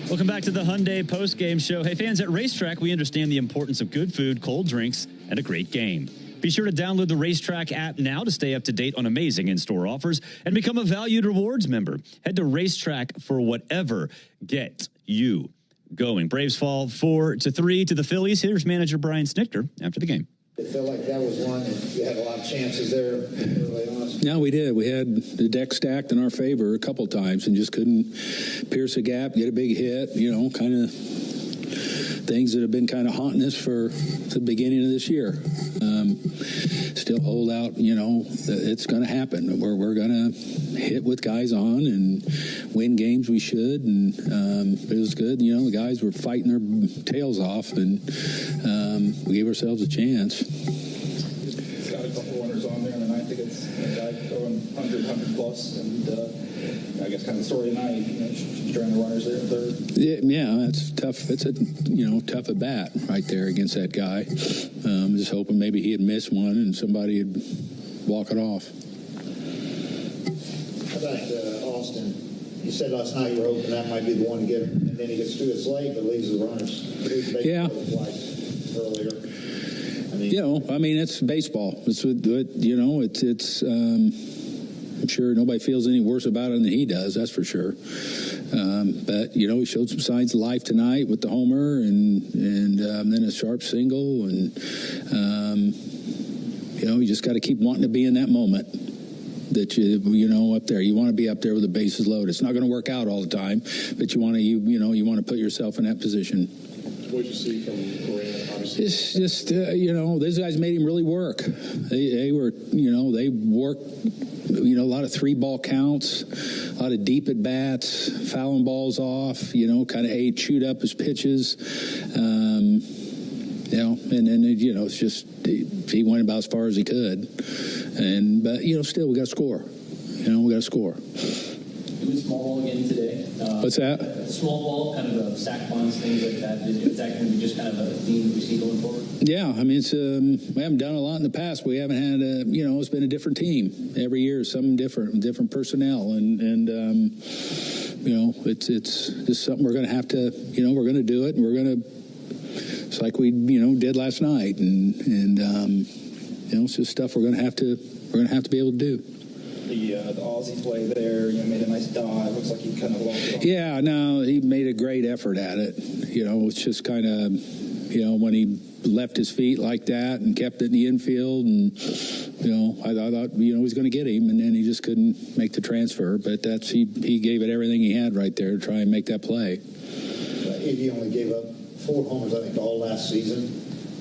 Welcome back to the Hyundai Postgame Show. Hey, fans, at Racetrack, we understand the importance of good food, cold drinks, and a great game. Be sure to download the Racetrack app now to stay up to date on amazing in-store offers and become a valued rewards member. Head to Racetrack for whatever gets you going. Braves fall 4-3 to the Phillies. Here's manager Brian Snicker after the game. It felt like that was one, and you had a lot of chances there early on. Yeah, we did. We had the deck stacked in our favor a couple times and just couldn't pierce a gap, get a big hit, kind of things that have been kind of haunting us for the beginning of this year. Still hold out, it's going to happen. We're going to hit with guys on and win games we should, and it was good. The guys were fighting their tails off, and we gave ourselves a chance. It's got a couple runners on there in the ninth against a guy going 100 plus, and I guess kind of the story tonight, during the runners there. Yeah, that's tough. It's a tough at bat right there against that guy. Just hoping maybe he had missed one and somebody would walk it off. How about Austin? You said last night you were hoping that might be the one to get him, and then he gets through his leg, but leaves the runners. Yeah. Earlier. It's baseball. It's I'm sure nobody feels any worse about it than he does, that's for sure. But he showed some signs of life tonight with the homer and then a sharp single. And, you just got to keep wanting to be in that moment that up there. You want to be up there with the bases loaded. It's not going to work out all the time, but you want to put yourself in that position. What did you see from Grant? Obviously, it's just those guys made him really work. They worked. A lot of 3-ball counts, a lot of deep at bats, fouling balls off. Kind of chewed up his pitches. And then it's just he went about as far as he could. But still we got to score. We got to score. Doing small ball again today. What's that? Small ball, kind of sack bunts, things like that. Is that going to be just kind of a theme that we see going forward? Yeah, it's we haven't done a lot in the past. We haven't had it's been a different team every year, something different personnel, and it's just something we're going to have to we're going to do it, and we're going to. It's like we did last night, and it's just stuff we're going to have to be able to do. The Aussie play there, made a nice dive. Looks like he kind of lost it. Yeah, no, he made a great effort at it. It's just kind of, when he left his feet like that and kept it in the infield, and I thought he was going to get him, and then he just couldn't make the transfer. But he gave it everything he had right there to try and make that play. He only gave up 4 homers, I think, all last season.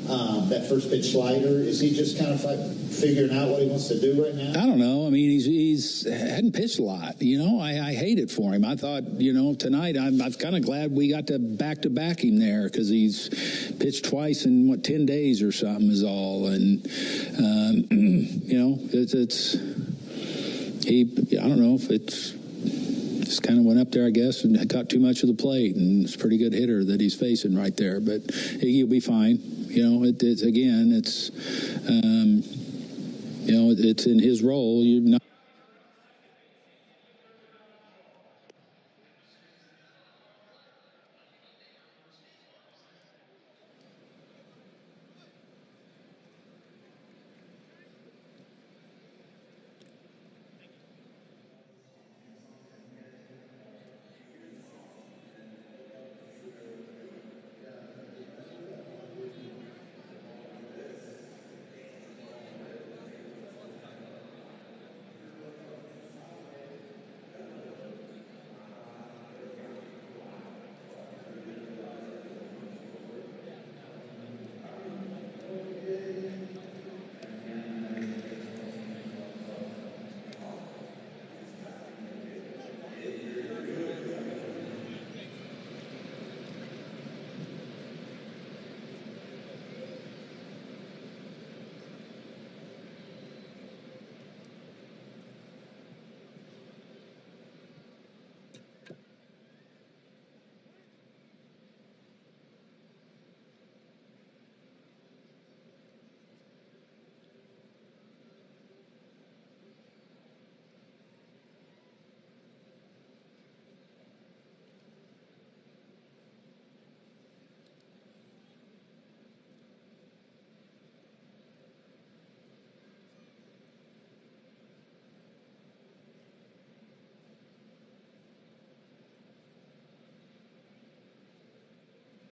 that first pitch slider? Is he just kind of like figuring out what he wants to do right now? I don't know. I mean, he's hadn't pitched a lot. You know, I hate it for him. I thought, you know, tonight I'm kind of glad we got to back him there because he's pitched twice in 10 days or something is all. And you know, I don't know if it's just kind of went up there, I guess, and got too much of the plate, and it's a pretty good hitter that he's facing right there. But he'll be fine. You know, it's you know, it's in his role.